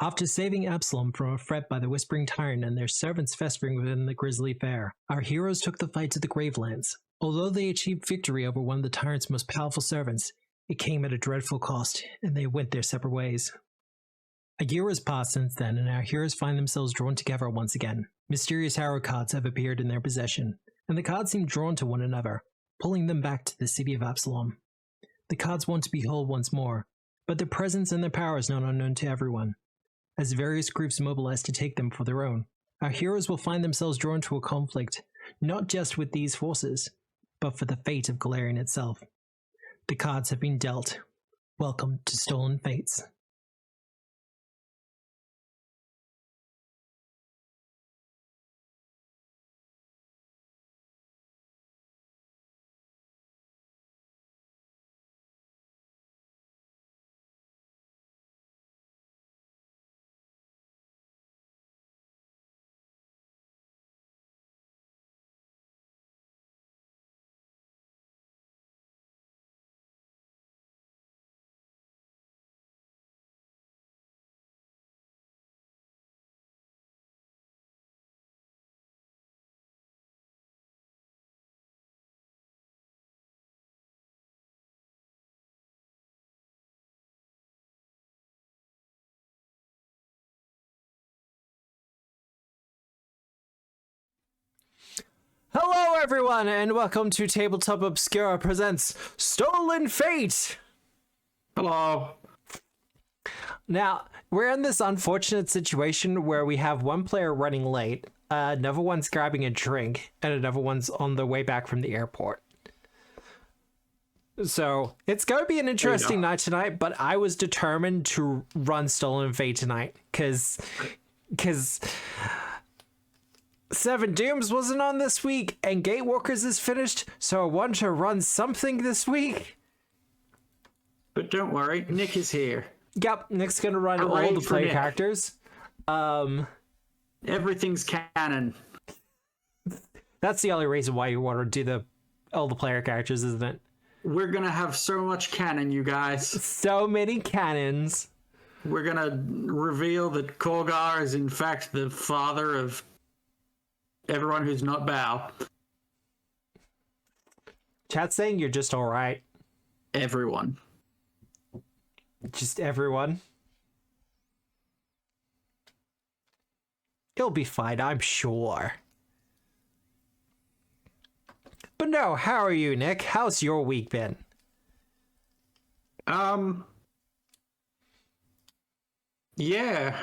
After saving Absalom from a threat by the Whispering Tyrant and their servants festering within the grisly fair, our heroes took the fight to the Gravelands. Although they achieved victory over one of the tyrant's most powerful servants, it came at a dreadful cost, and they went their separate ways. A year has passed since then, and our heroes find themselves drawn together once again. Mysterious arrow cards have appeared in their possession, and the cards seem drawn to one another, pulling them back to the city of Absalom. The cards want to be whole once more, but their presence and their power is not unknown to everyone. As various groups mobilize to take them for their own, our heroes will find themselves drawn to a conflict, not just with these forces, but for the fate of Galarian itself. The cards have been dealt. Welcome to Stolen Fates. Hello everyone, and welcome to Tabletop Obscura presents Stolen Fate! Hello. Now, we're in this unfortunate situation where we have one player running late, another one's grabbing a drink, and another one's on the way back from the airport. So, it's going to be an interesting night tonight, but I was determined to run Stolen Fate tonight, because Seven Dooms wasn't on this week, and Gatewalkers is finished, so I want to run something this week. But don't worry, Nick is here. Yep, Nick's gonna run all the player characters. Everything's canon. That's the only reason why you want to do all the player characters, isn't it? We're gonna have so much canon, you guys. So many cannons. We're gonna reveal that Kolgar is in fact the father of everyone who's not Bao. Chat saying you're just alright. Everyone. Just everyone. You'll be fine, I'm sure. But no, how are you, Nick? How's your week been? Yeah,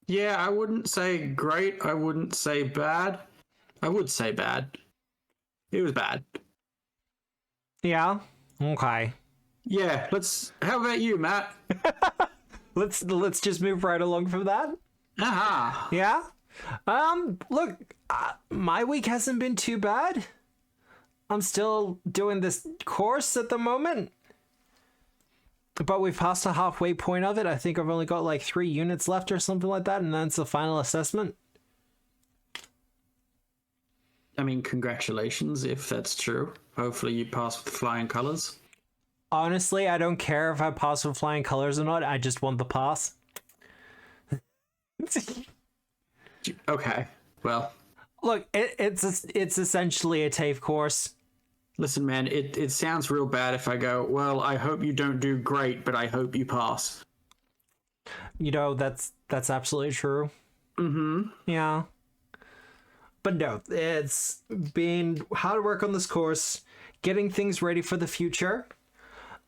I wouldn't say great, I wouldn't say bad. I would say bad. It was bad. Yeah? Okay. Yeah, how about you, Matt? Let's just move right along from that. Aha. Yeah? Look, my week hasn't been too bad. I'm still doing this course at the moment. But we've passed the halfway point of it. I think I've only got like 3 units left or something like that, and then it's the final assessment. I mean, congratulations if that's true. Hopefully you pass with flying colors. Honestly, I don't care if I pass with flying colors or not. I just want the pass. Okay, well. Look, it's essentially a TAFE course. Listen, man, it sounds real bad if I go, well, I hope you don't do great, but I hope you pass. You know, that's absolutely true. Mm-hmm. Yeah. But no, it's been hard work on this course, getting things ready for the future.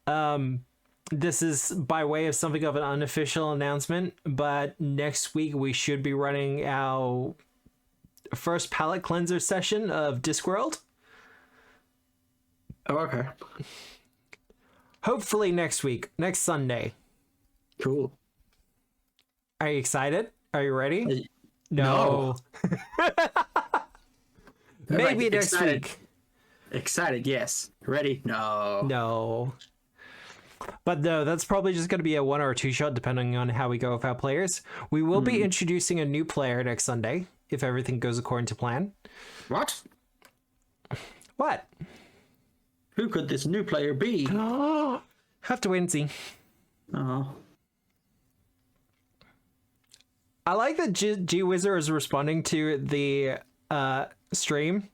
This is by way of something of an unofficial announcement, but next week we should be running our first palette cleanser session of Discworld. Oh, okay. Hopefully next week, next Sunday. Cool. Are you excited? Are you ready? No. Maybe right, next week. Excited, yes. Ready? No. No. But no, that's probably just going to be a 1 or 2 shot depending on how we go with our players. We will be introducing a new player next Sunday, if everything goes according to plan. What? What? Who could this new player be? Have to wait and see. Oh. I like that G Wizard is responding to the stream.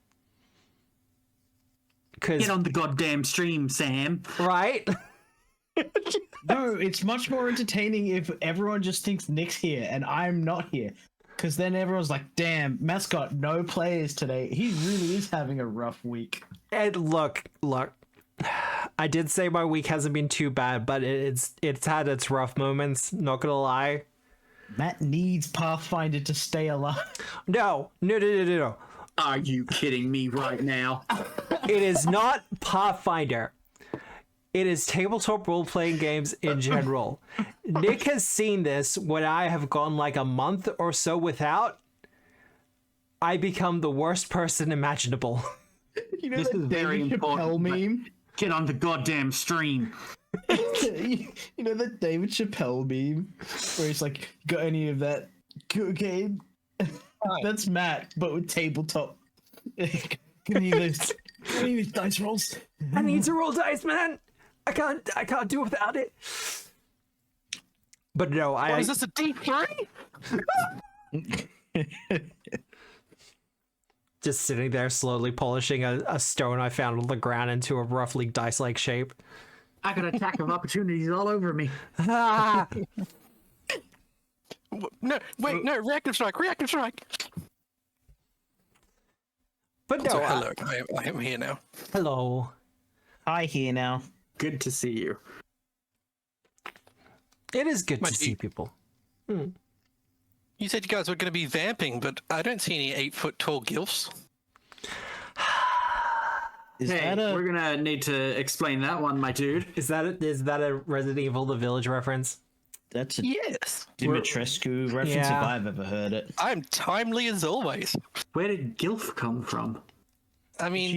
Get on the goddamn stream, Sam. Right? No, it's much more entertaining if everyone just thinks Nick's here and I'm not here. Because then everyone's like, damn, Mascot, no players today. He really is having a rough week. And look. I did say my week hasn't been too bad, but it's had its rough moments, not gonna lie. Matt needs Pathfinder to stay alive. No. Are you kidding me right now? It is not Pathfinder. It is tabletop role-playing games in general. Nick has seen this when I have gone like a month or so without. I become the worst person imaginable. You know This that is very David Chappelle important. meme? Get on the goddamn stream. You know that David Chappelle meme? Where he's like, got any of that cocaine? That's Matt, but with tabletop. Can you use dice rolls? I need to roll dice, man. I can't do without it. But no, Is this a D3? just sitting there slowly polishing a stone I found on the ground into a roughly dice-like shape. I got attack of opportunities all over me. Ah! No, wait, no, reactive strike. But no, So, hello, I am here now. hello. Hi here now. Good to see you. It is good My to see people. You said you guys were going to be vamping, but I don't see any 8-foot tall gilfs. Is Hey, that a... we're gonna need to explain that one, my dude. Is that a Resident Evil: The Village reference? That's a Yes, Dimitrescu reference Yeah. if I've ever heard it. I'm timely as always. Where did Gilf come from? I mean,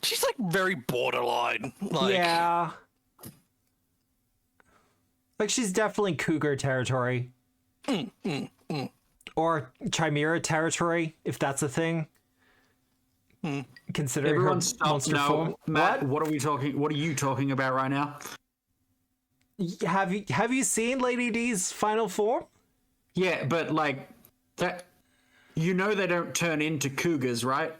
she's like very borderline. Like, Yeah. Like she's definitely cougar territory. Or chimera territory, if that's a thing. Considering Everyone her stop. monster No, form. Matt, what are you talking about right now? Have you seen Lady D's final form? Yeah, but like that, you know they don't turn into cougars, right?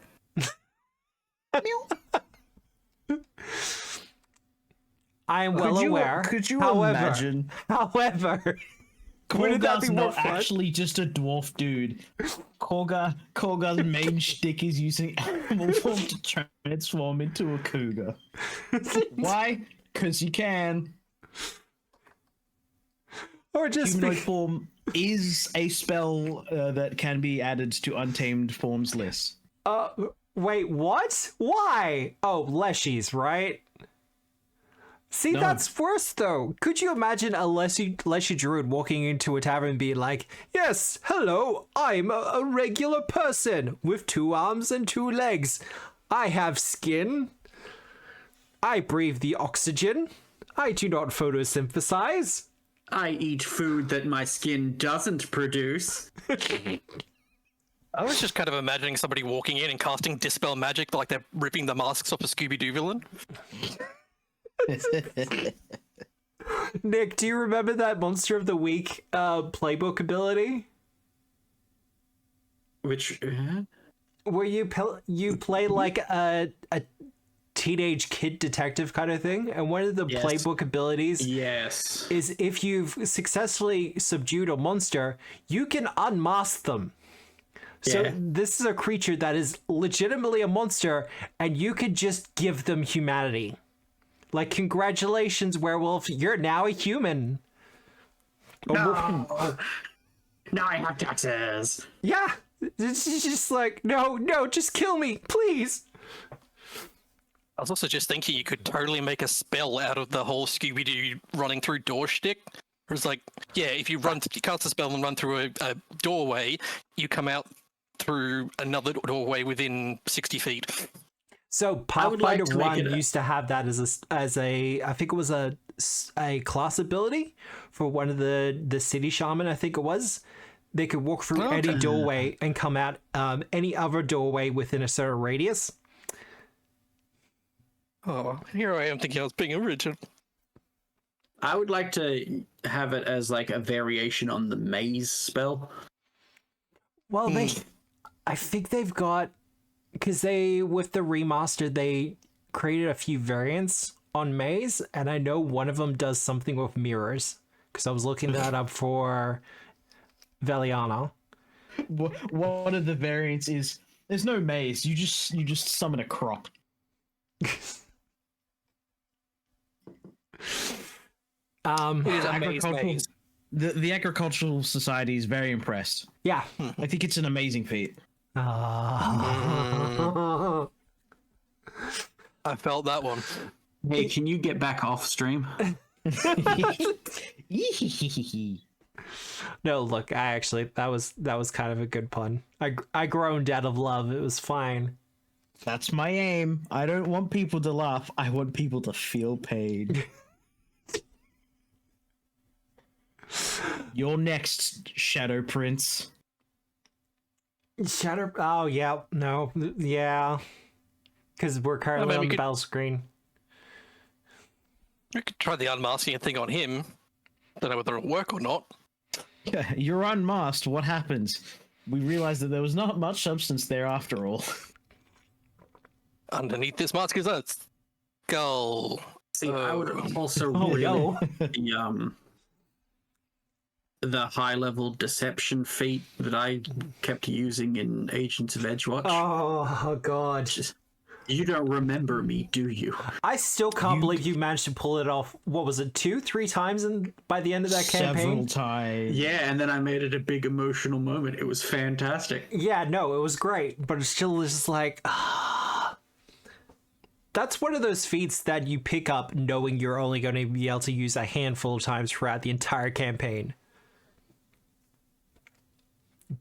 I am well aware. Could you however, imagine? However, wouldn't that Korgar's be more not fun? actually just a dwarf dude. Korgar's main shtick is using animal form to transform into a cougar. Why? Because you can. Or just Humanoid form is a spell that can be added to untamed forms list. wait, what? Why? Oh, Leshies, right? See, No. that's worse though. Could you imagine a Leshy druid walking into a tavern and being like, "Yes, hello, I'm a regular person with 2 arms and 2 legs. I have skin. I breathe the oxygen. I do not photosynthesize." I eat food that my skin doesn't produce. I was just kind of imagining somebody walking in and casting Dispel Magic like they're ripping the masks off a Scooby-Doo villain. Nick, do you remember that Monster of the Week playbook ability? Which Where you play like a teenage kid detective kind of thing, and one of the Yes. playbook abilities yes. is if you've successfully subdued a monster, you can unmask them. So Yeah. this is a creature that is legitimately a monster, and you could just give them humanity. Like, congratulations, werewolf, you're now a human. No. Now I have taxes. Yeah, it's just like, no, just kill me, please. I was also just thinking you could totally make a spell out of the whole Scooby-Doo running through door shtick. It's like, yeah, if you cast a spell and run through a doorway, you come out through another doorway within 60 feet. So I would like Pathfinder to make 1 it a- used to have that as a I think it was a class ability for one of the city shaman, I think it was. They could walk through any doorway and come out any other doorway within a certain radius. Oh, here I am thinking I was being original. I would like to have it as like a variation on the maze spell. Well, I think they've got, because with the remaster, they created a few variants on maze, and I know one of them does something with mirrors, because I was looking that up for Veliana. One of the variants is there's no maze. You just summon a crop. It is a maze. The agricultural society is very impressed. Yeah. I think it's an amazing feat. Ah. I felt that one. Hey, can you get back off stream? No, look, that was kind of a good pun. I groaned out of love. It was fine. That's my aim. I don't want people to laugh. I want people to feel pain. You're next, Shadow Prince. Oh, yeah. No. Yeah. Because we're currently on the battle screen. We could try the unmasking thing on him. Don't know whether it'll work or not. Yeah, you're unmasked. What happens? We realized that there was not much substance there after all. Underneath this mask is a skull. See, I would also the high-level deception feat that I kept using in Agents of Edgewatch. Oh, God. You don't remember me, do you? I still can't believe you managed to pull it off. What was it, 2-3 times by the end of that campaign? Several times. Yeah, and then I made it a big emotional moment. It was fantastic. Yeah, no, it was great, but it still was just like, That's one of those feats that you pick up knowing you're only going to be able to use a handful of times throughout the entire campaign.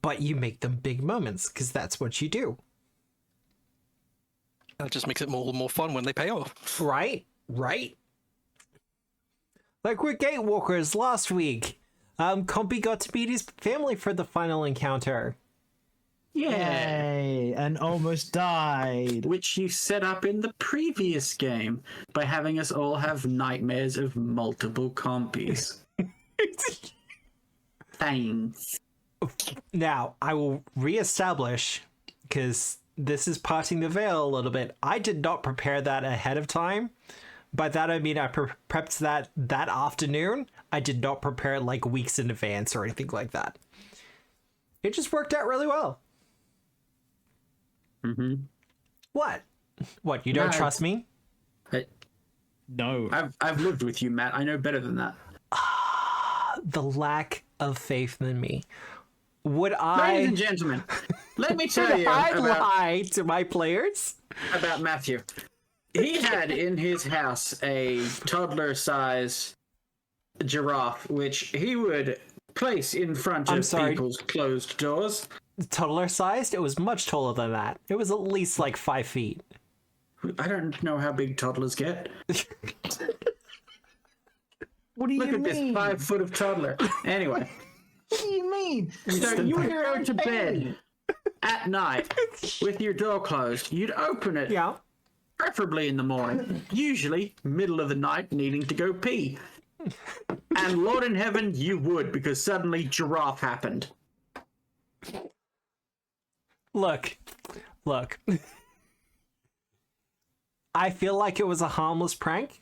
But you make them big moments, because that's what you do. That just makes it more fun when they pay off. Right? Like with Gatewalkers last week. Compy got to meet his family for the final encounter. Yay! And almost died. Which you set up in the previous game by having us all have nightmares of multiple compies. Thanks. Now, I will reestablish, because this is parting the veil a little bit. I did not prepare that ahead of time. By that I mean I prepped that afternoon. I did not prepare it like weeks in advance or anything like that. It just worked out really well. Mm-hmm. What? What, you don't trust me? No. I've lived with you, Matt. I know better than that. The lack of faith in me. Would I... Ladies and gentlemen, let me tell you I about... lie to my players? About Matthew. He had in his house a toddler-size giraffe, which he would place in front of people's closed doors. Toddler-sized? It was much taller than that. It was at least like 5 feet. I don't know how big toddlers get. What do you mean? Look at this 5 foot of toddler. Anyway. What do you mean? So you would go to bed at night with your door closed. You'd open it. Yeah. Preferably in the morning. Usually middle of the night needing to go pee. And Lord in heaven, you would, because suddenly giraffe happened. Look. I feel like it was a harmless prank.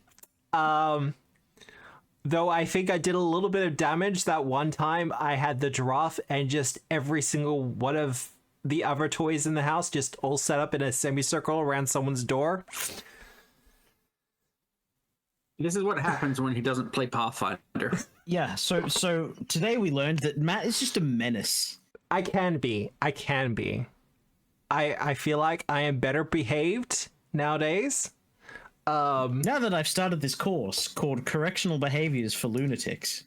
Though I think I did a little bit of damage that one time. I had the giraffe and just every single one of the other toys in the house just all set up in a semicircle around someone's door. This is what happens when he doesn't play Pathfinder. Yeah, so today we learned that Matt is just a menace. I can be. I feel like I am better behaved nowadays. Now that I've started this course called Correctional Behaviors for Lunatics.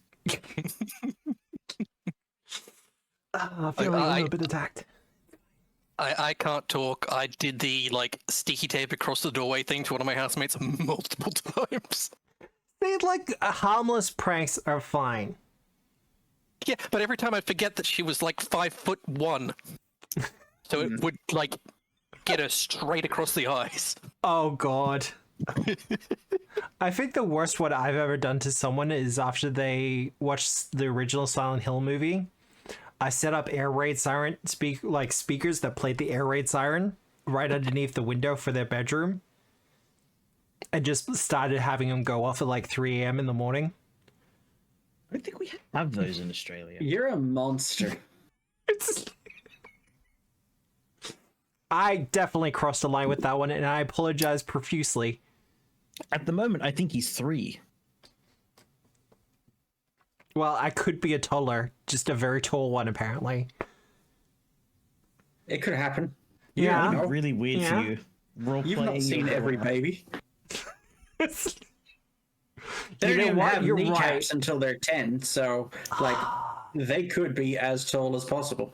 I feel a little bit attacked. I can't talk. I did the sticky tape across the doorway thing to one of my housemates multiple times. They harmless pranks are fine. Yeah, but every time I forget that she was 5'1", so it would get her straight across the eyes. Oh God. I think the worst what I've ever done to someone is after they watched the original Silent Hill movie, I set up air raid siren speakers that played the air raid siren right underneath the window for their bedroom, and just started having them go off at like 3 a.m. in the morning. I don't think we have those in Australia. You're a monster. I definitely crossed the line with that one, and I apologize profusely. At the moment, I think he's 3. Well, I could be a toddler, just a very tall one, apparently. It could happen. Yeah. You know. Really weird for you. You've not seen every baby. They You know don't even what? have You're kneecaps right. until they're 10, so like they could be as tall as possible.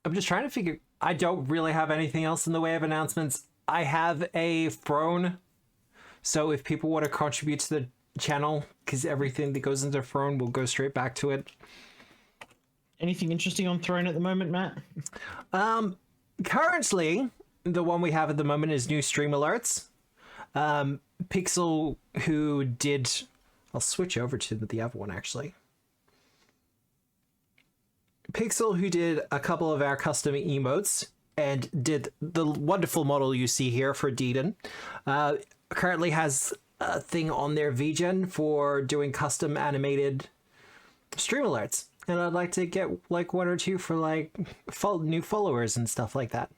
I'm just trying to figure... I don't really have anything else in the way of announcements. I have a throne, so if people want to contribute to the channel, because everything that goes into throne will go straight back to it. Anything interesting on Throne at the moment, Matt? Currently, the one we have at the moment is new stream alerts. Pixel, who did... I'll switch over to the other one, actually. Pixel, who did a couple of our custom emotes and did the wonderful model you see here for Deedon, currently has a thing on their VGen for doing custom animated stream alerts. And I'd like to get like 1 or 2 for like new followers and stuff like that.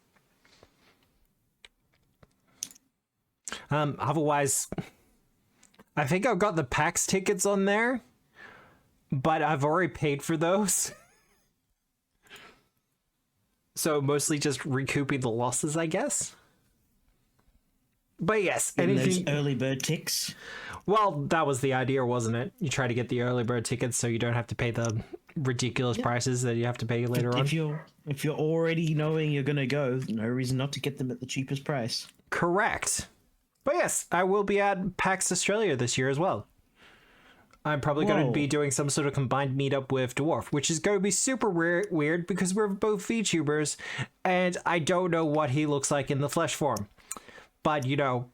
Otherwise, I think I've got the PAX tickets on there, but I've already paid for those. So mostly just recouping the losses, I guess. But yes, anything... Those early bird ticks. Well, that was the idea, wasn't it? You try to get the early bird tickets so you don't have to pay the ridiculous prices that you have to pay later on. If you're already knowing you're gonna go, no reason not to get them at the cheapest price. Correct. But yes, I will be at PAX Australia this year as well. I'm probably going to be doing some sort of combined meetup with Dwarf, which is going to be super weird because we're both VTubers, and I don't know what he looks like in the flesh form. But, you know,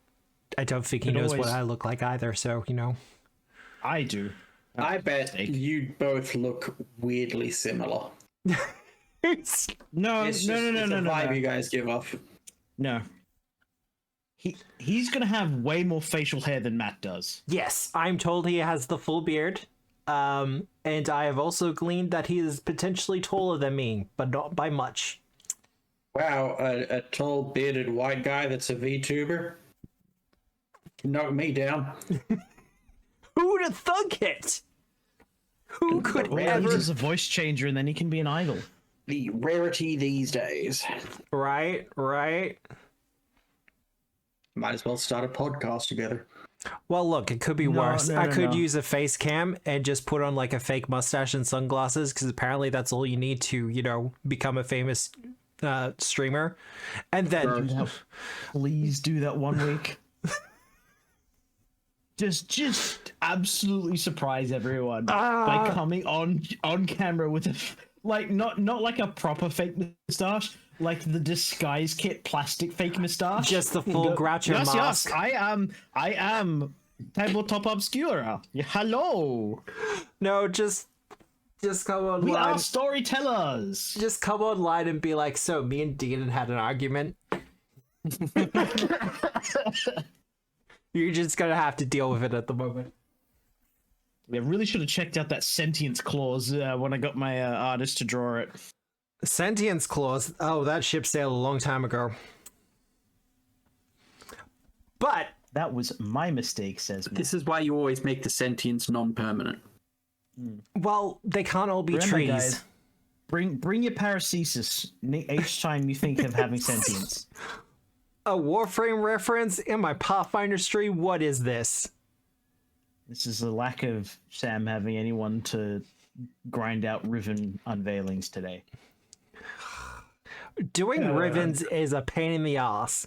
I don't think he knows what I look like either, so, you know. I do. I bet you both look weirdly similar. No. It's the vibe you guys give off. No. He's gonna have way more facial hair than Matt does. Yes, I'm told he has the full beard. And I have also gleaned that he is potentially taller than me, but not by much. Wow, a tall bearded white guy that's a VTuber? Knock me down. Who'd have thunk it? Who could All he ever... needs is a voice changer and then he can be an idol. The rarity these days. Right. Might as well start a podcast together. Well, look, it could be worse. I could use a face cam and just put on like a fake mustache and sunglasses, because apparently that's all you need to, you know, become a famous streamer. And then... Please do that one week. Just absolutely surprise everyone by coming on camera with a not like a proper fake mustache, like the disguise kit plastic fake mustache. Just the full Groucho mask. Yes, I am Tabletop Obscura. Hello. No, just come online. We are storytellers. Just come online and be like, so me and Dean had an argument. You're just gonna have to deal with it at the moment. I really should have checked out that sentience clause when I got my artist to draw it. Sentience clause? Oh, that ship sailed a long time ago. But that was my mistake, says me. This is why you always make the sentience non-permanent. Well, they can't all be Remember, trees. Guys, bring your paracesis each time you think of having sentience. A Warframe reference in my Pathfinder stream? What is this? This is a lack of Sam having anyone to grind out Riven unveilings today. Doing Rivens is a pain in the ass.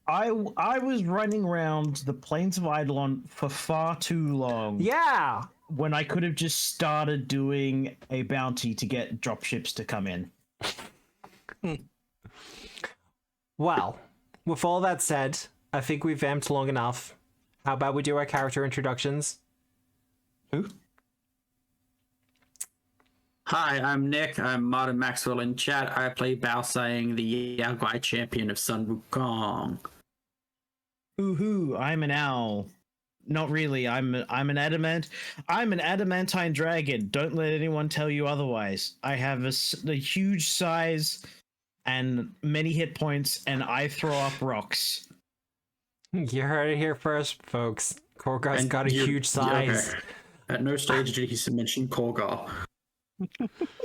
I was running around the Plains of Eidolon for far too long. Yeah! When I could have just started doing a bounty to get dropships to come in. Well, with all that said, I think we've vamped long enough. How about we do our character introductions? Who? Hi, I'm Nick. I'm Martin Maxwell in chat. I play Bao Saying, the Yaoguai champion of Sun Wukong. Ooh, I'm an owl. Not really. I'm an adamantine dragon. Don't let anyone tell you otherwise. I have a huge size and many hit points, and I throw up rocks. You heard it here first, folks. Korgar's got a huge size. Okay. At no stage did he mention Korgar.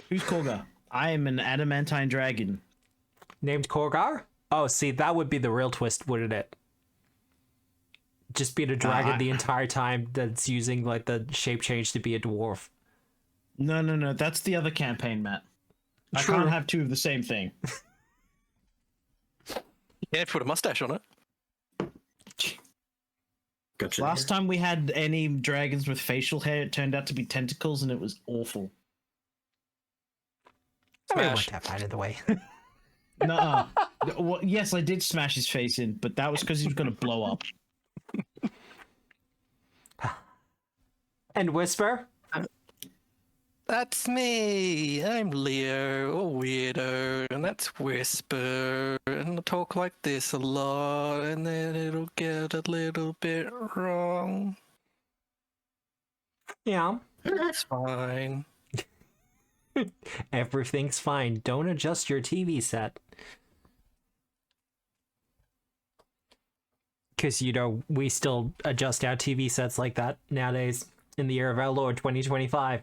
Who's Korgar? I am an adamantine dragon. Named Korgar? Oh, see, that would be the real twist, wouldn't it? Just being a dragon the entire time that's using like the shape change to be a dwarf. No. That's the other campaign, Matt. True. I can't have two of the same thing. Yeah, put a mustache on it. Gotcha. Last time we had any dragons with facial hair, it turned out to be tentacles, and it was awful. I mean, Smash. want that out of the way. Nuh-uh. Well, yes, I did smash his face in, but that was because he was going to blow up. And Whisper? That's me. I'm Leo, a weirdo, and that's Whisper. And I talk like this a lot, and then it'll get a little bit wrong. Yeah. That's fine. Everything's fine. Don't adjust your TV set. Because, you know, we still adjust our TV sets like that nowadays in the year of our Lord 2025.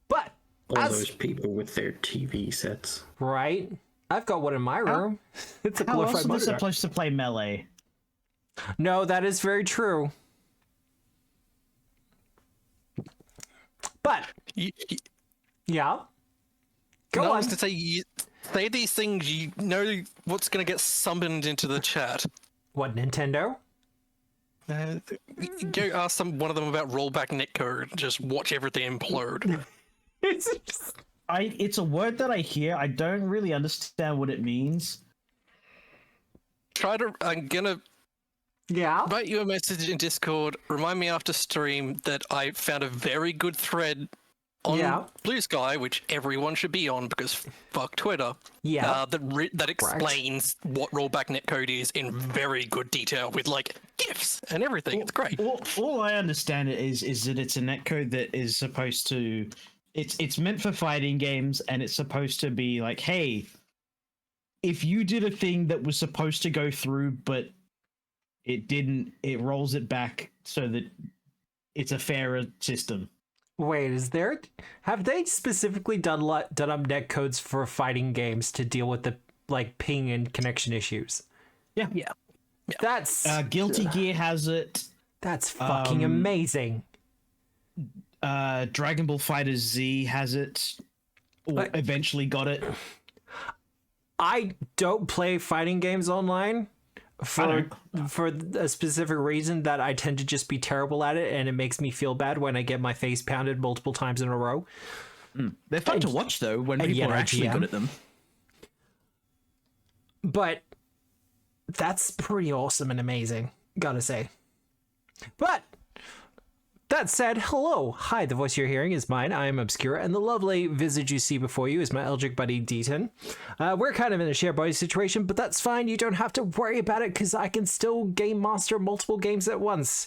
But, All those people with their TV sets. Right? I've got one in my room. It's a How else glorified are they monitor. supposed to play Melee? No, that is very true. But, yeah. Go I on. was to say, you say these things, you know what's going to get summoned into the chat. What, Nintendo? Go ask one of them about rollback netcode. Just watch everything implode. It's a word that I hear. I don't really understand what it means. I'm gonna write you a message in Discord. Remind me after stream that I found a very good thread on Blue Sky, which everyone should be on because fuck Twitter. That explains what rollback netcode is in very good detail with like GIFs and everything. It's great. All I understand is that it's a netcode that is supposed to. It's meant for fighting games, and it's supposed to be like, hey, if you did a thing that was supposed to go through, but it didn't, it rolls it back so that it's a fairer system. Wait, have they specifically done up netcodes for fighting games to deal with the like ping and connection issues? Yeah. That's Guilty Gear has it. That's fucking amazing. Dragon Ball Fighter Z has it, or eventually got it. I don't play fighting games online for a specific reason that I tend to just be terrible at it, and it makes me feel bad when I get my face pounded multiple times in a row. They're fun to watch though when people are actually good at them. But that's pretty awesome and amazing, gotta say. But that said, hello. Hi, the voice you're hearing is mine. I am Obscura, and the lovely visage you see before you is my Eldritch buddy, Deaton. We're kind of in a share body situation, but that's fine. You don't have to worry about it, because I can still game master multiple games at once.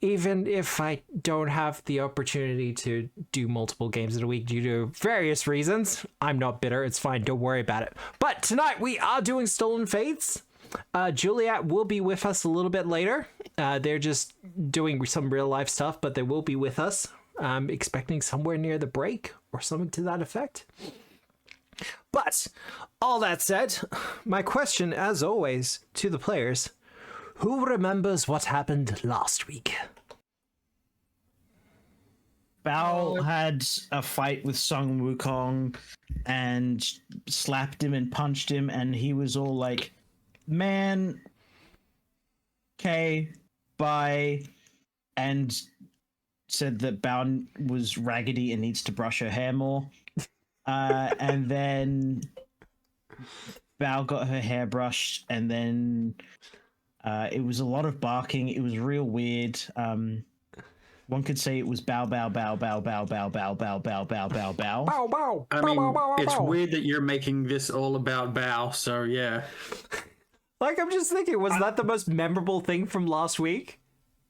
Even if I don't have the opportunity to do multiple games in a week due to various reasons. I'm not bitter. It's fine. Don't worry about it. But tonight we are doing Stolen Faiths. Juliet will be with us a little bit later. They're just doing some real life stuff, but they will be with us. I'm expecting somewhere near the break or something to that effect. But all that said, my question, as always, to the players: who remembers what happened last week? Bao had a fight with Sung Wukong and slapped him and punched him, and he was all like, man, okay, bye, and said that Bao was raggedy and needs to brush her hair more. And then Bao got her hair brushed, and then it was a lot of barking. It was real weird. One could say it was bow, bow, bow, bow, bow, bow, bow, bow, bow, bow, bow, bow. Bow, bow. I mean, it's weird that you're making this all about Bao, so yeah. Like, I'm just thinking, was that the most memorable thing from last week?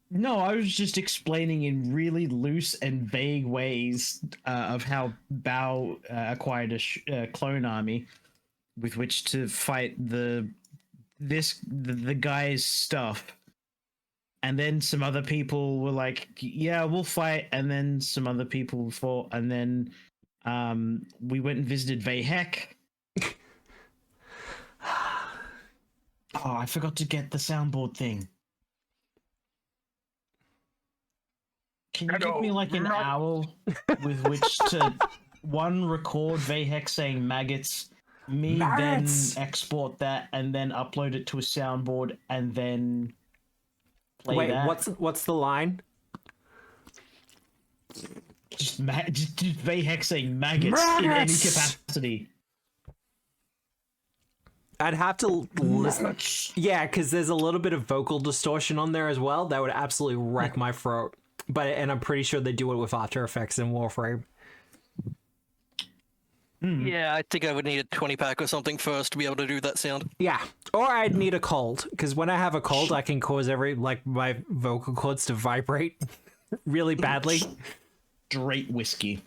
No, I was just explaining in really loose and vague ways of how Bao acquired a clone army with which to fight the guy's stuff. And then some other people were like, yeah, we'll fight. And then some other people fought. And then we went and visited Vayhek. Oh, I forgot to get the soundboard thing. Can you give me like an hour with which to, one, record Vayhek saying maggots, maggots, then export that, and then upload it to a soundboard, and then... Wait, that. what's the line? Just Vayhek saying maggots in any capacity. I'd have to listen. Yeah, because there's a little bit of vocal distortion on there as well. That would absolutely wreck my throat. And I'm pretty sure they do it with After Effects and Warframe. Yeah, I think I would need a 20-pack or something first to be able to do that sound. Yeah, or I'd need a cold, because when I have a cold, I can cause my vocal cords to vibrate really badly. Straight whiskey.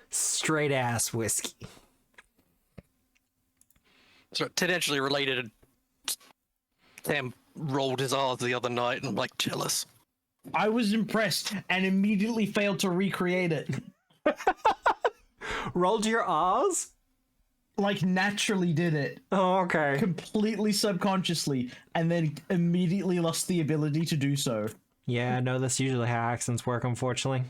Straight ass whiskey. So tangentially related, Sam rolled his R's the other night, and I'm like, jealous. I was impressed and immediately failed to recreate it. Rolled your R's? Like, naturally did it. Oh, okay. Completely subconsciously, and then immediately lost the ability to do so. Yeah, no, that's usually how accents work, unfortunately.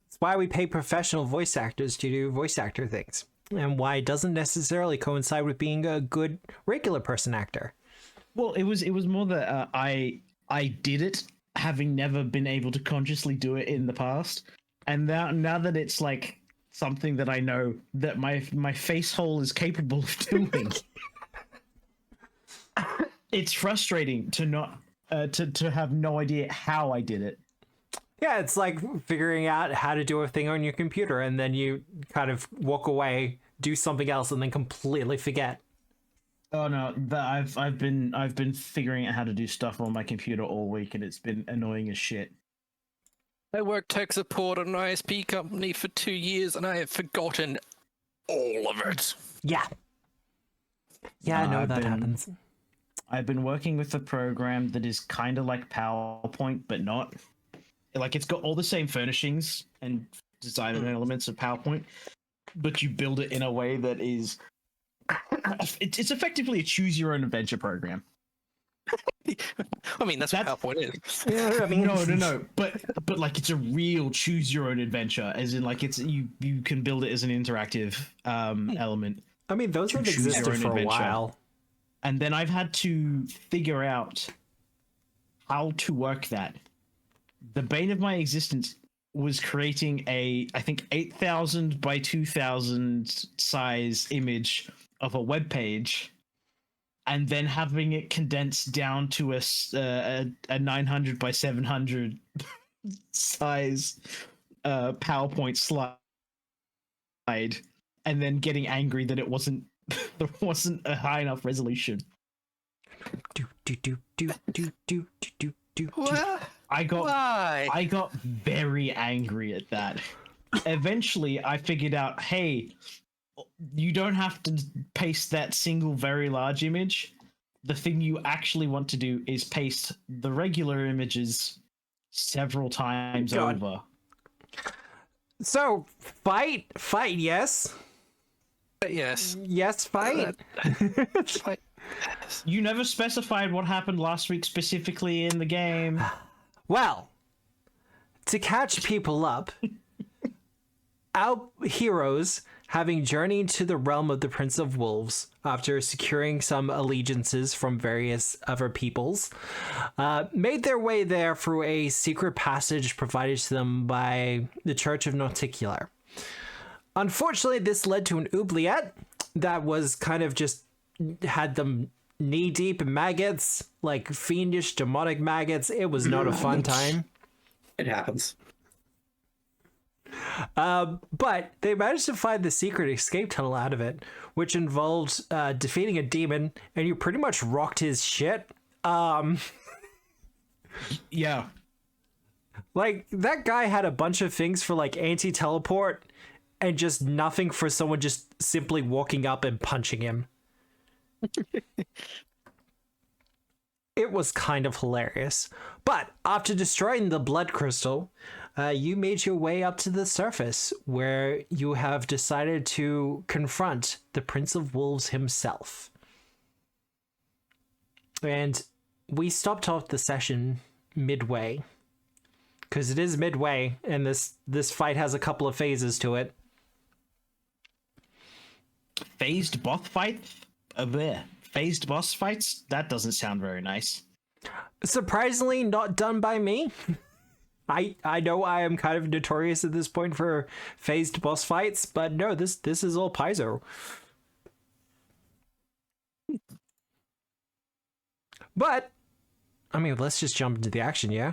It's why we pay professional voice actors to do voice actor things, and why it doesn't necessarily coincide with being a good regular person actor. Well, it was more that I did it, having never been able to consciously do it in the past, and now that it's like something that I know that my face hole is capable of doing. It's frustrating to not to have no idea how I did it. Yeah, it's like figuring out how to do a thing on your computer, and then you kind of walk away, do something else, and then completely forget. Oh no, I've been figuring out how to do stuff on my computer all week, and it's been annoying as shit. I worked tech support at an ISP company for 2 years, and I have forgotten all of it. Yeah. Yeah, I know that happens. I've been working with a program that is kind of like PowerPoint, but not. Like, it's got all the same furnishings and design and elements of PowerPoint, but you build it in a way that is... It's effectively a choose-your-own-adventure program. I mean, that's what PowerPoint is. Yeah, I mean, no. But like, it's a real choose-your-own-adventure, as in, like, it's you can build it as an interactive element. I mean, those have existed for a while. And then I've had to figure out how to work that. The bane of my existence was creating I think 8,000 by 2,000 size image of a web page, and then having it condensed down to a 900 by 700 size PowerPoint slide, and then getting angry that there wasn't a high enough resolution. I got very angry at that. Eventually, I figured out, hey, you don't have to paste that single very large image. The thing you actually want to do is paste the regular images several times over. So, fight, yes. Yes. Yes, fight. You never specified what happened last week specifically in the game. Well, to catch people up, our heroes, having journeyed to the realm of the Prince of Wolves after securing some allegiances from various other peoples, made their way there through a secret passage provided to them by the Church of Norticular. Unfortunately, this led to an oubliette that was kind of just had them knee deep in maggots, like fiendish demonic maggots. It was not a fun time. It happens. But they managed to find the secret escape tunnel out of it, which involved defeating a demon, and you pretty much rocked his shit. Yeah. Like, that guy had a bunch of things for, like, anti-teleport, and just nothing for someone just simply walking up and punching him. It was kind of hilarious. But after destroying the blood crystal, you made your way up to the surface, where you have decided to confront the Prince of Wolves himself. And we stopped off the session midway, because it is midway, and this fight has a couple of phases to it. Phased boss fight? Phased boss fights? That doesn't sound very nice. Surprisingly, not done by me. I know I am kind of notorious at this point for phased boss fights, but no, this is all Paizo. But, I mean, let's just jump into the action, yeah?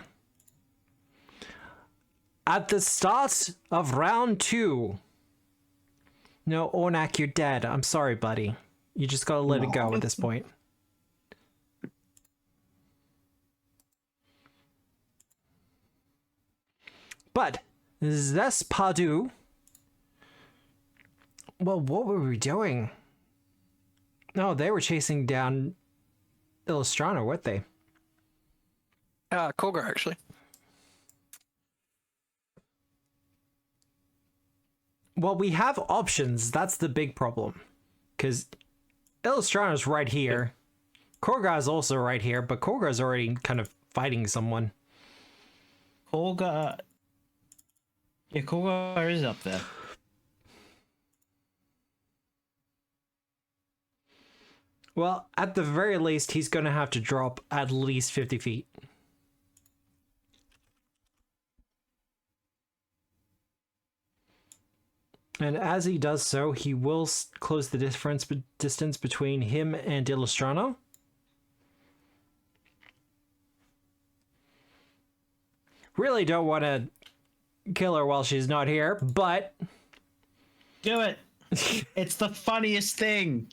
At the start of round 2... No, Ornak, you're dead. I'm sorry, buddy. You just gotta let it go at this point. But, Zespadu... Well, what were we doing? No, they were chasing down Illustrana, weren't they? Koga, actually. Well, we have options. That's the big problem. Because Illustrana's right here. Korga's also right here, but Korga's already kind of fighting someone. Korga... Yeah, Korga is up there. Well, at the very least, he's going to have to drop at least 50 feet. And as he does so, he will close the distance between him and Illustrano. Really don't want to kill her while she's not here, but... Do it! It's the funniest thing!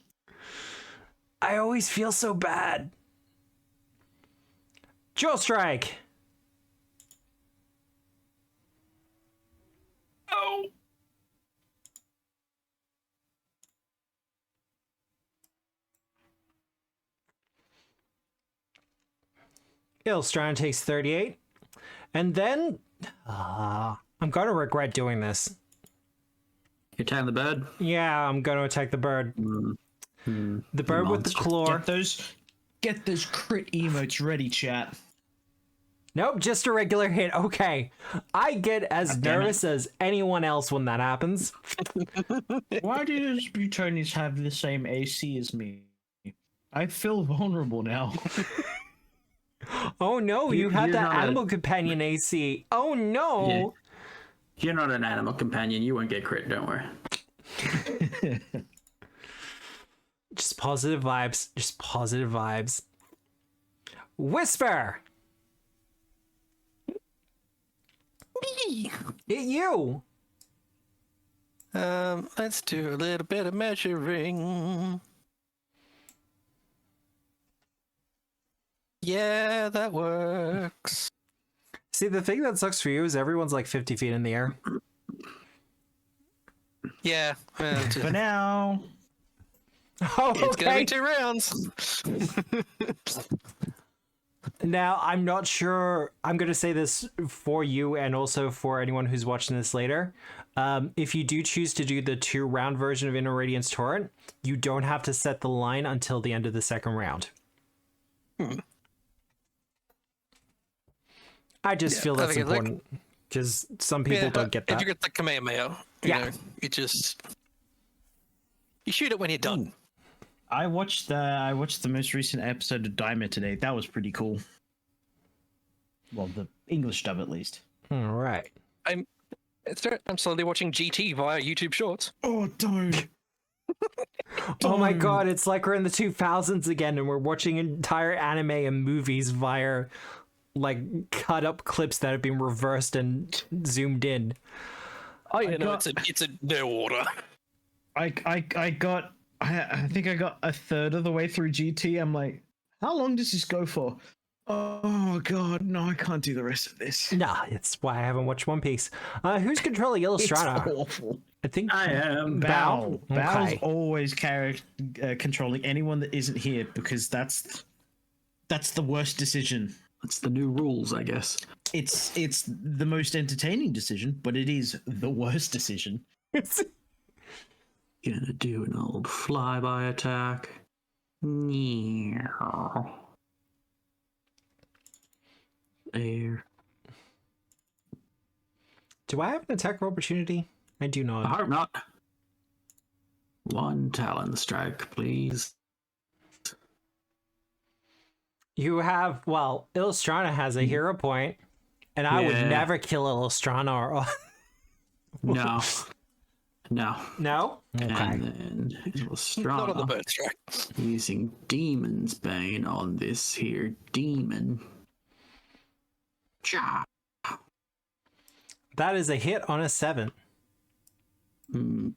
I always feel so bad. Jewel Strike! Oh! Illustrana takes 38. And then... I'm going to regret doing this. You're tying the bird? Yeah, I'm going to attack the bird. The bird with the claw. Get those crit emotes ready, chat. Nope, just a regular hit. Okay. I get as nervous as anyone else when that happens. Why do those Brutonians have the same AC as me? I feel vulnerable now. Oh no, you have that animal companion AC. Oh no! Yeah. You're not an animal companion. You won't get crit, don't worry. Just positive vibes. Just positive vibes. Whisper! Me! You! Let's do a little bit of measuring. Yeah, that works. See, the thing that sucks for you is everyone's like 50 feet in the air. Yeah. For now. Oh, It's gonna okay. be 2 rounds. Now, I'm not sure. I'm going to say this for you and also for anyone who's watching this later. If you do choose to do the 2-round version of Inner Radiance Torrent, you don't have to set the line until the end of the second round. I just feel that's important because some people don't get that. If you get the Kamehameha, you know, you shoot it when you're done. I watched the most recent episode of Diamond today. That was pretty cool. Well, the English dub at least. All right. I'm slowly watching GT via YouTube Shorts. Oh, don't. Oh my god, it's like we're in the 2000s again and we're watching entire anime and movies via like cut up clips that have been reversed and zoomed in. Oh, you know, it's a no order. I think I got a third of the way through GT. I'm like, how long does this go for? Oh god, no, I can't do the rest of this. Nah, it's why I haven't watched One Piece. Who's controlling Illustrana? It's awful. I think I am. Bao. Bao's Okay. always controlling anyone that isn't here because that's the worst decision. That's the new rules, I guess. It's the most entertaining decision, but it is the worst decision. Gonna do an old flyby attack. Meow. There. Do I have an attack of opportunity? I do I not. hope not. One Talon strike, please. You have, well, Illustrana has a hero point, and I would Yeah. never kill Illustrana or. No. No. No? Okay. And then Not on the Illustrana bird strike. using Demon's Bane on this here demon. Cha. That is a hit on a 7. Hmm.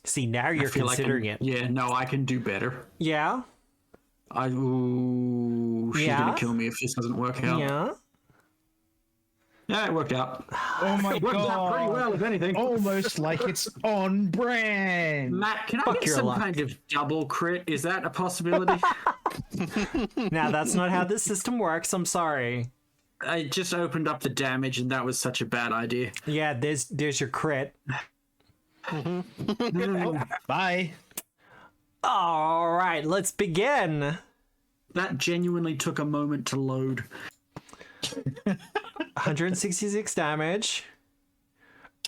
See, now you're I feel like considering it. Yeah, no, I can do better. Yeah? She's Yeah? gonna kill me if this doesn't work out. Yeah? Yeah, it worked out. Oh my It worked out pretty well, if anything. Almost like it's on brand. Matt, can I Fuck get your some luck. kind of double crit? Is that a possibility? Now, that's not how this system works. I'm sorry. I just opened up the damage, and that was such a bad idea. Yeah, there's your crit. Bye. All right, let's begin. That genuinely took a moment to load. 166 damage.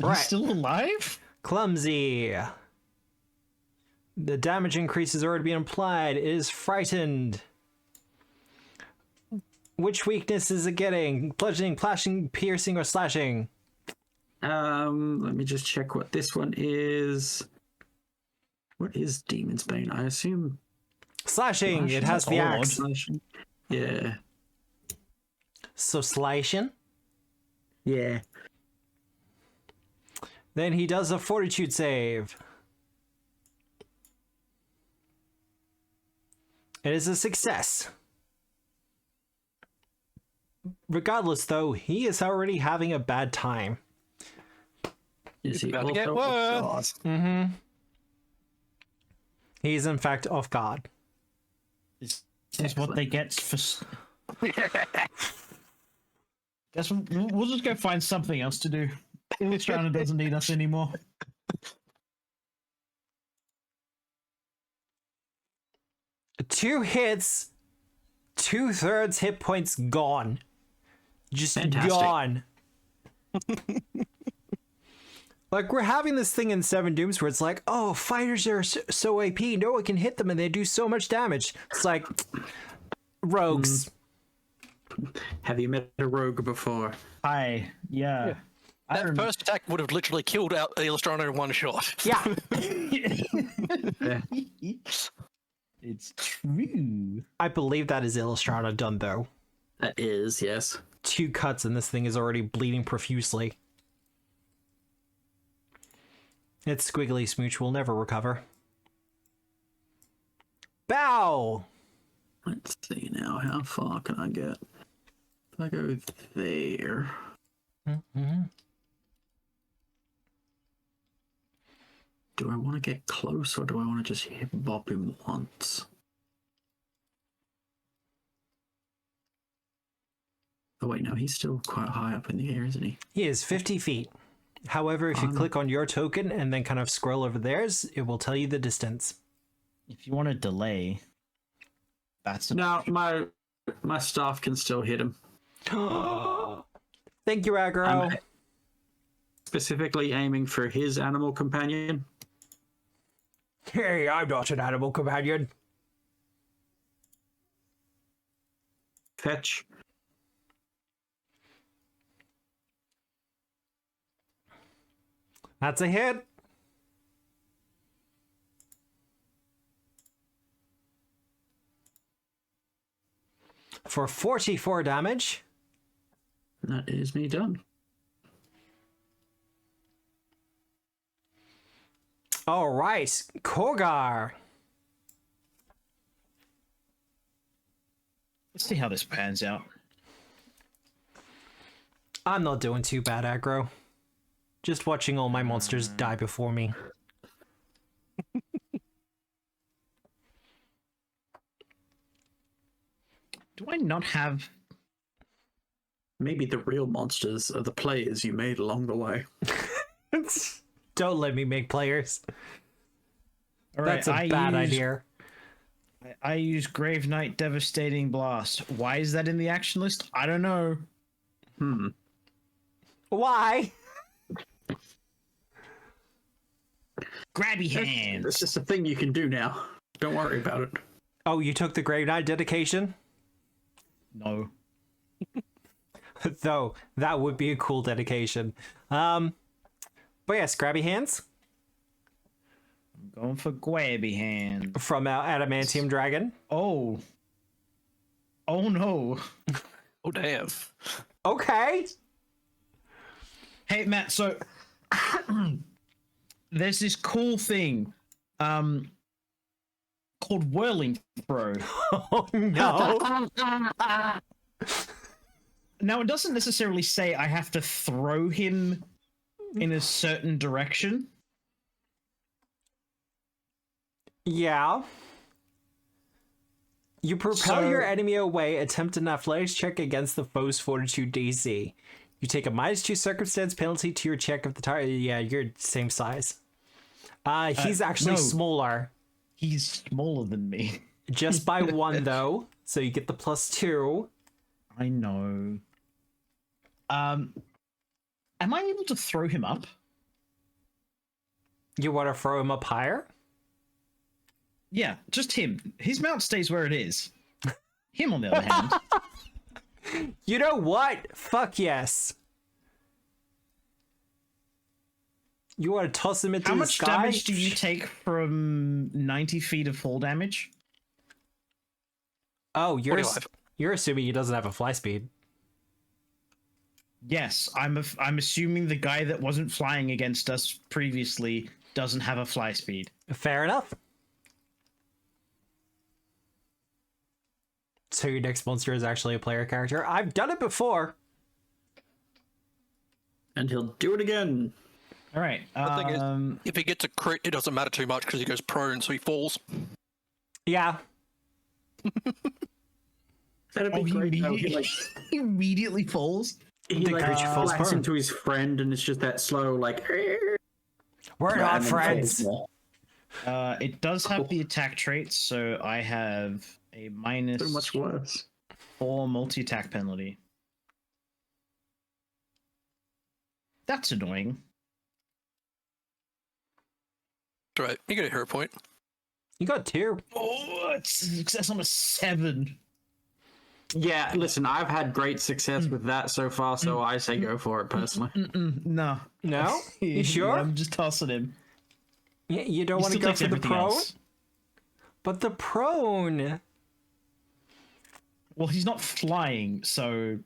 Are you still alive? Clumsy. The damage increase has already been applied. It is frightened. Which weakness is it getting? Bludgeoning, plashing, piercing, or slashing? Let me just check what this one is. What is Demon's Bane? I assume Slashing. It has the odd. axe. slashing. Yeah. So slashing. Yeah. Then he does a fortitude save. It is a success. Regardless, though, he is already having a bad time. Is he about to get also- worse. Mm-hmm. He is, in fact, off guard. Is what they get for. Guess we'll just go find something else to do. Illustrana doesn't need us anymore. Two hits, 2/3 hit points gone. Just Fantastic. gone. Like, we're having this thing in Seven Dooms where it's like, oh, fighters are so AP, no one can hit them and they do so much damage. It's like, rogues. Have you met a rogue before? Yeah. That first attack would have literally killed out Illustrana in one shot. Yeah. Yeah. It's true. I believe that is Illustrana done, though. That is, yes. 2 cuts and this thing is already bleeding profusely. Its squiggly smooch will never recover. Bow! Let's see now. How far can I get? If I go there. Mm-hmm. Do I want to get close or do I want to just hit bop him once? Oh wait, no, he's still quite high up in the air, isn't he? He is 50 feet. However, if you click on your token and then kind of scroll over theirs, it will tell you the distance. If you want to delay, that's No, my staff can still hit him. Thank you, Aggro. I'm specifically aiming for his animal companion. Hey, I'm not an animal companion. Fetch. That's a hit. for 44 damage. That is me done. All right, Korgar. Let's see how this pans out. I'm not doing too bad, aggro. Just watching all my monsters die before me. Do I not have... Maybe the real monsters are the players you made along the way. Don't let me make players. All right, That's a bad idea. I use Grave Knight Devastating Blast. Why is that in the action list? I don't know. Why? Grabby hands. It's just a thing you can do now. Don't worry about it. Oh, you took the Grave Knight dedication? No. Though, that would be a cool dedication. But yes, Grabby Hands. I'm going for Grabby hands. From Adamantium Dragon. Oh. Oh no. Oh, damn. Okay. Hey, Matt, so... there's this cool thing called Whirling Throw. Oh, no. Now, it doesn't necessarily say I have to throw him in a certain direction. Yeah. You propel your enemy away, attempt an athletics check against the foe's fortitude DC. You take a -2 circumstance penalty to your check if the target... Yeah, you're same size. He's actually no. smaller. He's smaller than me. Just by 1, though. So you get the +2. I know. Am I able to throw him up? You want to throw him up higher? Yeah, just him. His mount stays where it is. Him, on the other hand. You know what? Fuck yes. You want to toss him into How the much sky? damage do you take from 90 feet of fall damage? Oh, you're 45. you're assuming he doesn't have a fly speed. Yes, I'm assuming the guy that wasn't flying against us previously doesn't have a fly speed. Fair enough. So your next monster is actually a player character. I've done it before. And he'll do it again. All right. The thing is, if he gets a crit, it doesn't matter too much because he goes prone, so he falls. Yeah. That'd be great. Though. He immediately falls. He The creature falls flats prone. into his friend, and it's just that slow, like. We're not and then friends. falls. It does have the attack trait, so I have a minus So much worse. 4 multi-attack penalty. That's annoying. Right, you get a hero point. You got 2. Oh, it's success on a 7. Yeah, listen, I've had great success with that so far, so I say go for it personally. No. No? You sure? I'm just tossing him. You don't He want to still go takes for the everything prone? else. But the prone... Well, he's not flying, so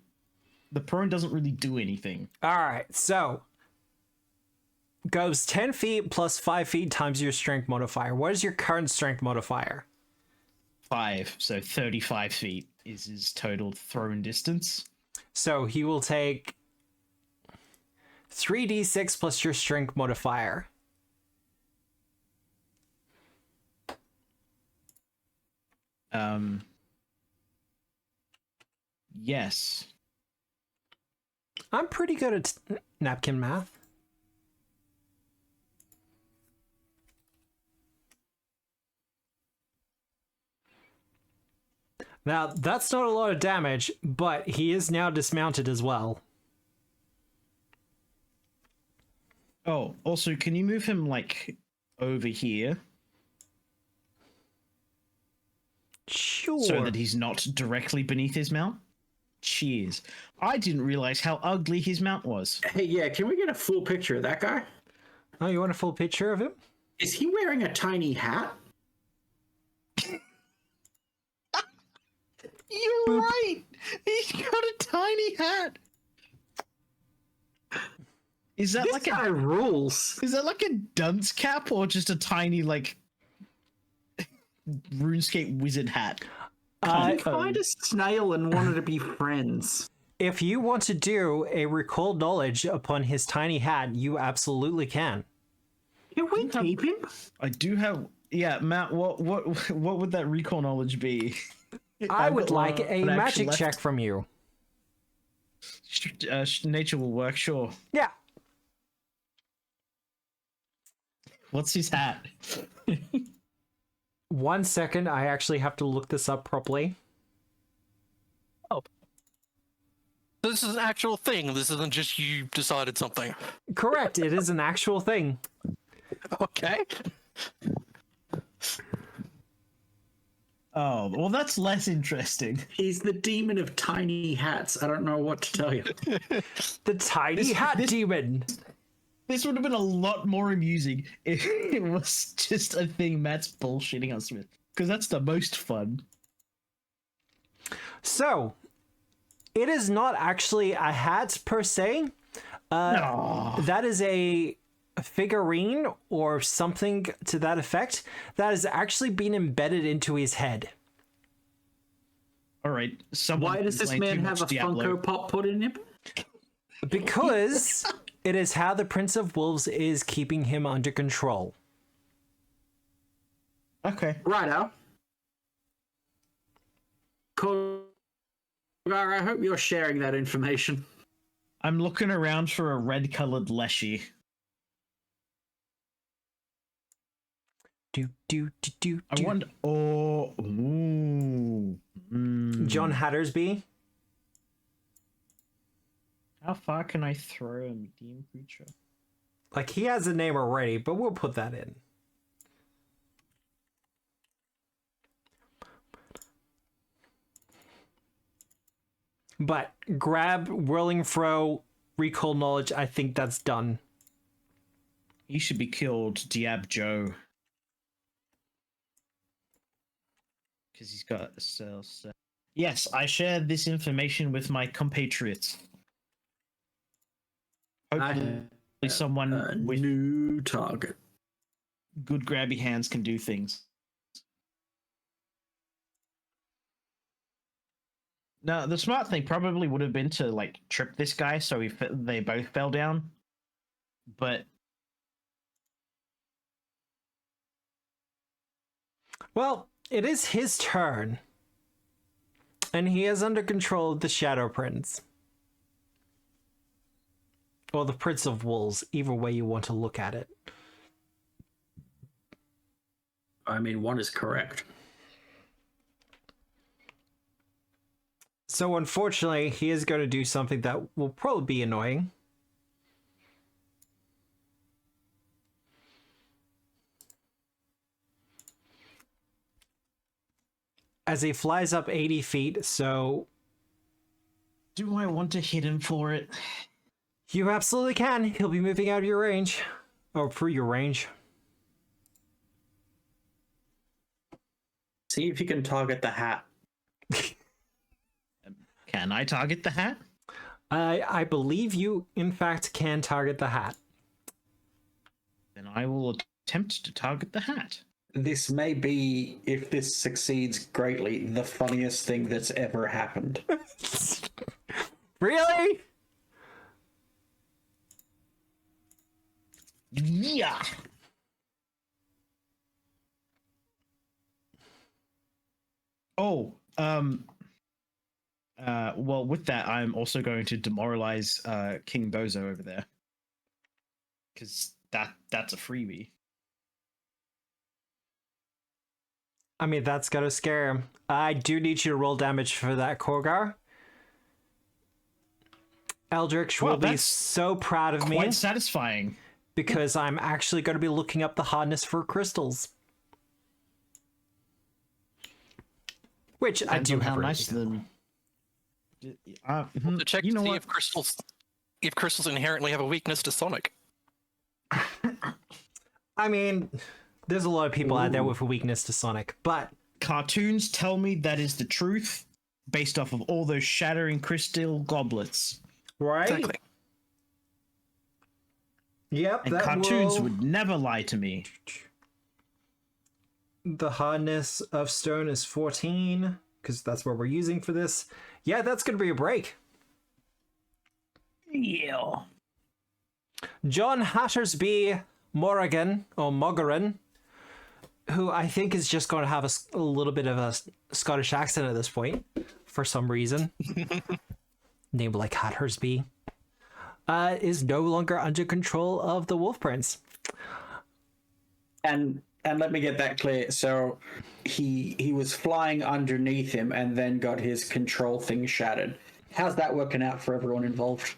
the prone doesn't really do anything. Alright, so... Goes 10 feet plus 5 feet times your strength modifier. What is your current strength modifier? 5, so 35 feet is his total thrown distance. So he will take 3d6 plus your strength modifier. Yes. I'm pretty good at napkin math. Now, that's not a lot of damage, but he is now dismounted as well. Oh, also, can you move him, like, over here? Sure. So that he's not directly beneath his mount? Cheers. I didn't realize how ugly his mount was. Hey, yeah, can we get a full picture of that guy? Oh, you want a full picture of him? Is he wearing a tiny hat? You're right. He's got a tiny hat. Is that This like guy rules. Is that like a dunce cap or just a tiny like RuneScape wizard hat? I find a snail and wanted to be friends. If you want to do a recall knowledge upon his tiny hat, you absolutely can. Can we keep him? I do have. Yeah, Matt. What would that recall knowledge be? I I've would got like one a action magic left. check from you. Nature will work. Sure. Yeah. What's his hat? 1 second, I actually have to look this up properly. This is an actual thing. This isn't just you decided something. Correct, it is an actual thing. Okay. Oh, well, that's less interesting. He's the demon of tiny hats. I don't know what to tell you. The tiny hat demon. This would have been a lot more amusing if it was just a thing Matt's bullshitting us with, because that's the most fun. So, it is not actually a hat per se. No. That is a figurine or something to that effect that has actually been embedded into his head. All right. Someone Why does this complained man too have much a Diablo. Funko Pop put in him? Because it is how the Prince of Wolves is keeping him under control. Okay. Righto. Cool. I hope you're sharing that information. I'm looking around for a red-colored leshy. Do. I wonder. Oh. Ooh. John Hattersby. How far can I throw a medium creature? Like, he has a name already, but we'll put that in. But grab, whirling throw, recall knowledge, I think that's done. He should be killed, Diab Joe. Because he's got a cell set. Yes, I shared this information with my compatriots. Hopefully someone with new target. good grabby hands can do things. Now, the smart thing probably would have been to like trip this guy so they both fell down. But Well, it is his turn. And he is under control of the Shadow Prince. Or the Prince of Wolves, either way you want to look at it. I mean, one is correct. So unfortunately, he is going to do something that will probably be annoying. As he flies up 80 feet, so... do I want to hit him for it? You absolutely can. He'll be moving out of your range. Or through your range. See if you can target the hat. Can I target the hat? I believe you, in fact, can target the hat. Then I will attempt to target the hat. This may be, if this succeeds greatly, the funniest thing that's ever happened. Really? Yeah. Oh, well, with that, I'm also going to demoralize King Bozo over there, because that's a freebie. I mean, that's gotta scare him. I do need you to roll damage for that, Korgar. Eldritch will be so proud of me. Quite satisfying. Because I'm actually going to be looking up the hardness for crystals. Which I do have how ready nice to go. them. To check you to know see what? if crystals inherently have a weakness to Sonic. I mean, there's a lot of people out there with a weakness to Sonic, but Cartoons tell me that is the truth. based off of all those shattering crystal goblets. Right? Exactly. Yep, And that cartoons will... would never lie to me. The hardness of stone is 14, because that's what we're using for this. Yeah, that's going to be a break. Yeah. John Hattersby Morrigan, or Moggeran, who I think is just going to have a little bit of a Scottish accent at this point, for some reason. Named like Hattersby. Is no longer under control of the Wolf Prince. And let me get that clear. So he was flying underneath him and then got his control thing shattered. How's that working out for everyone involved?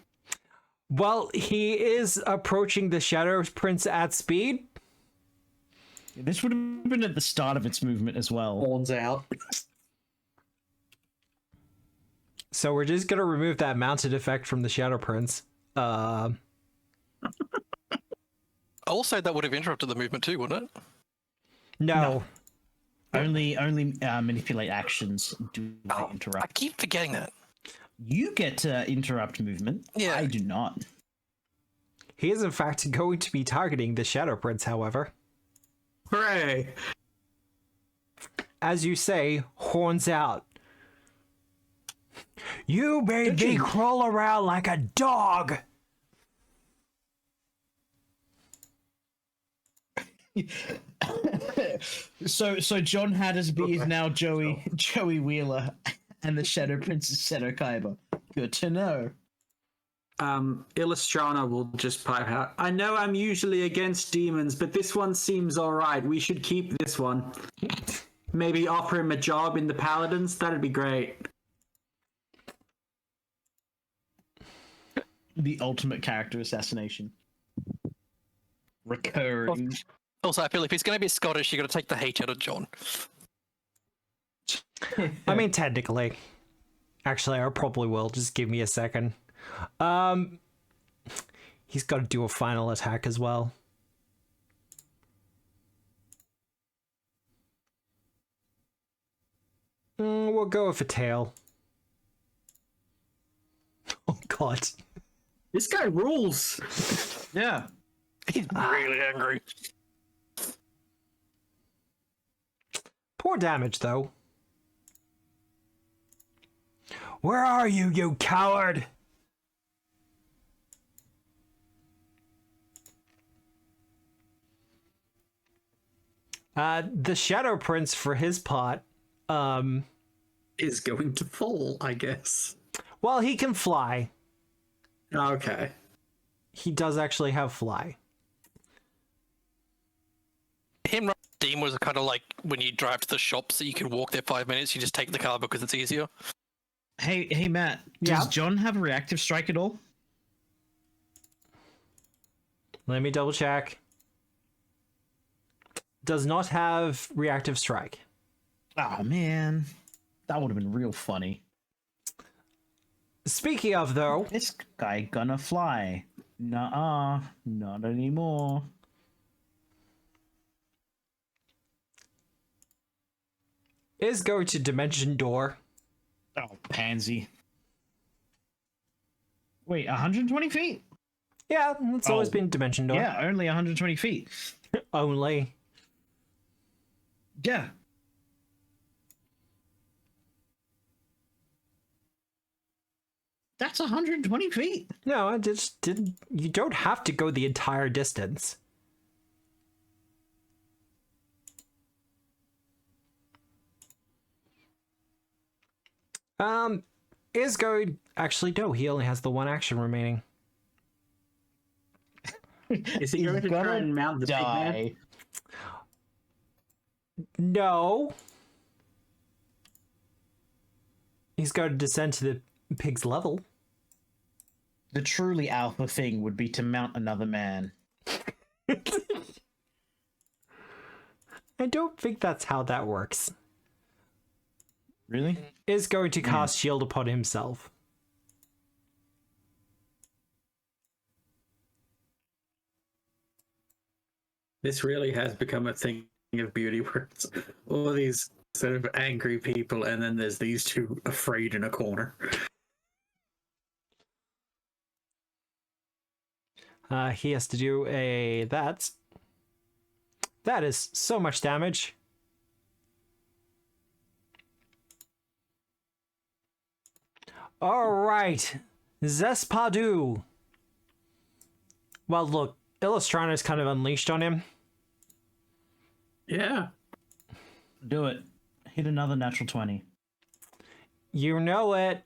Well, he is approaching the Shadow Prince at speed. This would have been at the start of its movement as well. Horns out. So we're just going to remove that mounted effect from the Shadow Prince. Also, that would have interrupted the movement too, wouldn't it? No. Only manipulate actions do not I interrupt. keep forgetting that. You get to interrupt movement. Yeah. I do not. He is in fact going to be targeting the Shadow Prince, however. Hooray! As you say, horns out. You made me crawl around like a dog. So John Hattersby is now Joey Wheeler, and the Shadow Prince is Seto Kaiba. Good to know. Illustrana will just pipe out. I know I'm usually against demons, but this one seems alright. We should keep this one. Maybe offer him a job in the Paladins. That'd be great. The ultimate character assassination. Recurring. Also, I feel if he's going to be Scottish, you got to take the hate out of John. I mean, technically. Actually, I probably will. Just give me a second. He's got to do a final attack as well. We'll go with a tail. Oh, God. This guy rules. Yeah. He's really angry. Poor damage, though. Where are you, you coward? The Shadow Prince, for his part, Is going to fall, I guess. well, he can fly. Okay. He does actually have fly. Him running Steam was kind of like when you drive to the shops that you can walk there 5 minutes, you just take the car because it's easier. Hey Matt, does John have a reactive strike at all? Let me double check. Does not have reactive strike. Oh man, that would have been real funny. Speaking of, though, This guy gonna fly. Nuh-uh, not anymore. is going to Dimension Door. Oh, pansy. Wait, 120 feet? Yeah, it's always been Dimension Door. Yeah, only 120 feet. Only. Yeah. That's 120 feet. No, I just didn't. You don't have to go the entire distance. Is going. Actually, no, he only has the one action remaining. Is he going to try and mount the big man? No. He's going to descend to the pig's level. The truly alpha thing would be to mount another man. I don't think that's how that works. Really? Is going to cast shield upon himself. This really has become a thing of beauty where it's all these Sort of angry people, and then there's these two afraid in a corner. He has to do a... That is so much damage. Alright. Zespadu. Well, look, Illustrana's kind of unleashed on him. Yeah. Do it. Hit another natural 20. You know it.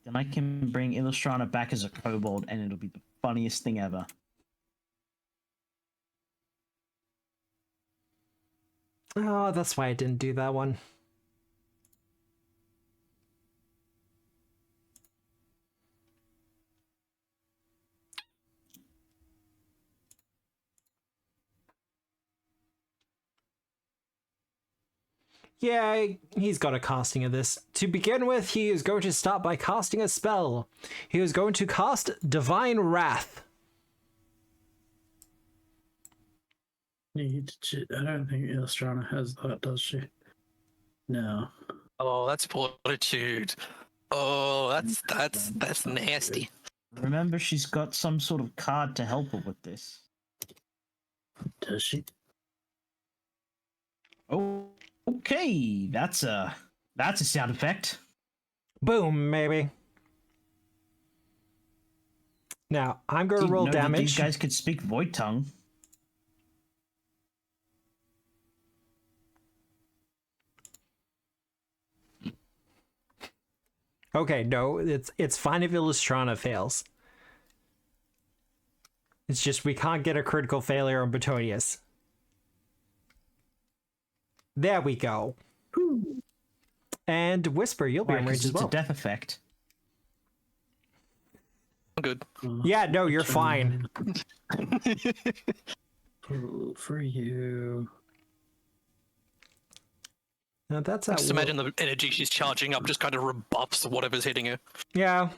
Then I can bring Illustrana back as a kobold, and it'll be the funniest thing ever. Oh, that's why I didn't do that one. Yeah, he's got a casting of this. To begin with, he is going to start by casting a spell. He is going to cast Divine Wrath. I don't think Illustrana has that, does she? No. Oh, that's fortitude. Oh, that's nasty. Remember, she's got some sort of card to help her with this. Does she? Oh, okay. That's a sound effect. Boom, maybe. Now, I'm going to roll damage. These guys could speak Void Tongue. Okay, no, it's fine if Illustrana fails. It's just we can't get a critical failure on Betonius. There we go. And Whisper, you'll be in range as well. It's a death effect. I'm good. Yeah, no, you're fine. For you. Now that's how. Just imagine the energy she's charging up just kind of rebuffs whatever's hitting her. Yeah.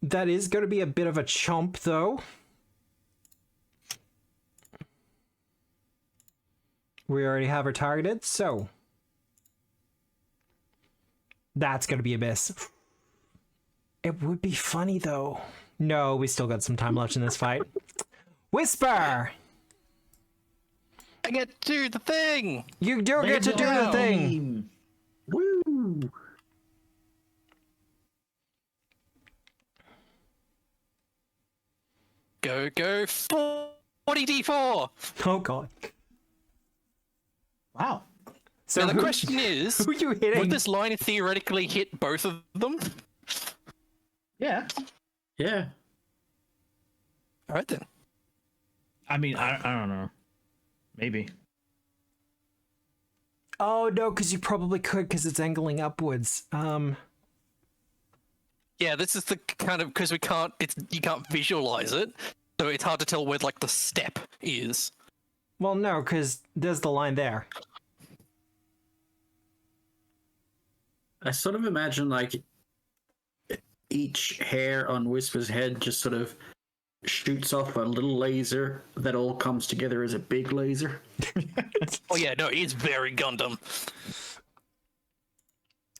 That is going to be a bit of a chomp, though. We already have her targeted, so that's going to be a miss. It would be funny, though. No, we still got some time left in this fight. Whisper! I get to do the thing! You do get to do the thing! Woo! Go, 40d4! Oh, God. Wow. So now the question is, who are you hitting? would this line theoretically hit both of them? Yeah. Yeah. Alright then. I mean, I don't know. Maybe. Oh, no, because you probably could, because it's angling upwards. Yeah, this is the kind of, because you can't visualize it, so it's hard to tell where, like, the step is. Well, no, because there's the line there. I sort of imagine, like, each hair on Whisper's head just sort of shoots off a little laser that all comes together as a big laser. Oh yeah, no, it's very Gundam.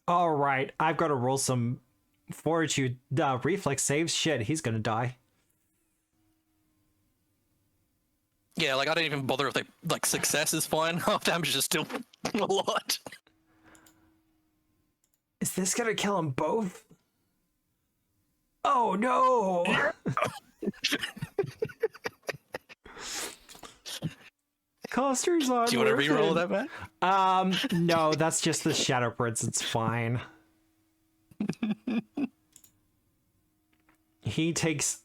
All right, I've got to roll some fortitude reflex saves. Shit, he's gonna die. Yeah, like I don't even bother if they like success is fine. Half damage is still a lot. Is this gonna kill them both? Oh no! Coster's on. Do you want to re-roll that, man? No, that's just the Shadow Prince. It's fine. He takes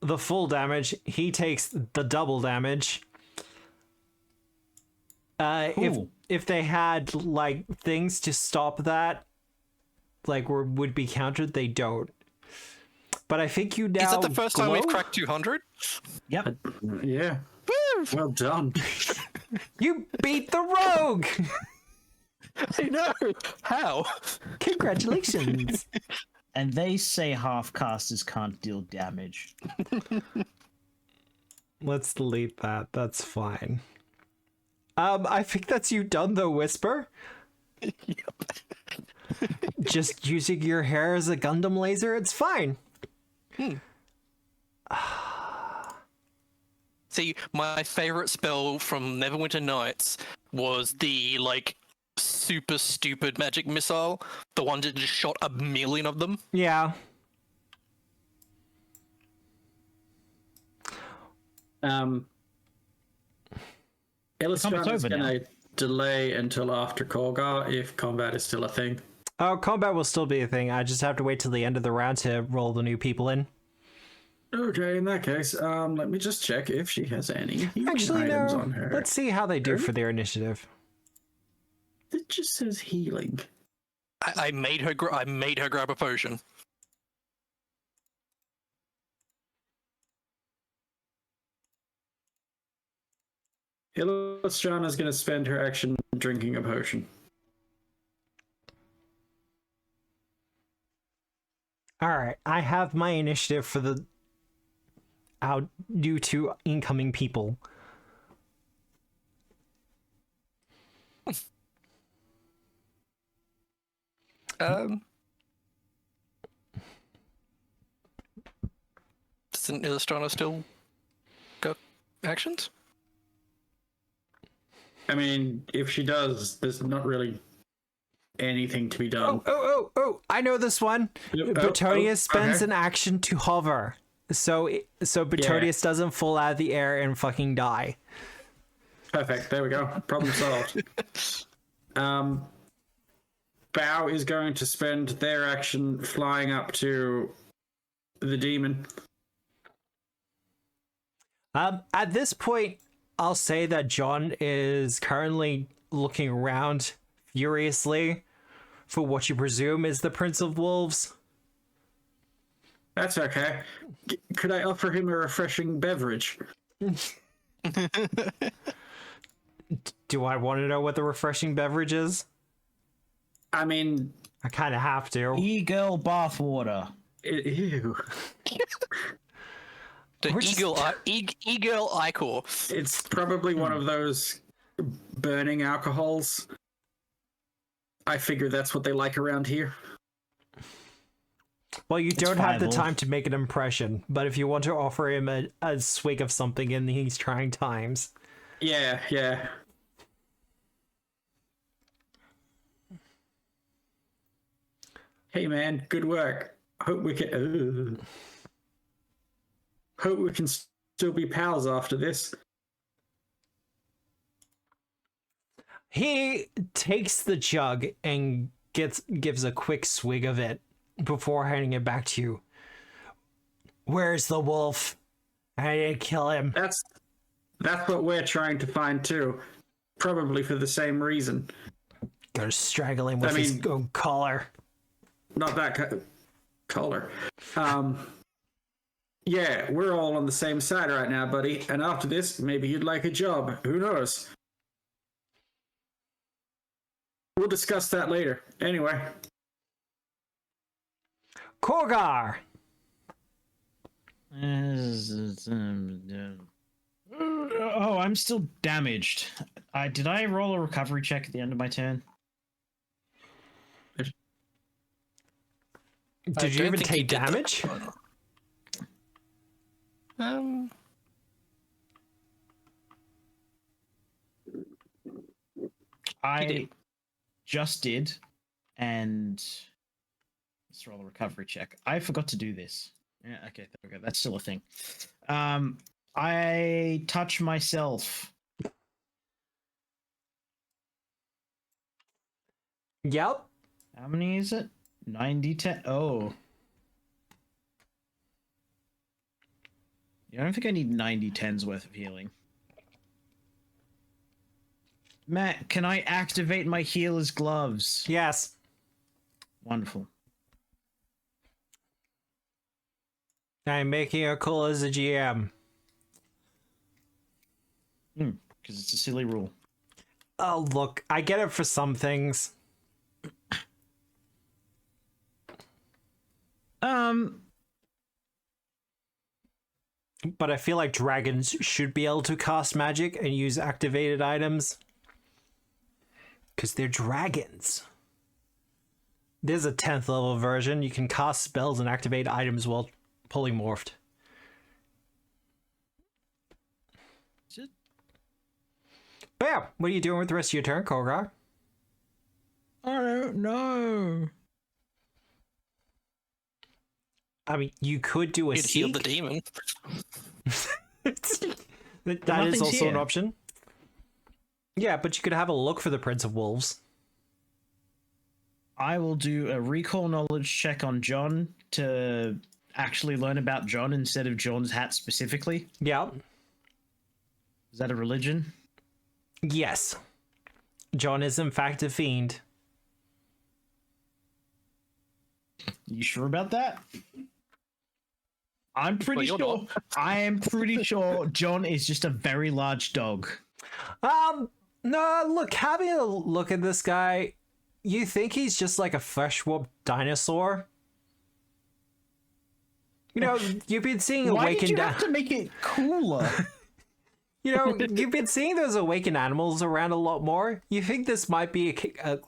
the full damage. He takes the double damage. If they had like things to stop that, like would be countered, they don't. But I think you now. Is that the first time we've cracked 200? Yep. Yeah. Woo! Well done. You beat the rogue. I know. How? Congratulations. And they say half-casters can't deal damage. Let's delete that. That's fine. I think that's you done though, Whisper. Just using your hair as a Gundam laser, it's fine. See, my favorite spell from Neverwinter Nights was the, like, super stupid magic missile. The one that just shot 1,000,000 of them. Yeah. Illustrator is over going now. to delay until after Korgar if combat is still a thing. Oh, combat will still be a thing. I just have to wait till the end of the round to roll the new people in. Okay, in that case, let me just check if she has any healing Actually, items no. on her. Let's see how they do for their initiative. It just says healing. I made her. I made her grab a potion. Illustrana is going to spend her action drinking a potion. All right, I have my initiative for the out due to incoming people. Doesn't Illustrana still got actions? I mean, if she does, there's not really anything to be done. Oh! I know this one. Betonius spends okay. an action to hover, so Betonius doesn't fall out of the air and fucking die. Perfect. There we go. Problem solved. Bao is going to spend their action flying up to the demon. At this point, I'll say that John is currently looking around furiously for what you presume is the Prince of Wolves. That's okay. Could I offer him a refreshing beverage? Do I want to know what the refreshing beverage is? I mean, I kind of have to. E-girl bathwater. ew. The We're just- E-girl Icor. It's probably one of those burning alcohols. I figure that's what they like around here. Well, you don't have the viable. time to make an impression, but if you want to offer him a swig of something in these trying times. Yeah. Hey man, good work. Hope we can still be pals after this. He takes the jug and gives a quick swig of it before handing it back to you. Where's the wolf? I didn't kill him. That's what we're trying to find too. Probably for the same reason. Gotta strangle him with his own collar. Not that color. Yeah, we're all on the same side right now, buddy. And after this, maybe you'd like a job. Who knows? We'll discuss that later. Anyway. Korgar! Oh, I'm still damaged. Did I roll a recovery check at the end of my turn? Did you even take damage? I just did, and let's roll a recovery check. I forgot to do this. Yeah, okay, there we go. That's still a thing. I touch myself. Yep. How many is it? 90-10. Oh. Yeah, I don't think I need 90-10's worth of healing. Matt, can I activate my healer's gloves? Yes. Wonderful. I'm making a call as a GM. Because it's a silly rule. Oh, look, I get it for some things. But I feel like dragons should be able to cast magic and use activated items. Because they're dragons. There's a 10th level version. You can cast spells and activate items while polymorphed. But yeah, what are you doing with the rest of your turn, Kogar? I don't know. I mean, you could do a You'd heal seek. the demon. That is also here. an option. Yeah, but you could have a look for the Prince of Wolves. I will do a recall knowledge check on John to actually learn about John instead of John's hat specifically. Yeah. Is that a religion? Yes. John is in fact a fiend. You sure about that? I'm pretty you're sure. not. I am pretty sure John is just a very large dog. No, look, having a look at this guy, you think he's just like a fresh warped dinosaur? You know, you've been seeing Why awakened... did you have to make it cooler? You know, you've been seeing those awakened animals around a lot more. You think this might be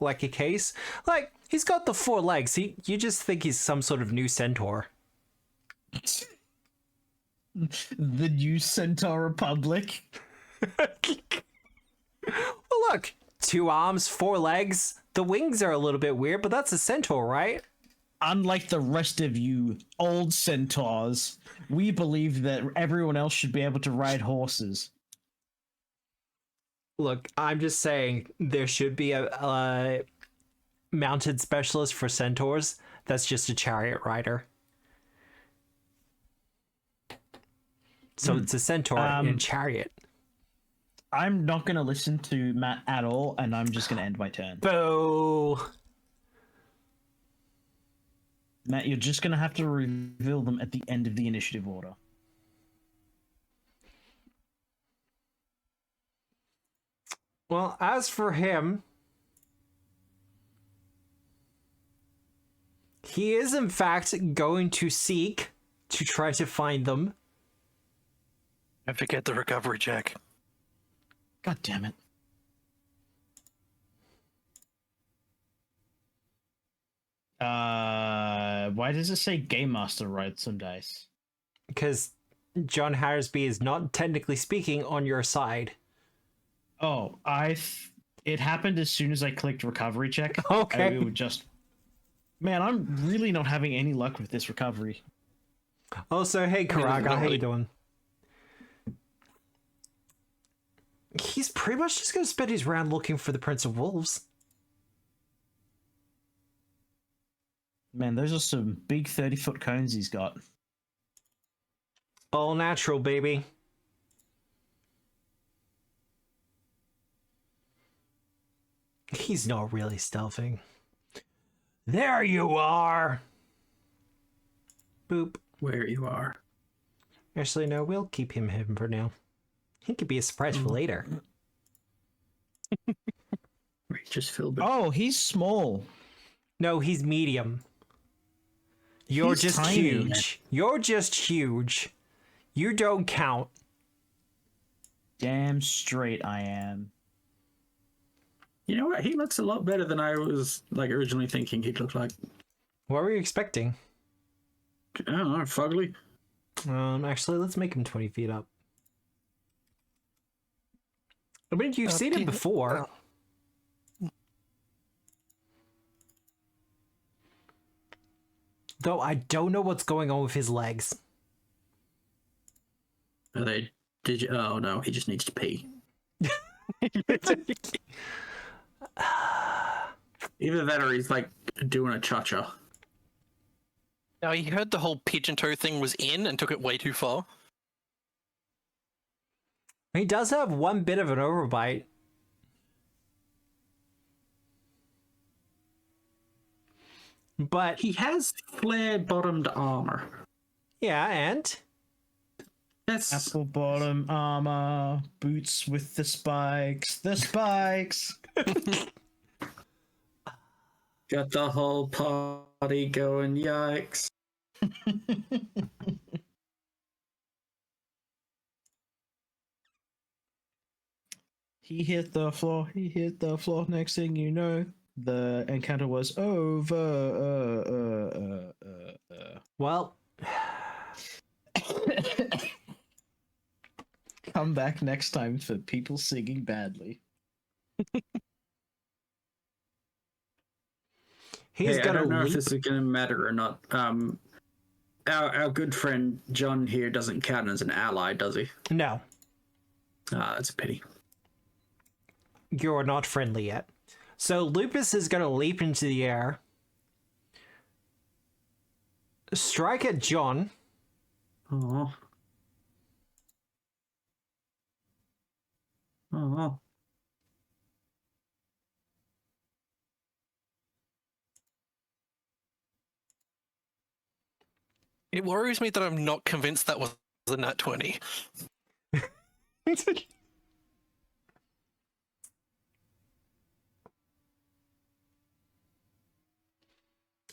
like a case? Like, he's got the 4 legs. You just think he's some sort of new centaur. The new Centaur Republic. Well, look, 2 arms, 4 legs. The wings are a little bit weird, but that's a centaur, right? Unlike the rest of you old centaurs, we believe that everyone else should be able to ride horses. Look, I'm just saying there should be a mounted specialist for centaurs that's just a chariot rider. So it's a centaur in chariot. I'm not going to listen to Matt at all, and I'm just going to end my turn. Boo! Matt, you're just going to have to reveal them at the end of the initiative order. Well, as for him, he is in fact going to seek to try to find them. Don't forget the recovery check. God damn it. Why does it say Game Master ride some dice? Because John Harrisby is not technically speaking on your side. Oh, it happened as soon as I clicked recovery check. Okay. It would just... Man, I'm really not having any luck with this recovery. Also, hey Karaga, how you really- doing? He's pretty much just gonna spend his round looking for the Prince of Wolves. Man, those are some big 30-foot cones he's got. All natural, baby. He's not really stealthing. There you are! Boop. Where you are. Actually, no, we'll keep him hidden for now. He could be a surprise for later. Just filled it. Oh, he's small. No, he's medium. You're He's just tiny. huge. You're just huge. You don't count. Damn straight I am. You know what? He looks a lot better than I was originally thinking he'd look like. What were you expecting? I don't know, fugly. Actually, let's make him 20 feet up. I mean, you've seen him before. Though I don't know what's going on with his legs. Are they? Did you? Oh no, he just needs to pee. Either that or he's doing a cha-cha. Now, he heard the whole pigeon toe thing was in and took it way too far. He does have one bit of an overbite. But He has flare-bottomed armor. yeah, and That's Apple bottom armor, boots with the spikes. The spikes! got the whole party going. Yikes! He hit the floor. He hit the floor. Next thing you know, the encounter was over. Well, Come back next time for people singing badly. he's I gonna don't know if leap. this is going to matter or not. Our good friend John here doesn't count as an ally, does he? No, That's a pity. you're not friendly yet. So Lupus is gonna leap into the air, strike at John. Oh. Oh. It worries me that I'm not convinced that was a nat 20.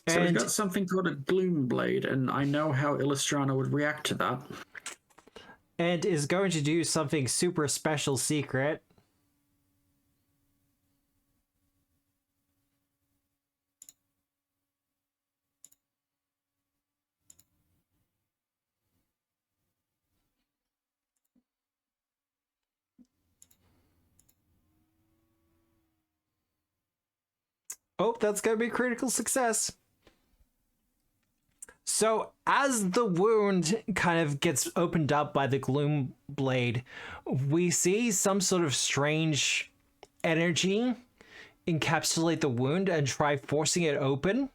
So we've And got something called a Gloom Blade, and I know how Illustrana would react to that. and is going to do something super special secret. Oh, that's going to be critical success. So, as the wound kind of gets opened up by the Gloom Blade, we see some sort of strange energy encapsulate the wound and try forcing it open.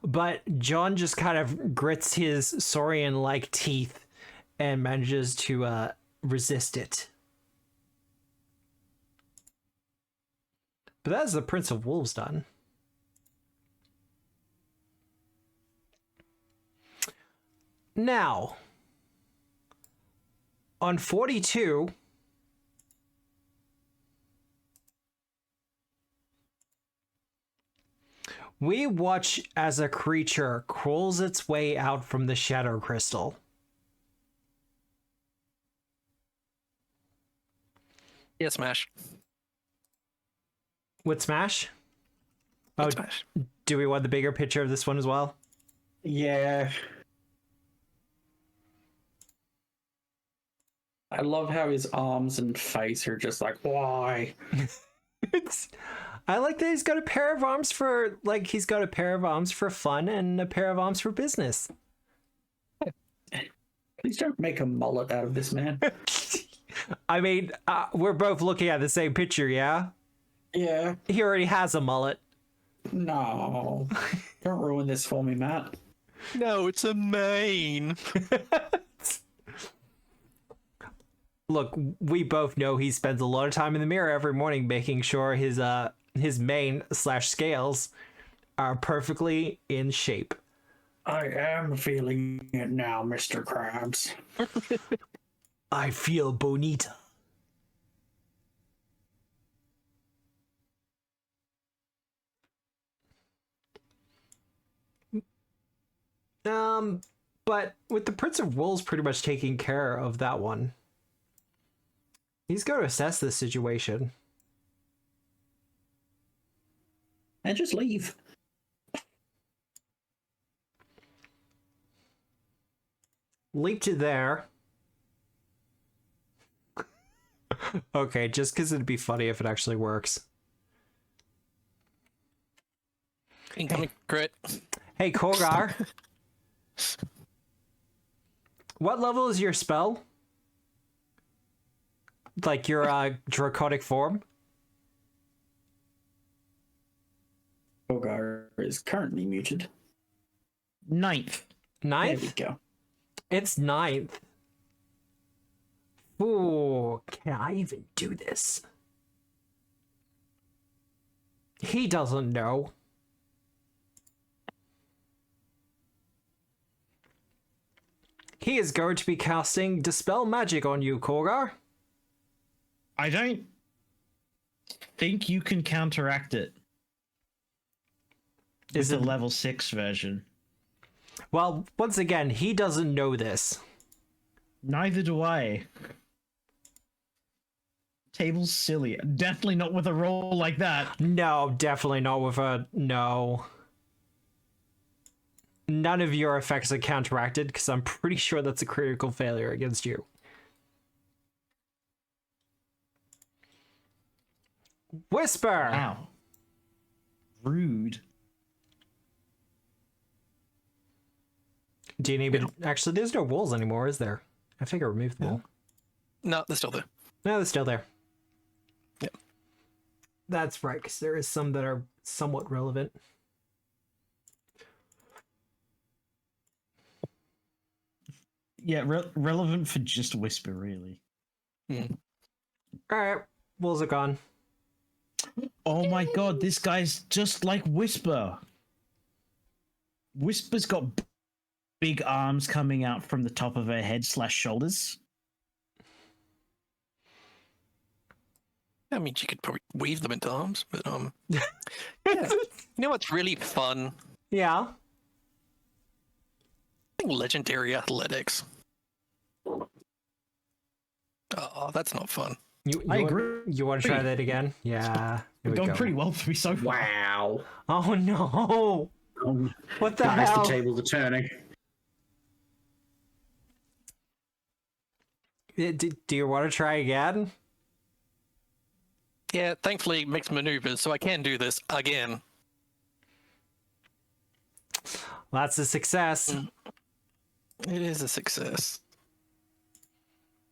But John just kind of grits his saurian-like teeth and manages to resist it. But that is the Prince of Wolves done. Now, on 42, we watch as a creature crawls its way out from the shadow crystal. Yeah, smash. With Smash? Oh, Smash. do we want the bigger picture of this one as well? Yeah. I love how his arms and face are just like, why? I like that he's got a pair of arms for, like, he's got a pair of arms for fun and a pair of arms for business. Please don't make a mullet out of this man. I mean, we're both looking at the same picture, yeah? Yeah. He already has a mullet. No. Don't ruin this for me, Matt. No, it's a mane. Look, we both know he spends a lot of time in the mirror every morning making sure his mane/scales are perfectly in shape. I am feeling it now, Mr. Krabs. I feel bonita. But with the Prince of Wolves pretty much taking care of that one, he's going to assess this situation. And just leave. Leap to there. Okay, just because it'd be funny if it actually works. Incoming crit. Hey, Korgar. What level is your spell? Like your draconic form? Bogar is currently muted. 9th. There Ninth? we go. It's 9th. Ooh, can I even do this? He doesn't know. He is going to be casting Dispel Magic on you, Korgar. I don't think you can counteract it. Is Is it the level 6 version? Well, once again, he doesn't know this. Neither do I. Table's silly. Definitely not with a roll like that. No, definitely not with a... No. None of your effects are counteracted, because I'm pretty sure that's a critical failure against you. Whisper! Wow. Rude. Do you need me to... Actually, there's no walls anymore, is there? I think I removed them all. No, they're still there. No, they're still there. Yep. That's right, because there is some that are somewhat relevant. Yeah, relevant for just Whisper, really. Alright, walls are gone. Oh my god, this guy's just like Whisper. Whisper's got big arms coming out from the top of her head / shoulders. I mean, you could probably weave them into arms, but yeah. You know what's really fun? Yeah. I think legendary athletics. Oh, that's not fun. I agree. You want to try that again? Yeah. Here we Going go. pretty well for me so far. Wow. Oh no! What the Guys, hell? the tables are turning. Do you want to try again? Yeah, thankfully mixed maneuvers, so I can do this again. Well, that's a success. It is a success.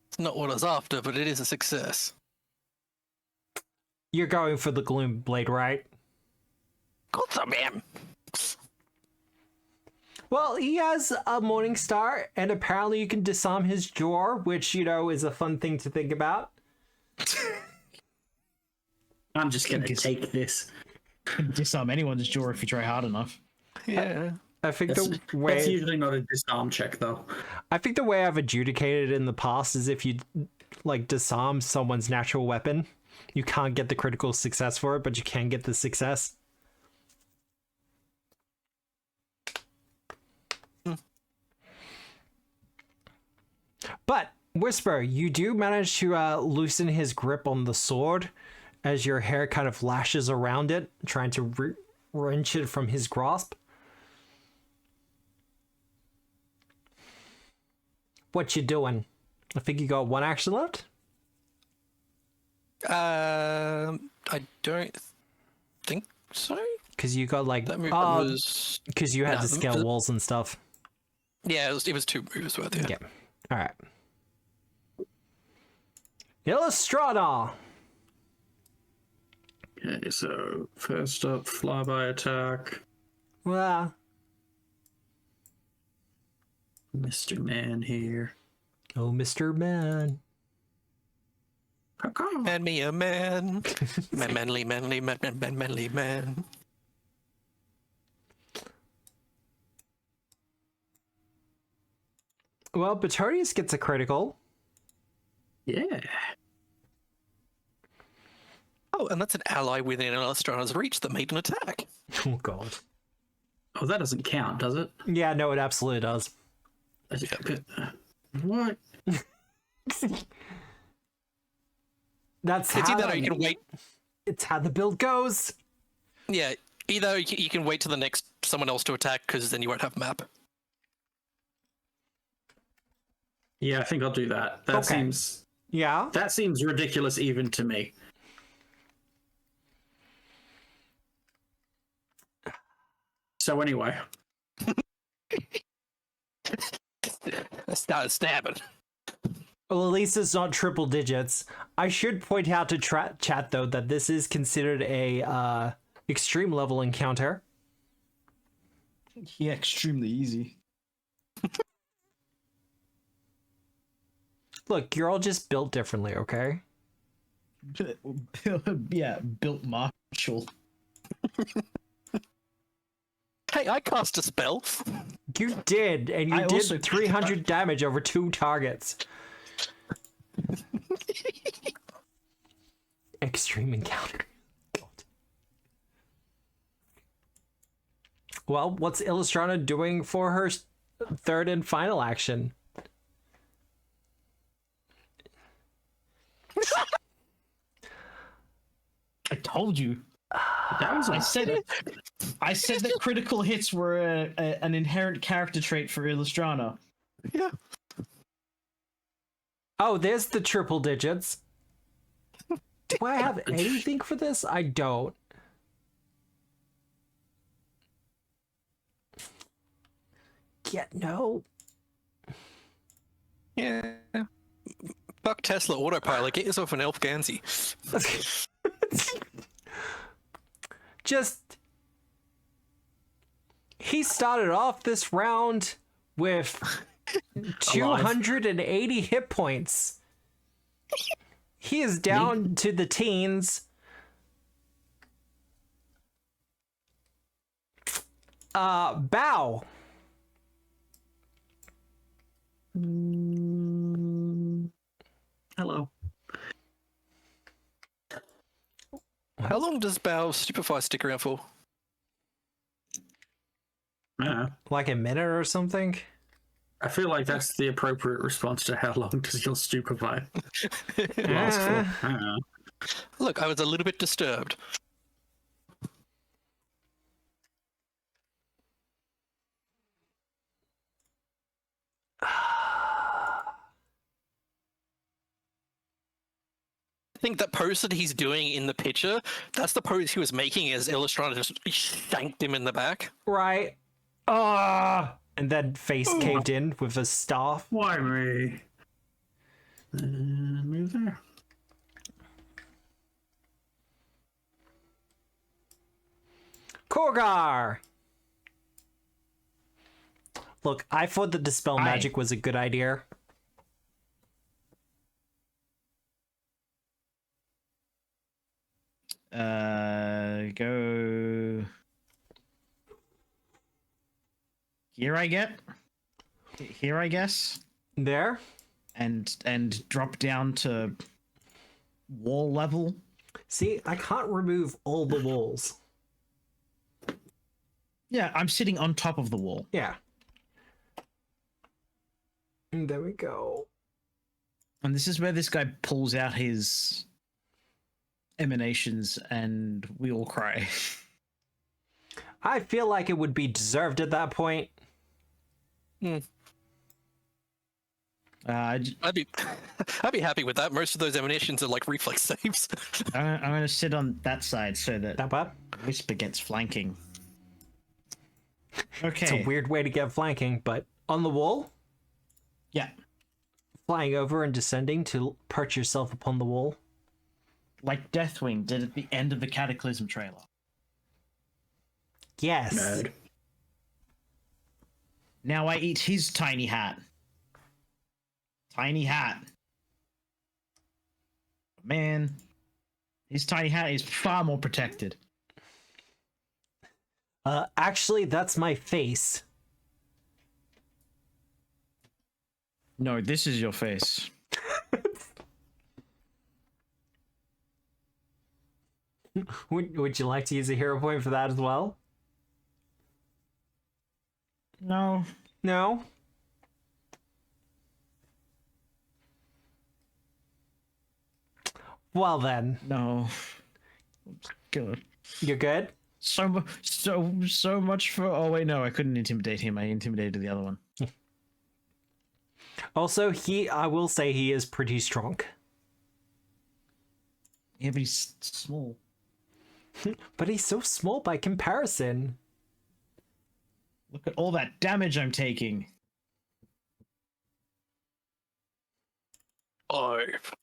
It's not what I was after, but it is a success. You're going for the Gloom Blade, right? Got some, man. Well, he has a Morning Star, and apparently you can disarm his jaw, which, you know, is a fun thing to think about. I'm just gonna take this. Disarm anyone's jaw if you try hard enough. Yeah. I think That's the way usually not a disarm check, though. I think the way I've adjudicated it in the past is if you like disarm someone's natural weapon, you can't get the critical success for it, but you can get the success. But Whisper, you do manage to loosen his grip on the sword as your hair kind of lashes around it, trying to wrench it from his grasp. What you doing? I think you got one action left. I don't think so. Because you got like That move was. because you had Nah, to scale the- walls and stuff. Yeah, it was 2 moves worth. Yeah. Yeah. All right. Illustrata. Okay, so first up, flyby attack. Well, Mr. Man here. oh, Mr. Man. Man me a man. Manly, manly, manly man. Well, Petonius gets a critical. Yeah. Oh, and that's an ally within Illustrata's reach that made an attack. Oh God. Oh, that doesn't count, does it? Yeah, no, it absolutely does. What? That's It's how either you can wait. it's how the build goes. Yeah, either you can wait till the next someone else to attack because then you won't have map. Yeah, I think I'll do that. That Okay. seems ridiculous even to me. So anyway, I started stabbing. Well, at least it's not triple digits. I should point out to chat though that this is considered a extreme level encounter. Yeah, extremely easy. Look, you're all just built differently, okay? Yeah, built Marshall. Hey, I cast a spell. You did, and you I also- did 300 damage over 2 targets. Extreme encounter. God. Well, what's Illustrana doing for her third and final action? I told you. That was I said that critical hits were an inherent character trait for Illustrana. Yeah. Oh, there's the triple digits. Do I have anything for this? I don't. Yeah, no. Yeah. Fuck Tesla autopilot. Get yourself an elf Gansey. Just... He started off this round with 280 hit points. He is down to the teens. Bow. Hello. How long does Bow Stupefy stick around for? Like a minute or something? I feel like that's the appropriate response to how long does your stupefy last for. I don't know. Look, I was a little bit disturbed. I think that pose that he's doing in the picture, that's the pose he was making as Illustrana just shanked him in the back. Right. And then face caved in with a staff. Why me? Move there. Korgar! Look, I thought that Dispel Magic was a good idea. Go here, I guess. There? And drop down to wall level. See, I can't remove all the walls. Yeah, I'm sitting on top of the wall. Yeah. And there we go. And this is where this guy pulls out his emanations and we all cry. I feel like it would be deserved at that point. I'd be happy with that. Most of those emanations are like reflex saves. I'm going to sit on that side so that bad? Whisper gets flanking. Okay. It's a weird way to get flanking, but on the wall? Yeah. Flying over and descending to perch yourself upon the wall. Like Deathwing did at the end of the Cataclysm trailer. Yes. Nerd. Now I eat his tiny hat. Tiny hat. Man, his tiny hat is far more protected. Actually, that's my face. No, this is your face. Would you like to use a hero point for that as well? No. No? Well then. No. Good. You're good? So much for... Oh, wait, no, I couldn't intimidate him. I intimidated the other one. Also, I will say he is pretty strong. Yeah, but he's small. But he's so small by comparison. Look at all that damage I'm taking. 5.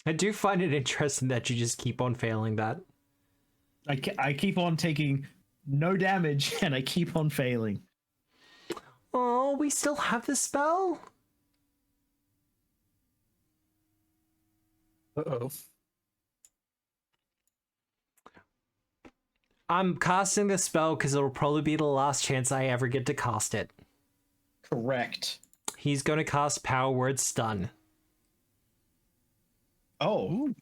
I do find it interesting that you just keep on failing that. I keep on taking no damage, and I keep on failing. Oh, we still have the spell? Uh-oh. I'm casting the spell because it'll probably be the last chance I ever get to cast it. Correct. He's going to cast Power Word Stun. Oh.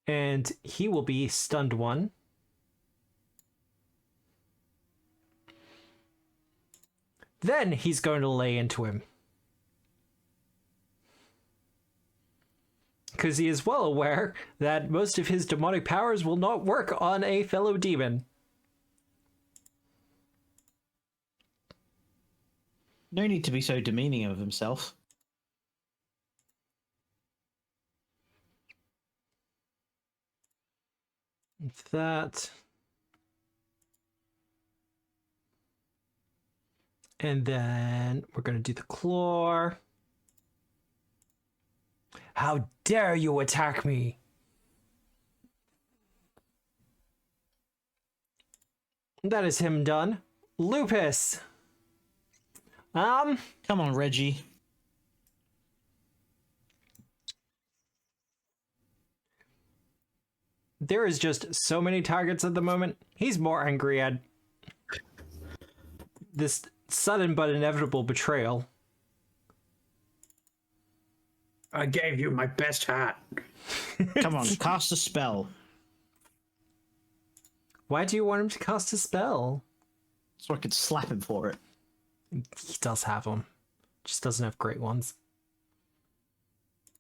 And he will be stunned 1. Then he's going to lay into him. Because he is well aware that most of his demonic powers will not work on a fellow demon. No need to be so demeaning of himself. That. And then we're going to do the claw. How dare you attack me? That is him done. Lupus. Come on, Reggie. There is just so many targets at the moment. He's more angry at this sudden but inevitable betrayal. I gave you my best hat. Come on, cast a spell. Why do you want him to cast a spell? So I could slap him for it. He does have them. Just doesn't have great ones.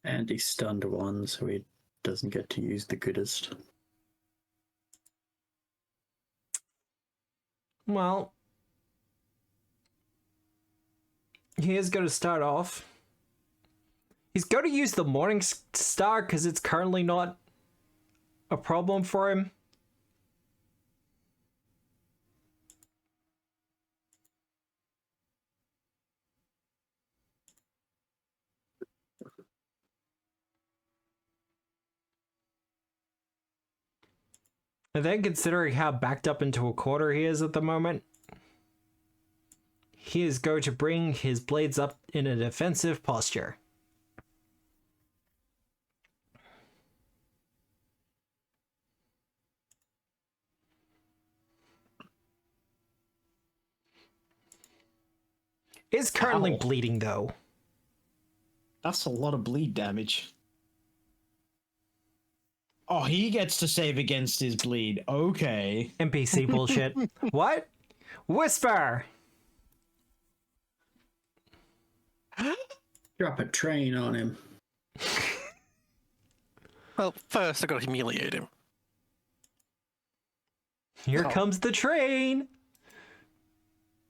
And he's stunned 1, so he doesn't get to use the cutest. Well, he is going to start off. He's going to use the Morning Star because it's currently not a problem for him. And then, considering how backed up into a quarter he is at the moment, he is going to bring his blades up in a defensive posture. Is currently bleeding, though. That's a lot of bleed damage. Oh, he gets to save against his bleed. Okay. NPC bullshit. What? Whisper! Drop a train on him. Well, first I gotta humiliate him. Here comes the train!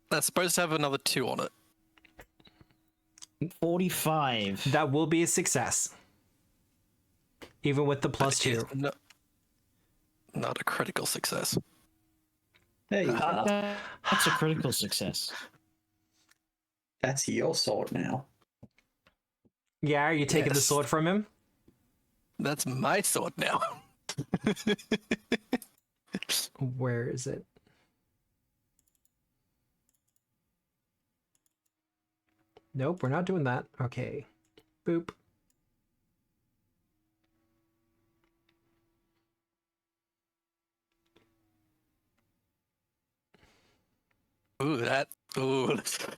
That's supposed to have another 2 on it. 45. That will be a success. Even with the plus 2. Not a critical success. Hey, That's a critical success. that's your sword now. Yeah, are you taking the Yes. sword from him? That's my sword now. Where is it? Nope, we're not doing that. Okay. Boop.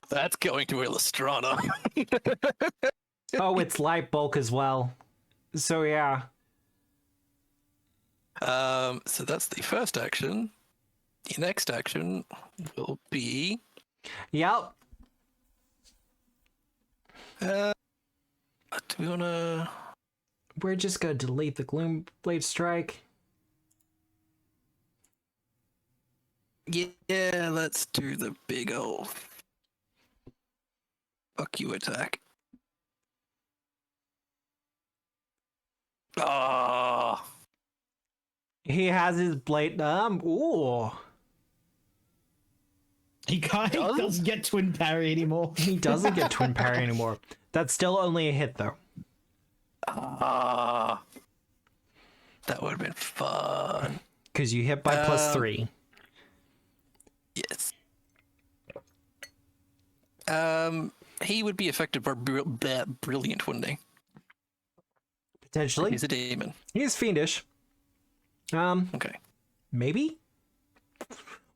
That's going to Illustrana. Oh, it's light bulk as well. So yeah. So that's the first action. The next action will be Yep. do we wanna We're just gonna delete the Gloom Blade Strike. Yeah, let's do the big ol' fuck you attack. Ah, He has his blade. Ooh. He doesn't get twin parry anymore. He doesn't get twin parry anymore. That's still only a hit though. that would have been fun. Because you hit by plus 3. Yes. He would be affected by brilliant, wouldn't he? Potentially. He's a demon. He's fiendish. Okay. Maybe?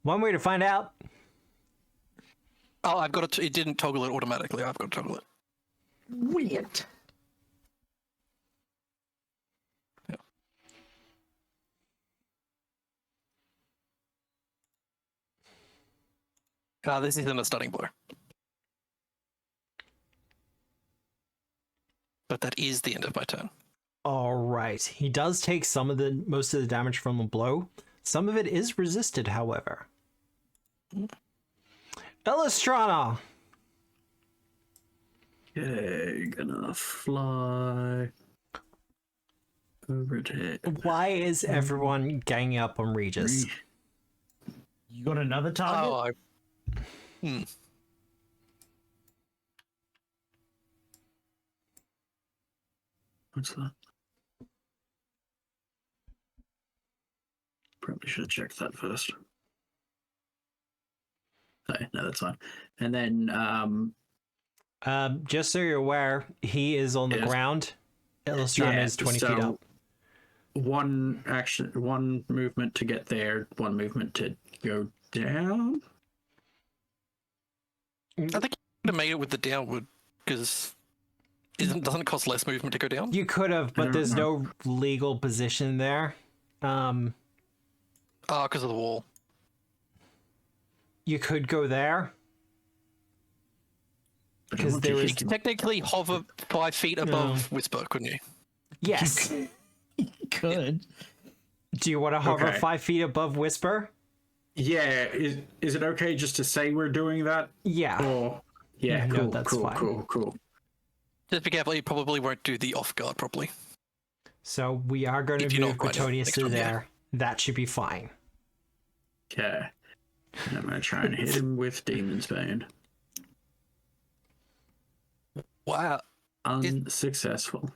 One way to find out. Oh, I've got it. It didn't toggle it automatically. I've got to toggle it. Weird. This isn't a stunning blow. But that is the end of my turn. All right. He does take most of the damage from the blow. Some of it is resisted, however. Illustrana. Okay, gonna fly over to. Why is everyone ganging up on Regis? You got another target? What's that? Probably should have checked that first. Okay, no, that's fine. And then, Just so you're aware, he is on the ground. Illustrana is 20 feet up. One action, one movement to get there, one movement to go down. I think you could have made it with the downward, because doesn't it cost less movement to go down? You could have, but there's no legal position there. Because of the wall. You could go there. Because there is... You could technically hover 5 feet above Whisper, couldn't you? Yes. You could. Do you want to hover 5 feet above Whisper? Yeah, is it okay just to say we're doing that? Yeah. Or yeah, No, cool, that's cool, fine. cool. Just be careful, you probably won't do the off guard properly. So we are going If to you're move not going Petonius next to round, yeah. there. That should be fine. Okay. And I'm gonna try and hit him with Demon's Bane. Wow. Unsuccessful.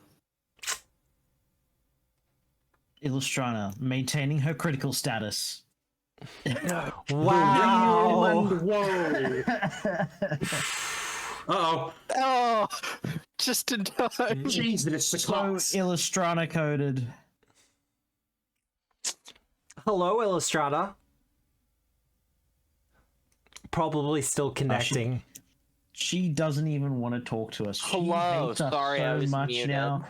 Illustrana maintaining her critical status. Wow. Whoa! Uh-oh. Oh, just in time. Jeez, it's the So clocks. Illustrana coded. Hello, Illustrata. Probably still connecting. She doesn't even want to talk to us. Hello, She hates us sorry, I so was much muted. now.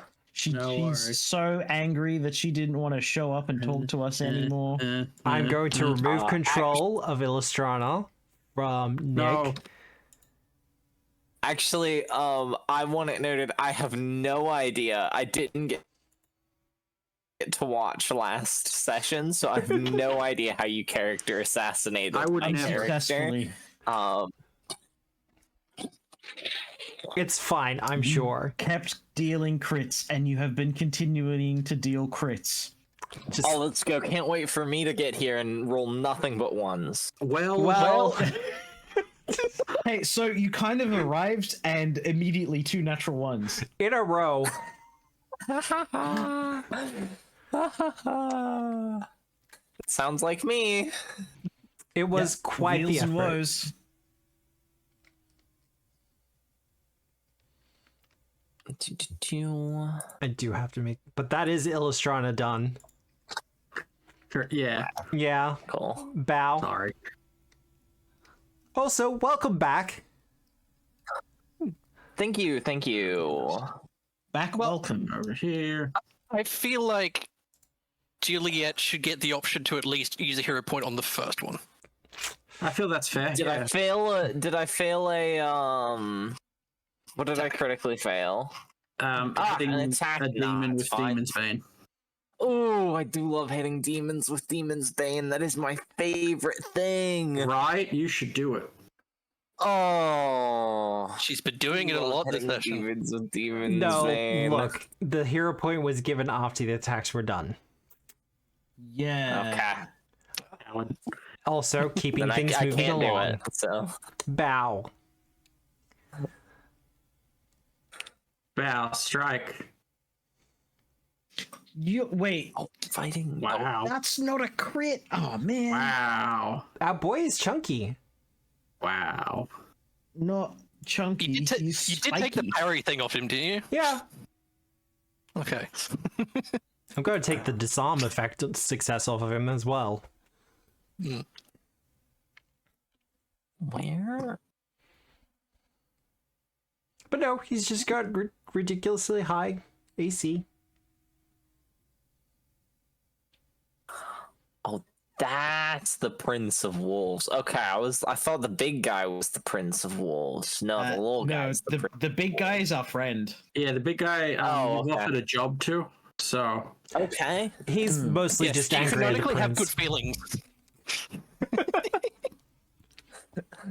No worries. She's so angry that she didn't want to show up and talk to us anymore. I'm going to remove control of Illustrana from Nick. No. Actually, I want it noted, I have no idea. I didn't get to watch last session, so I have no idea how you character assassinated I would my never. character. Unsuccessfully. It's fine, I'm sure. Kept dealing crits, and you have been continuing to deal crits. Just, Oh, let's go. Can't wait for me to get here and roll nothing but ones. well, Hey, so you kind of arrived, and immediately 2 natural ones. in a row. Sounds like me. It was quite the Wheels and effort. woes. I do have to make, but that is Illustrana done. Yeah. Yeah, Cool. bow. Sorry. Also, welcome back. Thank you, thank you. Back welcome. Over here. I feel like Juliet should get the option to at least use a hero point on the first one. I feel that's fair. Did I fail a what did I critically fail? Hitting an attack. a demon with fine. Demon's Bane. Oh, I do love hitting demons with Demon's Bane. That is my favorite thing. Right? You should do it. Oh, She's been doing it a lot this hitting session. demons with Demon's No, Bane. look, the hero point was given after the attacks were done. Yeah. Okay. Alan. Also, keeping Then things I moving can't do along. it. So Bow. Bow, strike. You wait. fighting. Wow. That's not a crit. Oh man. Wow. Our boy is chunky. Wow. Not chunky. You did, he's you did take the spiky. parry thing off him, didn't you? Yeah. Okay. I'm going to take the disarm effect success off of him as well. Where? But no, he's just got ridiculously high AC. That's the Prince of Wolves. Okay, I thought the big guy was the Prince of Wolves. No, the little guy. The big guy is our friend. Yeah, the big guy you've offered a job to, so... Okay. He's mostly Yes, just you angry at the canonically have good prince. feelings.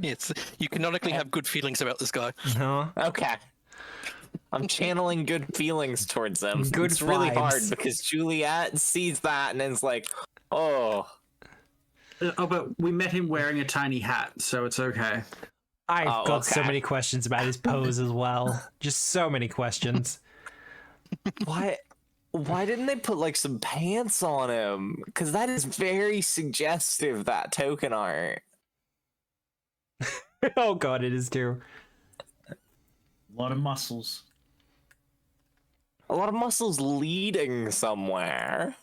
Yes, you canonically have good feelings about this guy. No. Okay. I'm channeling good feelings towards him. Good It's really hard vibes. because Juliet sees that and is like, oh. Oh, but we met him wearing a tiny hat, so it's okay. I've got so okay. many questions about his pose as well. Just so many questions. Why didn't they put like some pants on him? Because that is very suggestive, that token art. Oh god, it is too. A lot of muscles. A lot of muscles leading somewhere.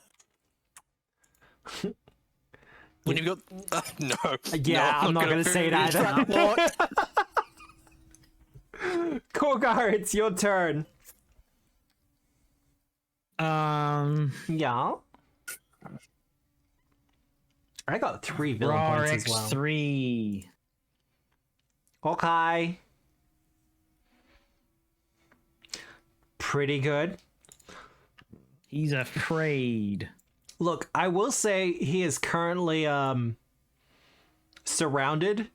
When you've got no, Yeah, no, I'm not gonna say it finish either. that thought. Kogar, it's your turn. Yeah. I got 3 villain Raw points as well. X3. Okay. Pretty good. He's afraid. Look, I will say he is currently surrounded.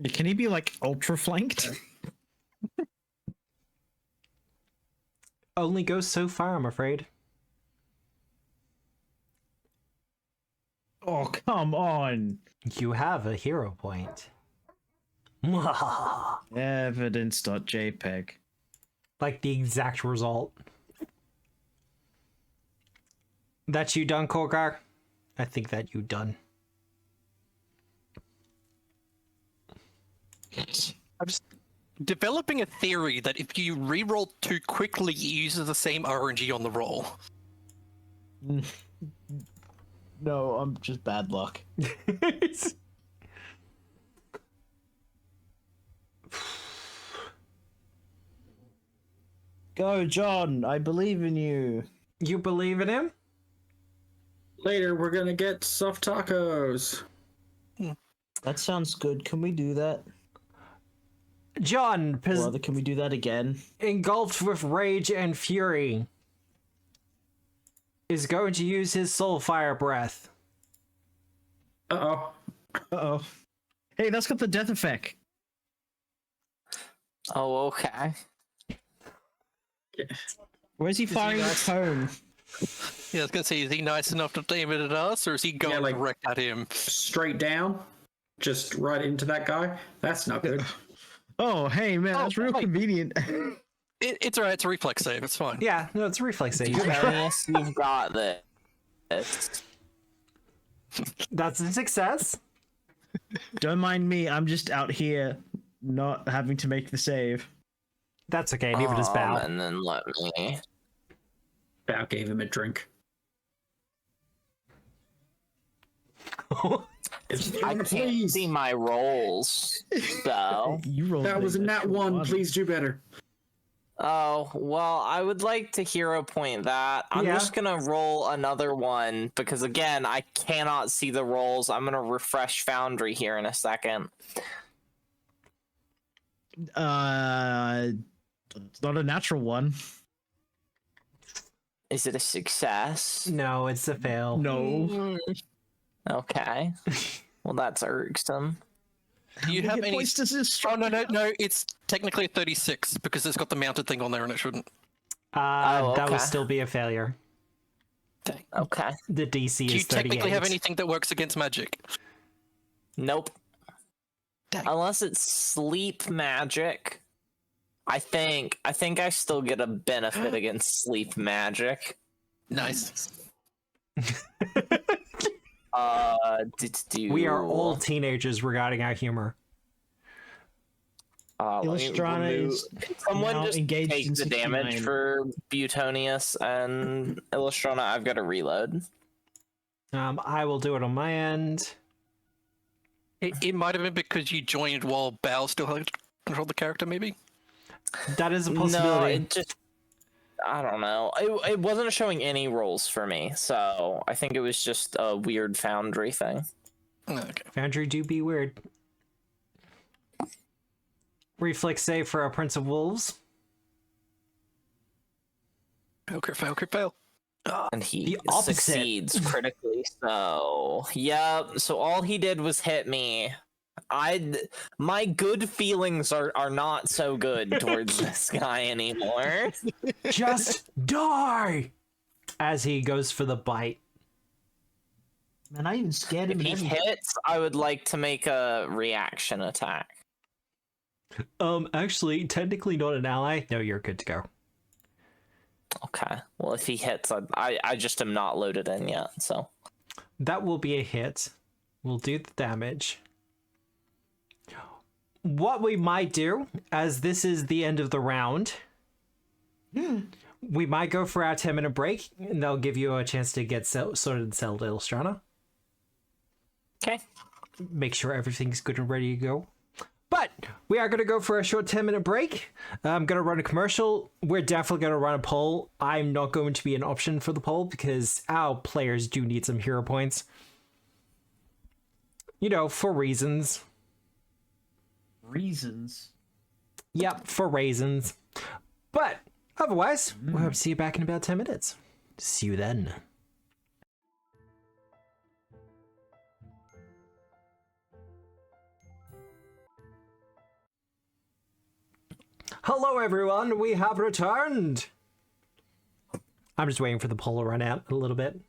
Can he be like ultra flanked? Only goes so far, I'm afraid. Oh, come on. You have a hero point. Evidence.jpg. Like the exact result. That you done, Kogar? I think that you done. I'm just developing a theory that if you reroll too quickly, it uses the same RNG on the roll. No, I'm just bad luck. Go, John. I believe in you. You believe in him? Later, we're gonna get soft tacos. That sounds good. Can we do that? John, Brother, can we do that again? engulfed with rage and fury, is going to use his soul fire breath. Uh-oh. Uh-oh. Hey, that's got the death effect. Oh, okay. Where's he firing the cone? Yeah, I was gonna say, is he nice enough to aim it at us, or is he going like- direct at him? Straight down. Just right into that guy. That's not good. Oh, hey, man, Oh, that's real wait. convenient. It's alright, it's a reflex save, it's fine. Yeah, no, it's a reflex save. Yes, you've got this. That's a success. Don't mind me. I'm just out here not having to make the save. That's okay, neither does Val. And then let me. Bao gave him a drink. I can't see my rolls, so. You rolled That was a nat one. Please do better. Oh, well, I would like to hero point that. I'm Yeah. just gonna roll another one because, again, I cannot see the rolls. I'm gonna refresh Foundry here in a second. It's not a natural one. Is it a success? No, it's a fail. No. Okay. Well, that's irksome. Do you have any? Points does this? Oh no, it's technically a 36 because it's got the mounted thing on there and it shouldn't. Oh, That would okay. still be a failure. Okay. The DC Do you is 38. technically have anything that works against magic? Nope. Dang. Unless it's sleep magic. I think I still get a benefit against sleep magic. Nice. We are all teenagers regarding our humor. Illustrana is Someone now just engaged take in the damage 69. for Butonius and Illustrana. I've got to reload. I will do it on my end. It might have been because you joined while Bao still had controlled the character, maybe? That is a No, possibility. it just I don't know. It wasn't showing any rolls for me, so I think it was just a weird Foundry thing. Okay. Foundry do be weird. Reflex save for our Prince of Wolves. Fail, crit, fail, crit, fail. And he The opposite. succeeds critically. So, yep. So all he did was hit me. My good feelings are not so good towards this guy anymore. Just die! As he goes for the bite. Man, I even scared him. If he and everything. hits, I would like to make a reaction attack. Actually, technically not an ally. No, you're good to go. Okay. Well, if he hits, I just am not loaded in yet, so. That will be a hit. We'll do the damage. What we might do, as this is the end of the round, we might go for our 10-minute break, and that'll give you a chance to get sorted and settled, Illustrana. Okay. Make sure everything's good and ready to go. But we are going to go for a short 10-minute break. I'm going to run a commercial. We're definitely going to run a poll. I'm not going to be an option for the poll because our players do need some hero points. You know, for reasons. Reasons. Yep, for reasons. But otherwise, we'll hope to see you back in about 10 minutes. See you then. Hello, everyone. We have returned. I'm just waiting for the poll to run out a little bit.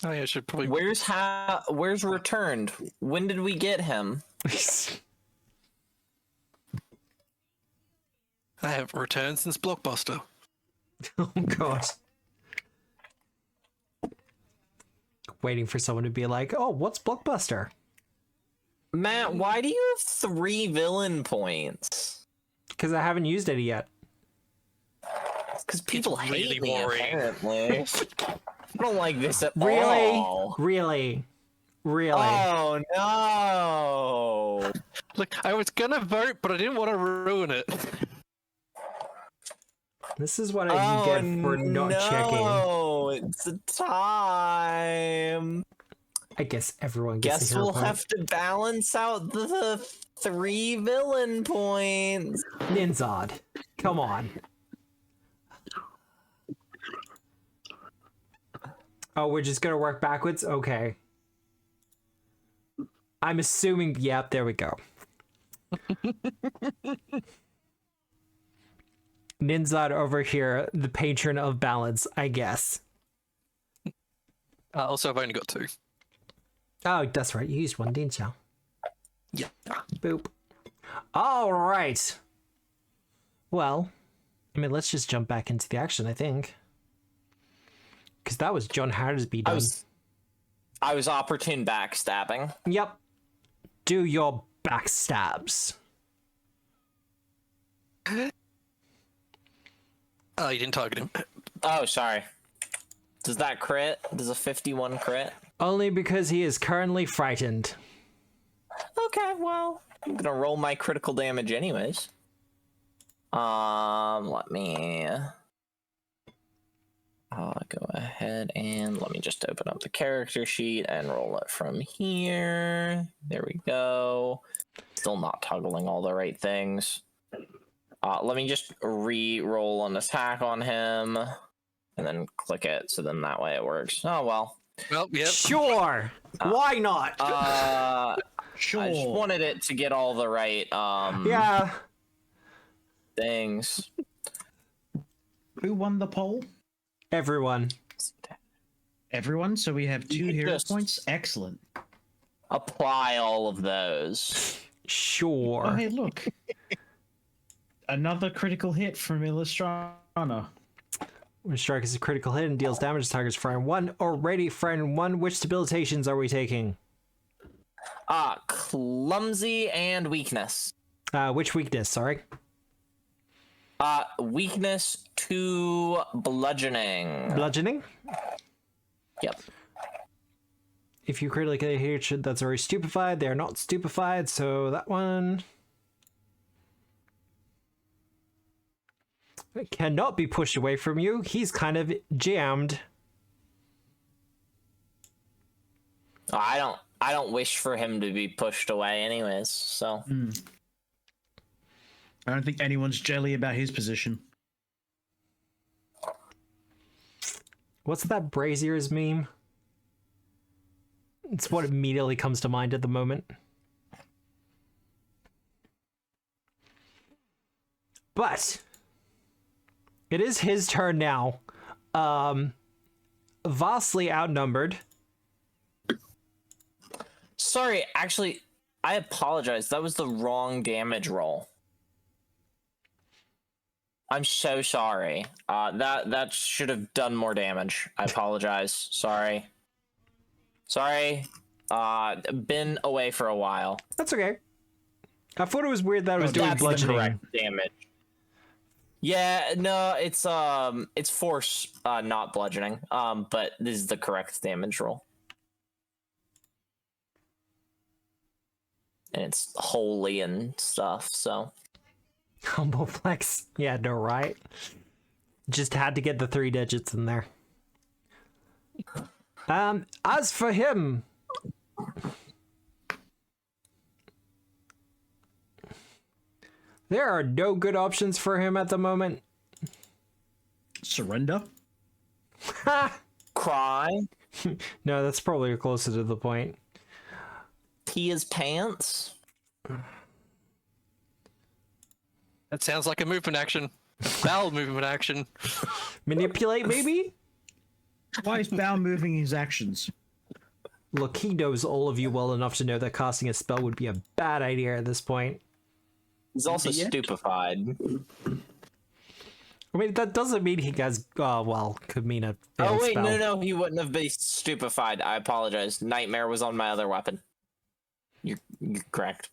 Oh yeah, I should probably. Where's returned? When did we get him? I have returned since Blockbuster. Oh, God. Waiting for someone to be like, oh, what's Blockbuster? Matt, why do you have 3 villain points? Because I haven't used any yet. Because people really hate me, boring. apparently. I don't like this at Really? all. Really? Oh, no. Look, I was gonna vote, but I didn't want to ruin it. This is what I get for not checking. No, it's a time. I guess everyone gets Guess a hero we'll point. have to balance out the 3 villain points. Ninzod, come on. Oh, we're just gonna work backwards? Okay. I'm assuming, yep, there we go. Ninzod over here, the patron of balance, I guess. Also, I've only got 2. Oh, that's right, you used one, didn't you? Yeah. Boop. All right. Well, I mean, let's just jump back into the action, I think. Because that was John Harrisby done. I was opportune backstabbing. Yep. Do your backstabs. Oh, you didn't target him. Oh, sorry. Does that crit? Does a 51 crit? Only because he is currently frightened. Okay, well, I'm gonna roll my critical damage anyways. Let me go ahead and let me just open up the character sheet and roll it from here. There we go. Still not toggling all the right things. Let me just re-roll an attack on him and then click it, so then that way it works. Oh, well. Well, yeah. Sure. Why not? Sure. I just wanted it to get all the right yeah. things. Who won the poll? Everyone. Everyone. So we have 2 You hero just- points. Excellent. Apply all of those. Sure. Oh, hey, look. Another critical hit from Illustrana. When strike is a critical hit and deals damage to targets frightened 1. Already frightened 1. Which debilitations are we taking? Clumsy and weakness. Which weakness, sorry? Weakness to bludgeoning. Bludgeoning? Yep. If you critically hit a hit that's already stupefied, they're not stupefied, so that one... cannot be pushed away from you. He's kind of jammed. I don't wish for him to be pushed away anyways, so. I don't think anyone's jelly about his position. What's that Brazier's meme? It's what immediately comes to mind at the moment. But it is his turn now. Vastly outnumbered. Sorry, actually, I apologize. That was the wrong damage roll. I'm so sorry. That should have done more damage. I apologize. Sorry. Been away for a while. That's okay. I thought it was weird that it was doing That's the bludgeoning. correct damage. Yeah, no, it's force, not bludgeoning. But this is the correct damage roll. And it's holy and stuff, so. Humble flex. Yeah, no, right? Just had to get the 3 digits in there. As for him, there are no good options for him at the moment. Surrender? Cry. No, that's probably closer to the point. Pee his pants. That sounds like a movement action. Bowel movement action. Manipulate, maybe? Why is Bao moving his actions? Look, he knows all of you well enough to know that casting a spell would be a bad idea at this point. He's also stupefied. I mean, that doesn't mean he has, could mean a Oh failed wait, spell. no, he wouldn't have been stupefied. I apologize. Nightmare was on my other weapon. You're correct.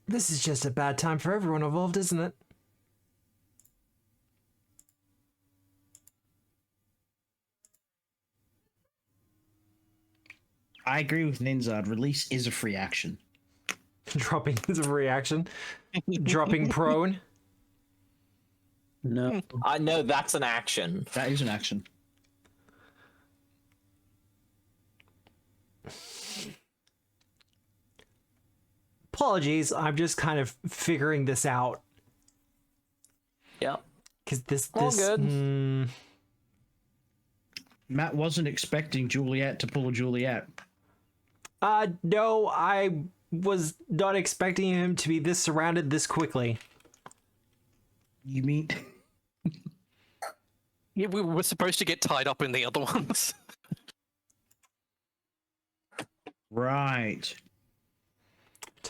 This is just a bad time for everyone involved, isn't it? I agree with Ninzard. Release is a free action. Dropping is a reaction. Dropping prone. No. I know that's an action. That is an action. Apologies, I'm just kind of figuring this out. Yep. Because this All good. Matt wasn't expecting Juliet to pull a Juliet. No, I was not expecting him to be this surrounded this quickly. You mean... Yeah, we were supposed to get tied up in the other ones. Right.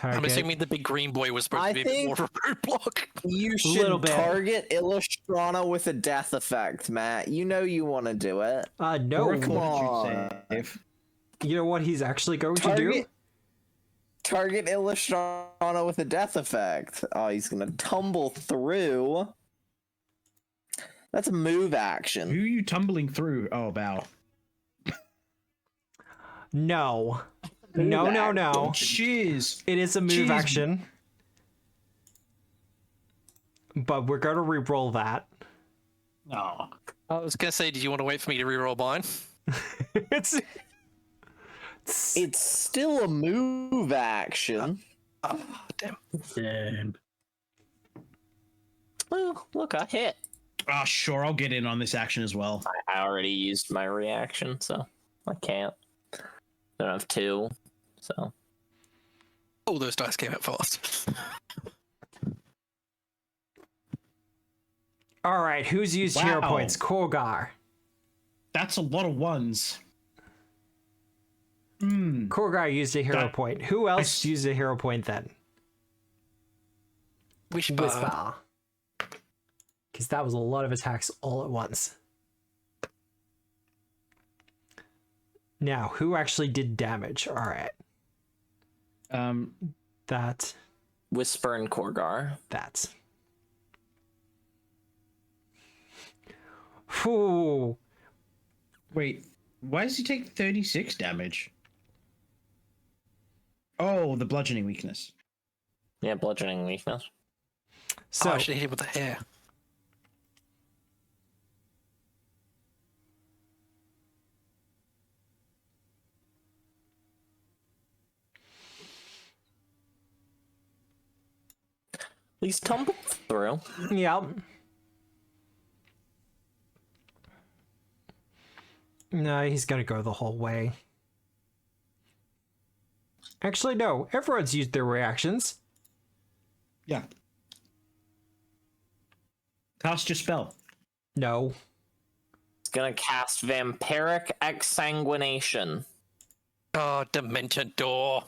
I'm assuming the big green boy was supposed to be a bit more of a roadblock. You Little should bit. target Illustrana with a death effect, Matt. You know you want to do it. No. Or Come what did you on. say? You know what he's actually going to do? Target Illustrana with a death effect. Oh, he's gonna tumble through. That's a move Who action. are you tumbling through? Oh, Bao. No. No. Cheers. It is a move Jeez. action. But we're going to re-roll that. No. I was gonna say, did you want to wait for me to reroll mine? It's Still a move action. Oh, damn. Damn. Oh, look, I hit. Oh, sure. I'll get in on this action as well. I already used my reaction, so I can't. I don't have 2, so. Oh, those dice came out fast. all right. Who's used hero Wow. points? Korgar. That's a lot of ones. Hmm. Korgar used a hero That- point. Who else used a hero point then? Whisper. Because that was a lot of attacks all at once. Now, who actually did damage? All right. That. Whisper and Korgar. That. Oh, the bludgeoning weakness. Yeah, bludgeoning weakness. So I should hit him with the hair. Please tumble through. yeah. No, he's gonna go the whole way. Actually, no. Everyone's used their reactions. Yeah. Cast your spell. No. It's gonna cast Vampiric Exsanguination. Oh, Demented Door.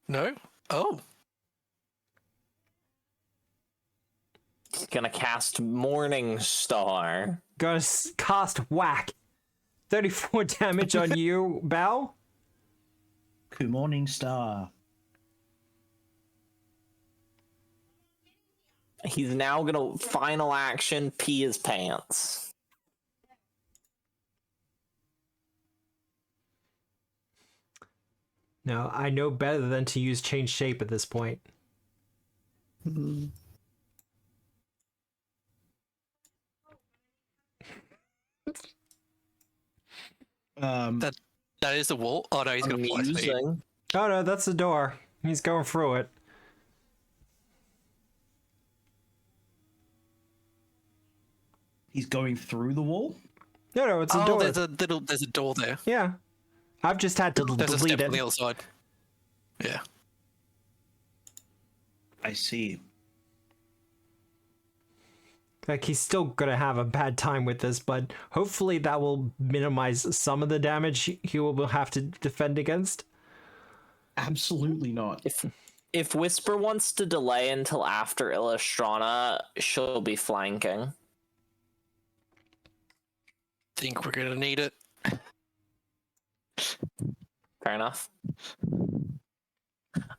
No? Oh. It's gonna cast Morning Star. Gonna cast Whack. 34 damage on you, Bao. Good morning, star. He's now gonna final action pee his pants. No, I know better than to use change shape at this point. That is the wall. Oh no, he's gonna fly speed. Amusing. Oh no, that's the door. He's going through it. He's going through the wall? No, it's a Oh, door. there's a door there. Yeah. I've just had to There's a delete step it. on the other side. Yeah. I see. Like, he's still gonna have a bad time with this, but hopefully that will minimize some of the damage he will have to defend against. Absolutely not. If Whisper wants to delay until after Illustrana, she'll be flanking. Think we're gonna need it. Fair enough.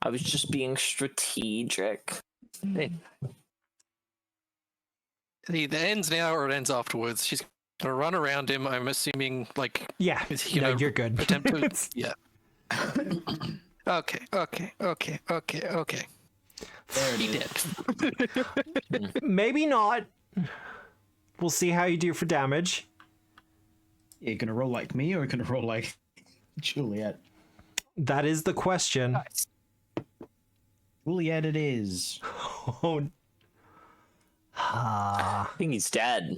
I was just being strategic. It ends now or it ends afterwards. She's gonna run around him. I'm assuming, like, Yeah, is he no, gonna you're good. attempt to? Yeah. Okay. There it He is. did. Maybe not. We'll see how you do for damage. You're gonna roll like me, or you're gonna roll like Juliet? That is the question. Nice. Juliet it is. Oh. Ah. I think he's dead.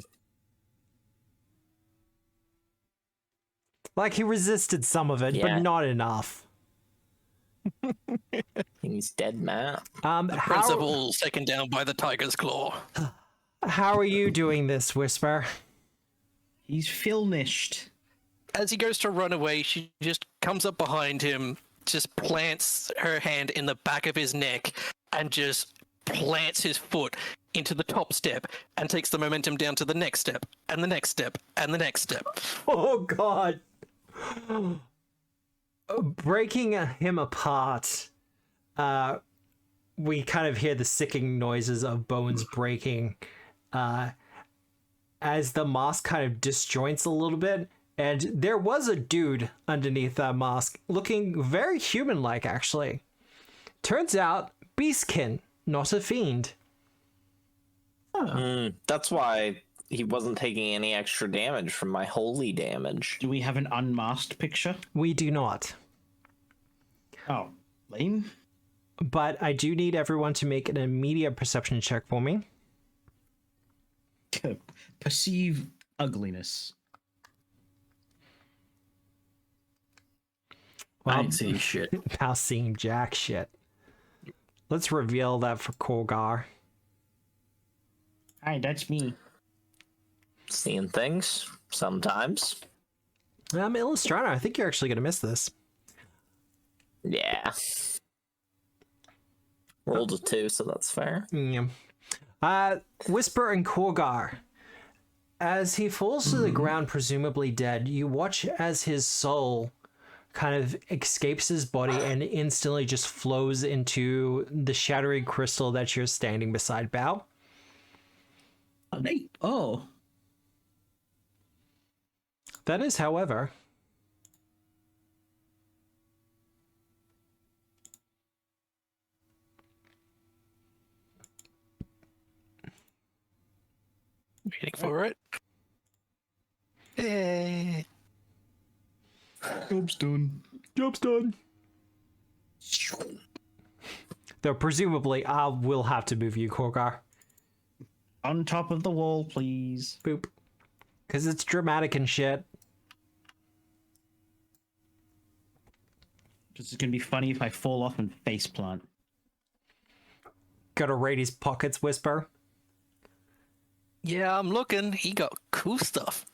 Like, he resisted some of it, Yeah. but not enough. I think he's dead, Matt. Principal taken down by the tiger's claw. How are you doing this, Whisper? He's finished. As he goes to run away, she just comes up behind him, just plants her hand in the back of his neck, and just plants his foot into the top step and takes the momentum down to the next step, and the next step, and the next step. Oh, God. Breaking him apart, we kind of hear the sicking noises of bones breaking as the mask kind of disjoints a little bit. And there was a dude underneath that mask looking very human-like, actually. Turns out, beastkin, not a fiend. That's why he wasn't taking any extra damage from my holy damage. Do we have an unmasked picture? We do not. Oh, lame. But I do need everyone to make an immediate perception check for me. Perceive ugliness. I ain't seen shit. Now seeing jack shit. Let's reveal that for Korgar. Hi, that's me. Seeing things sometimes. Illustrana, I think you're actually going to miss this. Yeah. Rolled a 2, so that's fair. Yeah. Whisper and Korgar. As he falls to the ground, presumably dead, you watch as his soul kind of escapes his body and instantly just flows into the shattering crystal that you're standing beside, Bao. Oh, Nate. Oh. That is, however, Waiting for it. Yay. Job's done. Job's done. Though presumably I will have to move you, Korgar. On top of the wall, please. Boop. Because it's dramatic and shit. This is gonna be funny if I fall off and faceplant. Gotta raid his pockets, Whisper. Yeah, I'm looking. He got cool stuff.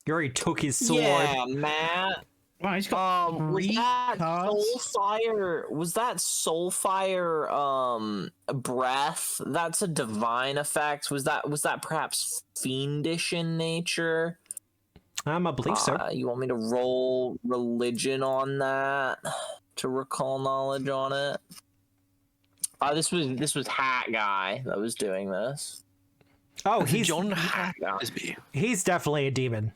He already took his sword. Yeah, Matt. Wow, he's got Was three that cards. Soulfire? Was that Soulfire breath? That's a divine effect. Was that perhaps fiendish in nature? I believe so. You want me to roll religion on that to recall knowledge on it? This was Hat Guy that was doing this. Oh, It's he's John Hacknesby. he's definitely a demon.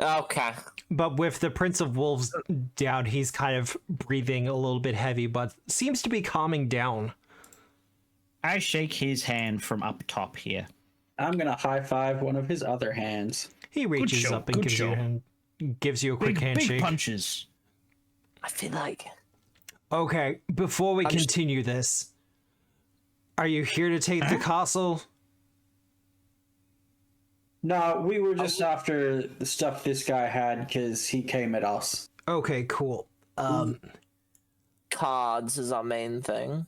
Okay. But with the Prince of Wolves down, he's kind of breathing a little bit heavy, but seems to be calming down. I shake his hand from up top here. I'm gonna high five one of his other hands. He reaches show, up and good gives you a show. hand, gives you a quick Big handshake. punches. I feel like Okay, before we continue this, are you here to take the castle? No, we were just after the stuff this guy had because he came at us. Okay, cool. cards is our main thing.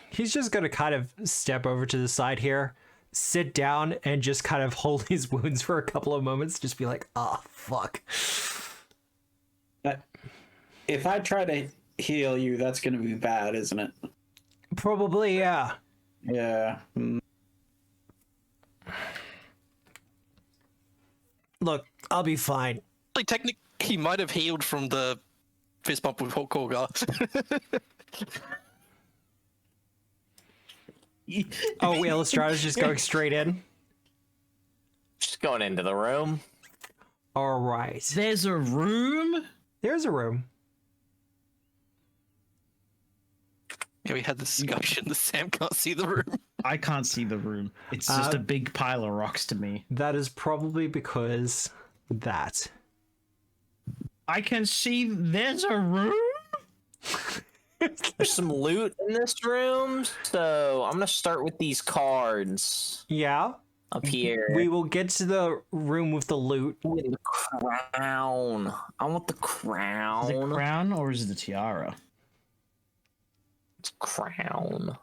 He's just gonna kind of step over to the side here, sit down, and just kind of hold his wounds for a couple of moments. Just be like, "Ah, fuck." If I try to heal you, that's gonna be bad, isn't it? Probably, yeah. Yeah. Look, I'll be fine. Like, technically, he might have healed from the fist bump with Korgar. Oh, Illustrata's just going straight in. Just going into the room. All right. There's a room? There's a room. Yeah, we had this discussion. The Sam can't see the room. I can't see the room. It's just a big pile of rocks to me. That is probably because that. I can see there's a room? There's some loot in this room, so I'm gonna start with these cards Yeah. up here. We will get to the room with the loot. Ooh, the crown. I want the crown. Is it crown or is it the tiara? It's crown.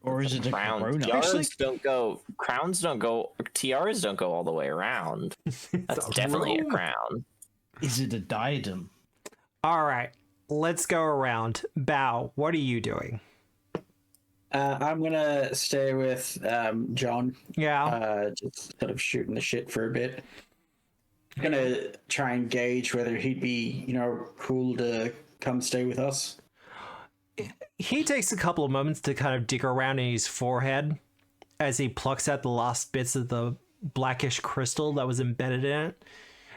Or is it a Crown. corona? Tiaras don't go. Crowns don't go. Tiaras don't go all the way around. That's a definitely room. a crown. Is it a diadem? All right. Let's go around. Bao, what are you doing? I'm gonna stay with John. Yeah. Just sort of shooting the shit for a bit. Gonna try and gauge whether he'd be, cool to come stay with us. He takes a couple of moments to kind of dig around in his forehead as he plucks out the last bits of the blackish crystal that was embedded in it.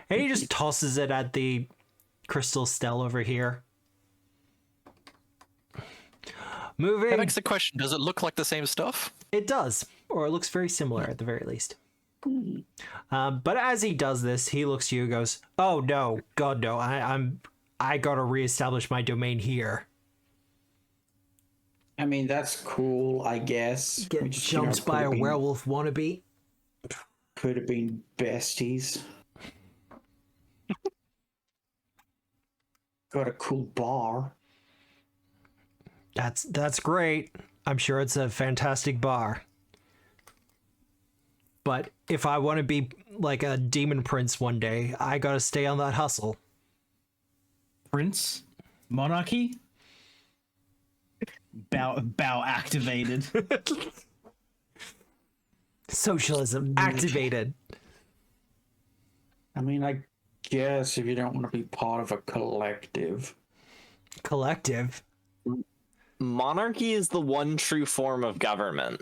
And he just tosses it at the crystal stele over here. Moving. That begs the question, does it look like the same stuff? It does, or it looks very similar at the very least. But as he does this, he looks to you and goes, "Oh no, God no! I gotta reestablish my domain here." I mean, that's cool, I guess. Get We just, jumped by a werewolf wannabe. Could have been besties. Got a cool bar. That's great. I'm sure it's a fantastic bar. But if I want to be like a demon prince one day, I gotta stay on that hustle. Prince? Monarchy? Bow activated. Socialism activated. I mean, I guess if you don't want to be part of a collective. Collective. Monarchy is the one true form of government.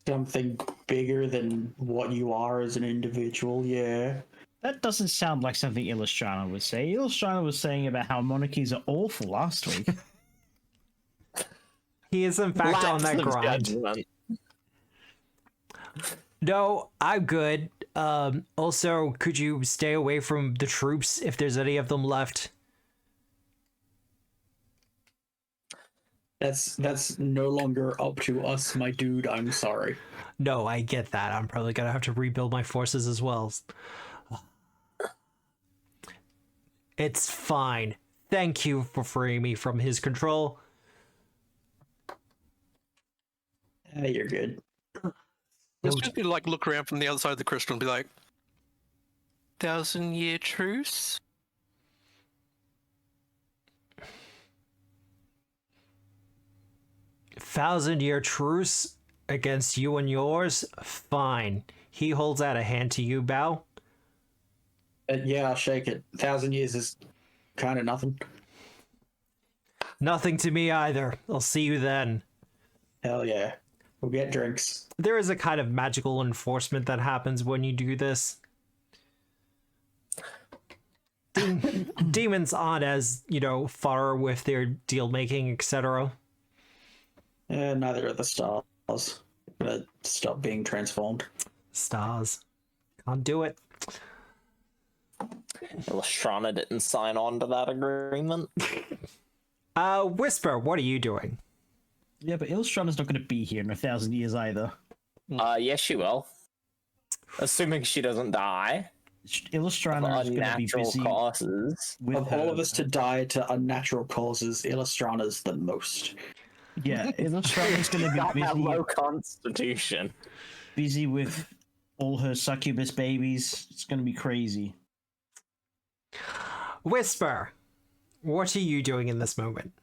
Something bigger than what you are as an individual, yeah. That doesn't sound like something Illustrana would say. Illustrana was saying about how monarchies are awful last week. He is in fact on Lapse that of grind. judgment. No, I'm good. Also, could you stay away from the troops if there's any of them left? That's no longer up to us, my dude. I'm sorry. No, I get that. I'm probably gonna have to rebuild my forces as well. It's fine. Thank you for freeing me from his control. You're good. Let's just be like look around from the other side of the crystal and be like, 1,000-year truce? Thousand-year truce against you and yours? Fine. He holds out a hand to you, Bao. Yeah, I'll shake it. 1,000 years is kind of nothing. Nothing to me either. I'll see you then. Hell yeah. We'll get drinks. There is a kind of magical enforcement that happens when you do this. Demons aren't as, thorough with their deal making, etc. Neither are the stars. Stop being transformed. Stars. Can't do it. Illustrana didn't sign on to that agreement. Whisper, what are you doing? Yeah, but Illustrana's not going to be here in 1,000 years either. Yes, she will. Assuming she doesn't die. Illustrana is going to be busy causes. Of all of us to die to unnatural causes, Illustrana's the most. Yeah, Illustrana's going to be busy. That low constitution. Busy with all her succubus babies. It's going to be crazy. Whisper, what are you doing in this moment?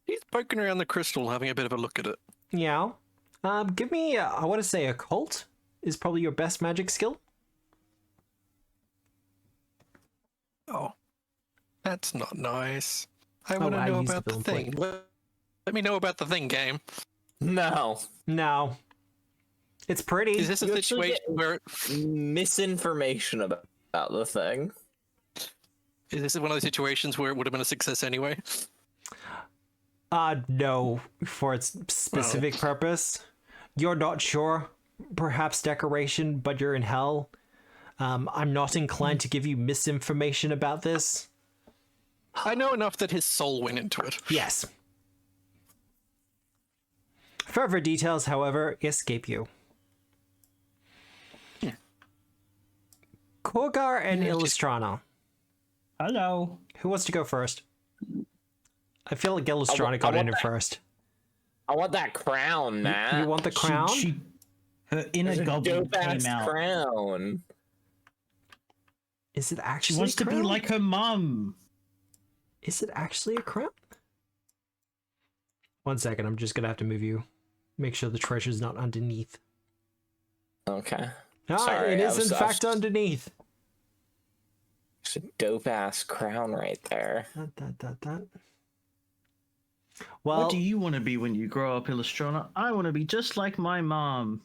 He's poking around the crystal, having a bit of a look at it. Yeah. Give me, I want to say occult is probably your best magic skill. Oh, that's not nice. I want to know about the thing. Let me know about the thing, game. No. It's pretty. Is this a situation where misinformation about the thing? Is this one of those situations where it would have been a success anyway? No, for its specific purpose. You're not sure. Perhaps decoration, but you're in hell. I'm not inclined to give you misinformation about this. I know enough that his soul went into it. Yes. Further details, however, escape you. Korgar and Illustrana. Hello. Who wants to go first? I feel like Illustrana got in first. I want that crown, Matt. You want the crown? Her inner goblin came out. Crown. Is it actually? She wants to be like her mum. Is it actually a crown? 1 second, I'm just gonna have to move you. Make sure the treasure's not underneath. Okay. Sorry, it is in fact underneath. It's a dope ass crown right there. Well, what do you want to be when you grow up, Illustrana? I want to be just like my mom.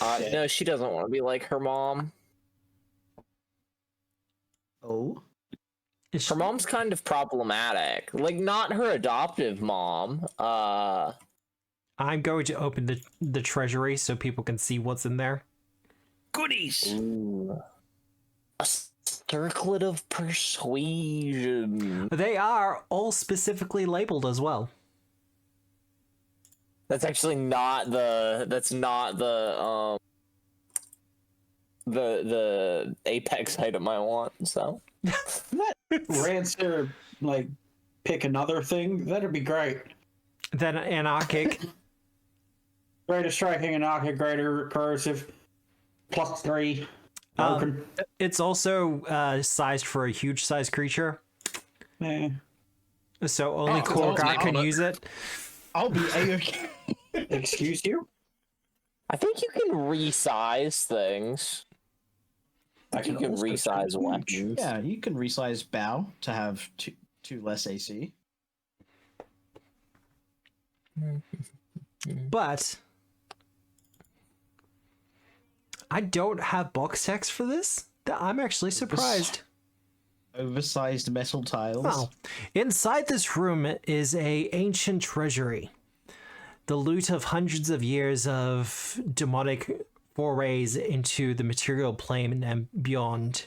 No, she doesn't want to be like her mom. Oh? Her mom's kind of problematic. Like, not her adoptive mom. I'm going to open the treasury so people can see what's in there. Goodies! Ooh. A circlet of persuasion. They are all specifically labeled as well. That's actually not the the apex item I want, so. Rancer, pick another thing. That'd be great. Then anarchic. Greater striking, anarchic, greater recursive, +3. It's also sized for a huge size creature. So only Korgar can use it. I'll be A-OK. Excuse you? I think you can resize things. I think you can resize weapons. Yeah, you can resize Bow to have two less AC. But I don't have box text for this. I'm actually surprised. Oversized metal tiles. Well, inside this room is a ancient treasury. the loot of hundreds of years of demonic forays into the material plane and beyond.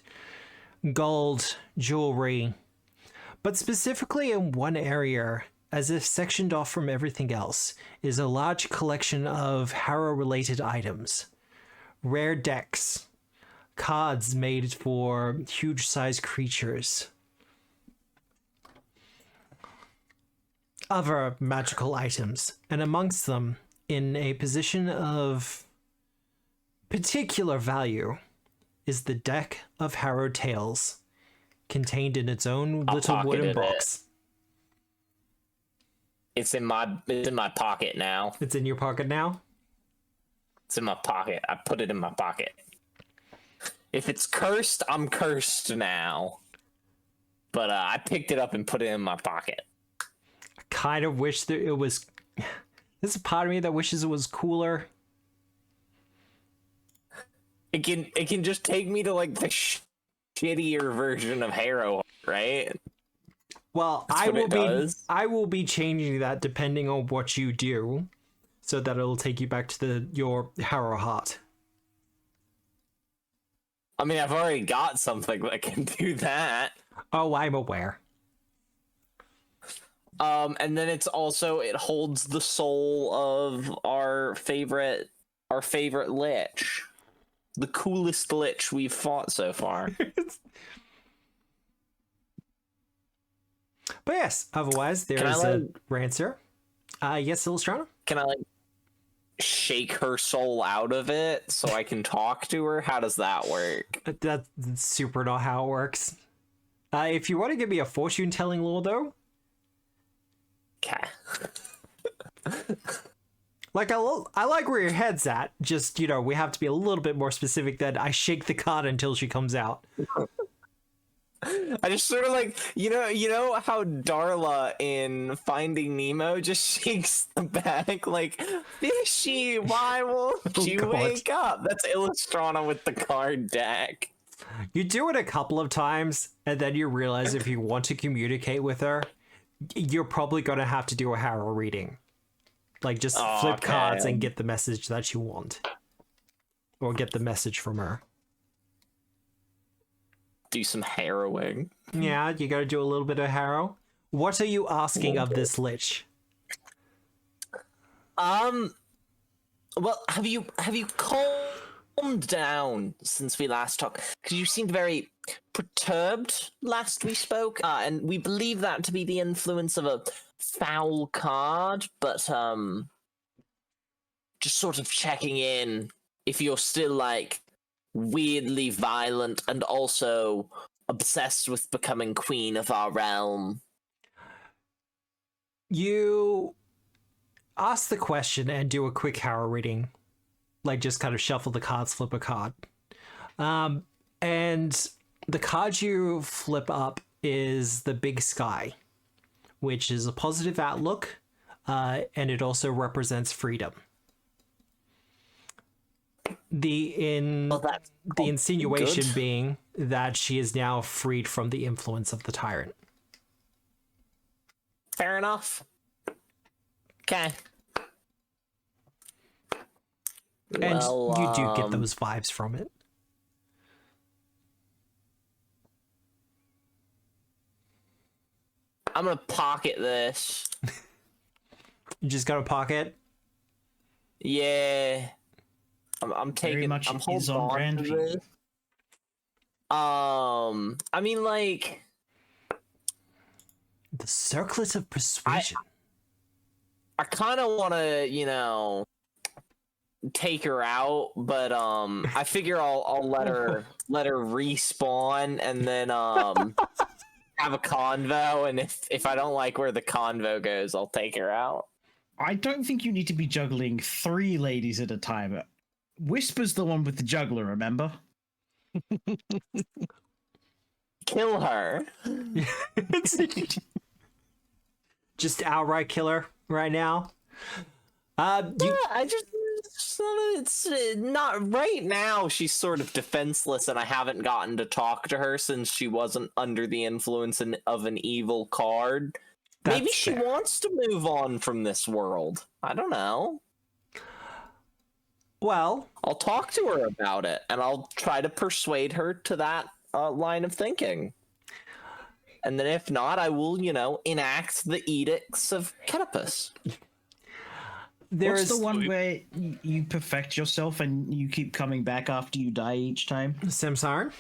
Gold, jewelry, but specifically in one area, as if sectioned off from everything else, is a large collection of Harrow-related items. Rare decks, cards made for huge-sized creatures, other magical items, and amongst them, in a position of particular value, is the deck of Harrow Tales, contained in its own little wooden box. It's in my pocket now. It's in your pocket now? It's in my pocket. I put it in my pocket. If it's cursed, I'm cursed now. But I picked it up and put it in my pocket. I kind of wish that it was... There's a part of me that wishes it was cooler. It can just take me to like the shittier version of Harrow, right? Well, I will be changing that depending on what you do, so that it'll take you back to your Harrow Heart. I mean, I've already got something that can do that. Oh, I'm aware. And then it holds the soul of our favorite lich. The coolest lich we've fought so far. But yes, otherwise there is a Rancer. Yes, Illustrana? Can I shake her soul out of it so I can talk to her? How does that work? That's super not how it works. If you want to give me a fortune telling lore though. Okay. I like where your head's at. Just, we have to be a little bit more specific that I shake the card until she comes out. I just sort of you know how Darla in Finding Nemo just shakes the bag like, fishy, why won't you wake up? That's Illustrana with the card deck. You do it a couple of times, and then you realize if you want to communicate with her, you're probably going to have to do a Harrow reading. Just flip cards and get the message that you want. Or get the message from her. Do some harrowing. Yeah, you gotta do a little bit of harrow. What are you asking of this lich? Well, have you calmed down since we last talked? Because you seemed very perturbed last we spoke, and we believe that to be the influence of a foul card, but just sort of checking in if you're still weirdly violent and also obsessed with becoming queen of our realm. You ask the question and do a quick harrow reading. Just kind of shuffle the cards, flip a card. And the card you flip up is the Big Sky, which is a positive outlook, and it also represents freedom. The insinuation good. Being that she is now freed from the influence of the tyrant. Fair enough. Okay. And you do get those vibes from it. I'm gonna pocket this. You just got a pocket? Yeah. I'm taking. Very much I'm is holding on on brand to for you. this. I mean, The circlet of persuasion. I kind of want to, take her out, but I figure I'll let her respawn and then have a convo, and if I don't like where the convo goes, I'll take her out. I don't think you need to be juggling 3 ladies at a time. Whisper's the one with the juggler, remember? Kill her. Just outright kill her right now. It's not right now. She's sort of defenseless, and I haven't gotten to talk to her since she wasn't under the influence of an evil card. Maybe she fair. wants to move on from this world. I don't know. Well, I'll talk to her about it, and I'll try to persuade her to that line of thinking. And then if not, I will, enact the edicts of Ketipus. What's the one where you perfect yourself and you keep coming back after you die each time? Samsara?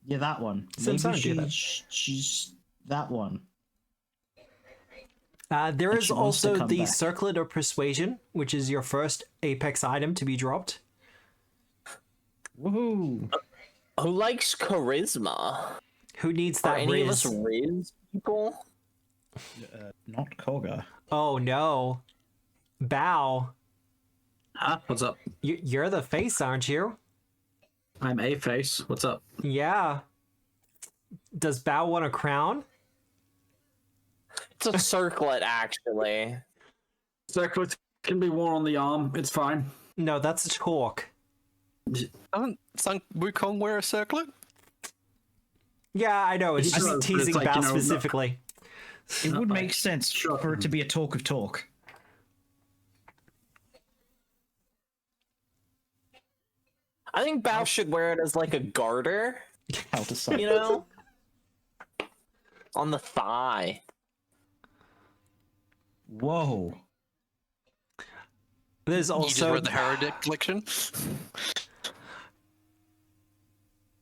Yeah, that one. Samsara do that. She's that one. There is she wants to also come the back. Circlet of Persuasion, which is your first Apex item to be dropped. Woohoo! Who likes charisma? Who needs Are that any of riz? us riz people? Not Koga. Oh no. Bao, Huh? What's up? you're the face, aren't you? I'm a face. What's up? Yeah. Does Bao want a crown? It's a circlet, actually. Circlet can be worn on the arm. It's fine. No, that's a talk. Doesn't Sun Wukong wear a circlet? Yeah, I know. It's He just does, but teasing it's like, Bao you know, specifically. It would like make sense shocking. for it to be a talk of talk. I think Bao should wear it as like a garter, How to say? on the thigh. Whoa. There's You just also read the Herodic collection.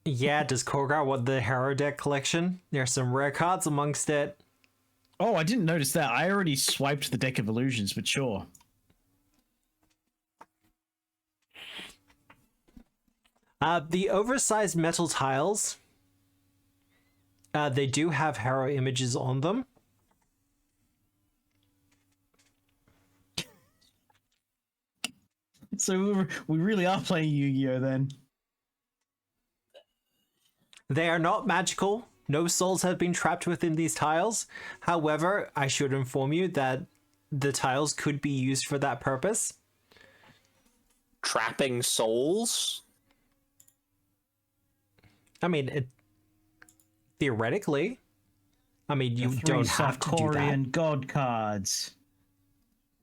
yeah. Does Kogar want the Hero deck collection? There's some rare cards amongst it. Oh, I didn't notice that. I already swiped the deck of illusions, but sure. The oversized metal tiles. They do have Hero images on them. So we really are playing Yu-Gi-Oh then. They are not magical. No souls have been trapped within these tiles. However, I should inform you that the tiles could be used for that purpose. Trapping souls? I mean, theoretically. I mean, you don't have to do that. Sarkorian god cards.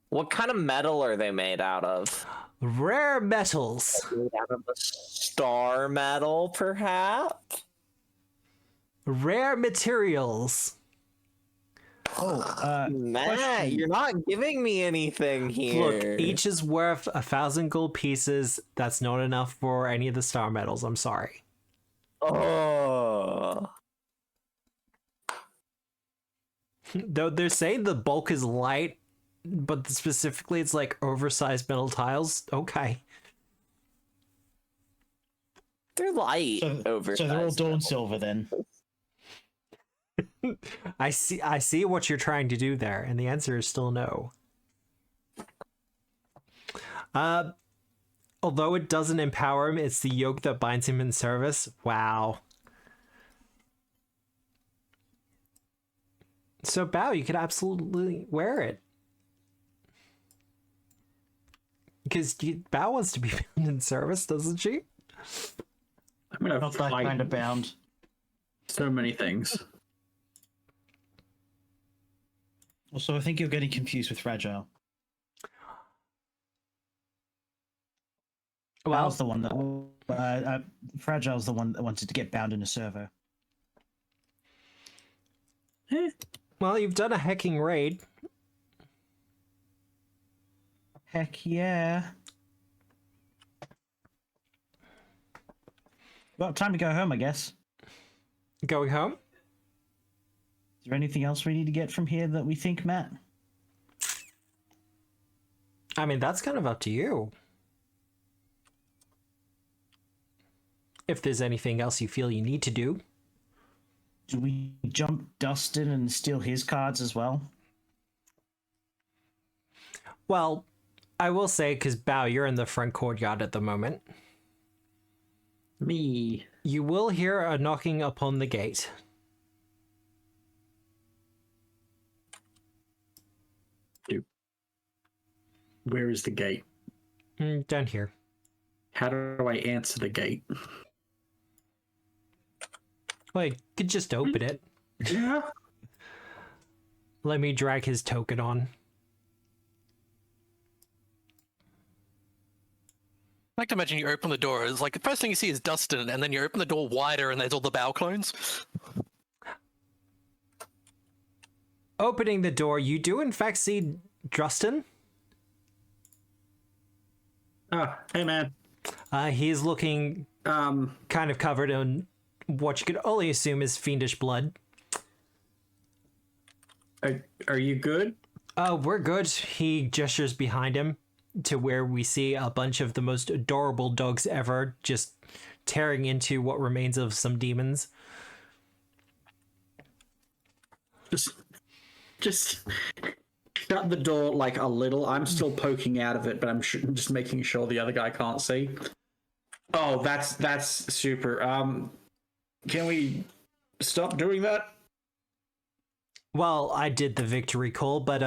What kind of metal are they made out of? Rare metals. Made out of a star metal, perhaps? Rare materials. Oh, Matt, question. you're not giving me anything here. Look, each is worth 1,000 gold pieces. That's not enough for any of the star metals. I'm sorry. Oh. Though they're saying the bulk is light, but specifically it's like oversized metal tiles. Okay. They're light over. So they're all Dawn Silver then. I see what you're trying to do there, and the answer is still no. Although it doesn't empower him, it's the yoke that binds him in service. Wow. So Bao, you could absolutely wear it. Because Bao wants to be bound in service, doesn't she? I'm gonna Not that fight kind of bound. so many things. Also, I think you're getting confused with Fragile. Well, Val's the one that Fragile's the one that wanted to get bound in a servo. well, you've done a hacking raid. Heck yeah! Well, time to go home, I guess. Going home? Is there anything else we need to get from here that we think, Matt? I mean, that's kind of up to you. If there's anything else you feel you need to do. Do we jump Dustin and steal his cards as well? Well, I will say, because Bao, you're in the front courtyard at the moment. Me. You will hear a knocking upon the gate. Where is the gate? Down here. How do I answer the gate? Well, you could just open it. Yeah. Let me drag his token on. I like to imagine you open the door. It's like the first thing you see is Dustin, and then you open the door wider, and there's all the bow clones. Opening the door, you do in fact see Dustin. Oh, hey man. He's looking kind of covered in what you could only assume is fiendish blood. Are you good? We're good. He gestures behind him to where we see a bunch of the most adorable dogs ever just tearing into what remains of some demons. Just shut the door like a little. I'm still poking out of it, but I'm just making sure the other guy can't see. Oh, that's super. Can we stop doing that? Well, I did the victory call, but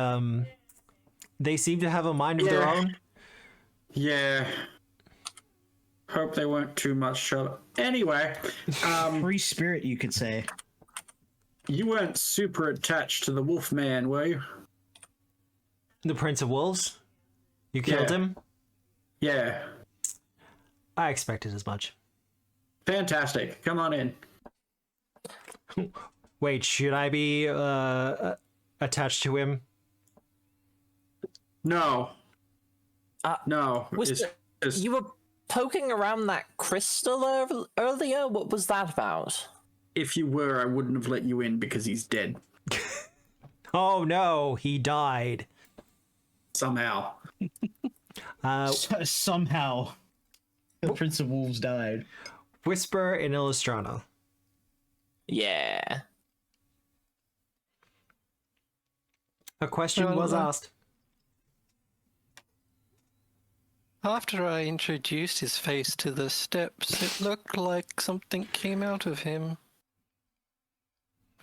they seem to have a mind of their own. Yeah. Hope they weren't too much trouble. Anyway, Free spirit, you could say. You weren't super attached to the wolf man, were you? The Prince of Wolves? You killed him? Yeah. I expected as much. Fantastic. Come on in. Wait, should I be attached to him? No. No. You were poking around that crystal earlier? What was that about? If you were, I wouldn't have let you in because he's dead. Oh no, he died. Somehow. Somehow, the Prince of Wolves died. Whisper in Illustrana. Yeah. A question was asked. After I introduced his face to the steps, it looked like something came out of him.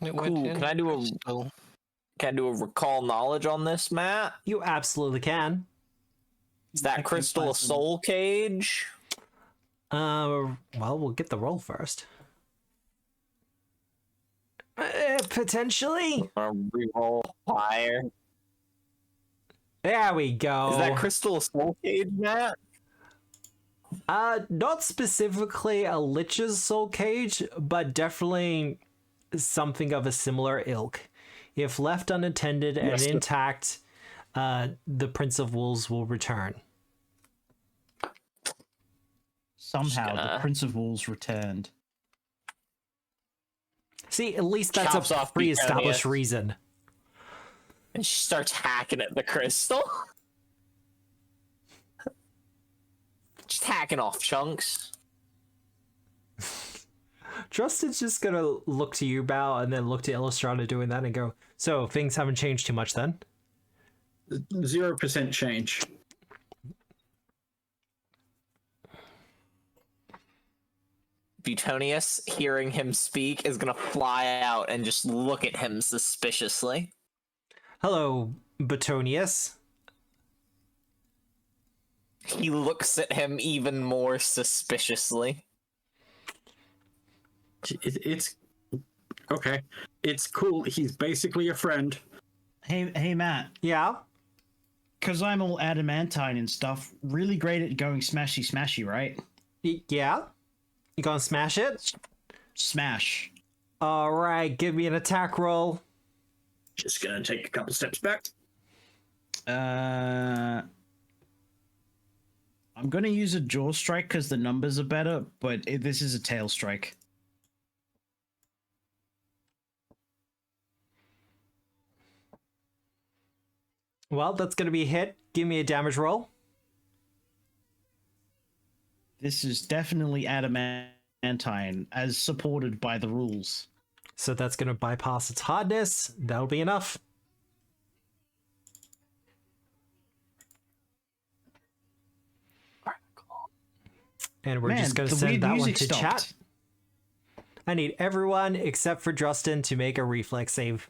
And it went Cool. in. Can I do a recall knowledge on this, Matt? You absolutely can. Is that crystal a soul cage? Well, we'll get the roll first. Potentially. Reroll higher. There we go. Is that crystal a soul cage, Matt? Not specifically a lich's soul cage, but definitely something of a similar ilk. If left unattended and intact, the Prince of Wolves will return. Somehow, the Prince of Wolves returned. See, at least that's Chops a off pre-established Buchanan. reason. And she starts hacking at the crystal. Just hacking off chunks. Justin's just gonna look to you, Bao, and then look to Illustrana doing that and go, so things haven't changed too much then? 0% change. Butonius, hearing him speak, is gonna fly out and just look at him suspiciously. Hello, Butonius. He looks at him even more suspiciously. It's okay. It's cool. He's basically a friend. Hey, Matt. Yeah? Because I'm all adamantine and stuff, really great at going smashy, right? Yeah? You gonna smash it? Smash. Alright, give me an attack roll. Just gonna take a couple steps back. I'm gonna use a jaw strike because the numbers are better, but this is a tail strike. Well, that's gonna be a hit. Give me a damage roll. This is definitely adamantine, as supported by the rules. So that's gonna bypass its hardness. That'll be enough. And we're just gonna send that one to chat. I need everyone except for Justin to make a reflex save.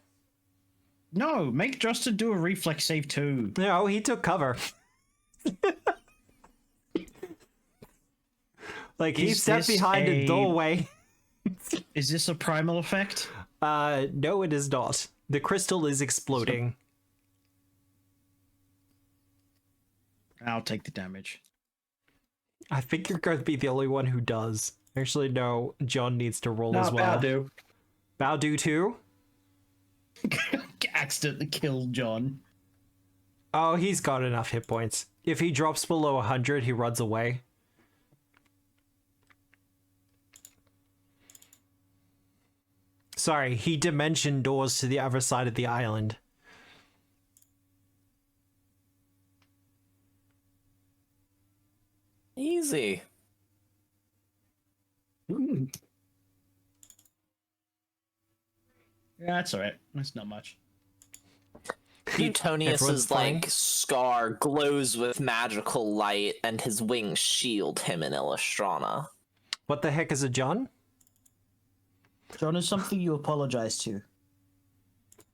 No, make Justin do a reflex save too. No, he took cover. Like, he stepped behind a doorway. Is this a primal effect? No, it is not. The crystal is exploding. I'll take the damage. I think you're going to be the only one who does. Actually, no. John needs to roll as well. Badu. Badu too? Accidentally killed John. Oh, he's got enough hit points. If he drops below 100, he runs away. Sorry, he dimension doors to the other side of the island. Easy. Ooh. Yeah, that's alright. That's not much. Plutonius's scar glows with magical light, and his wings shield him and Illustrana. What the heck is a John? John is something you apologize to.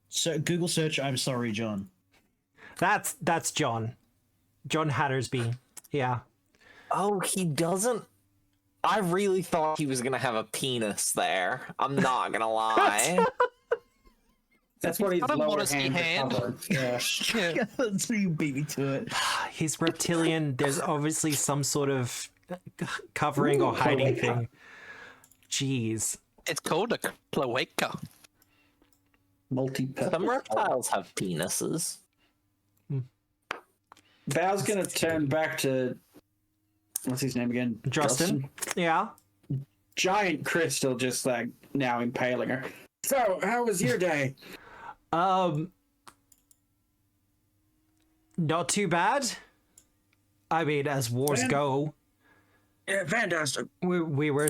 So Google search I'm sorry, John. That's John. John Hattersby. Yeah. Oh, he doesn't. I really thought he was gonna have a penis there. I'm not gonna lie. That's what he's got a lower modesty hand. hand. Yeah. Yeah, that's who you beat me to it. He's reptilian. There's obviously some sort of covering or hiding thing. Jeez. It's called a cloaca. Multi-purpose. Some reptiles have penises. Val's gonna turn back to what's his name again? Justin? Yeah. Giant crystal just like now impaling her. So, how was your day? Not too bad. I mean, as wars go, Yeah, fantastic. we were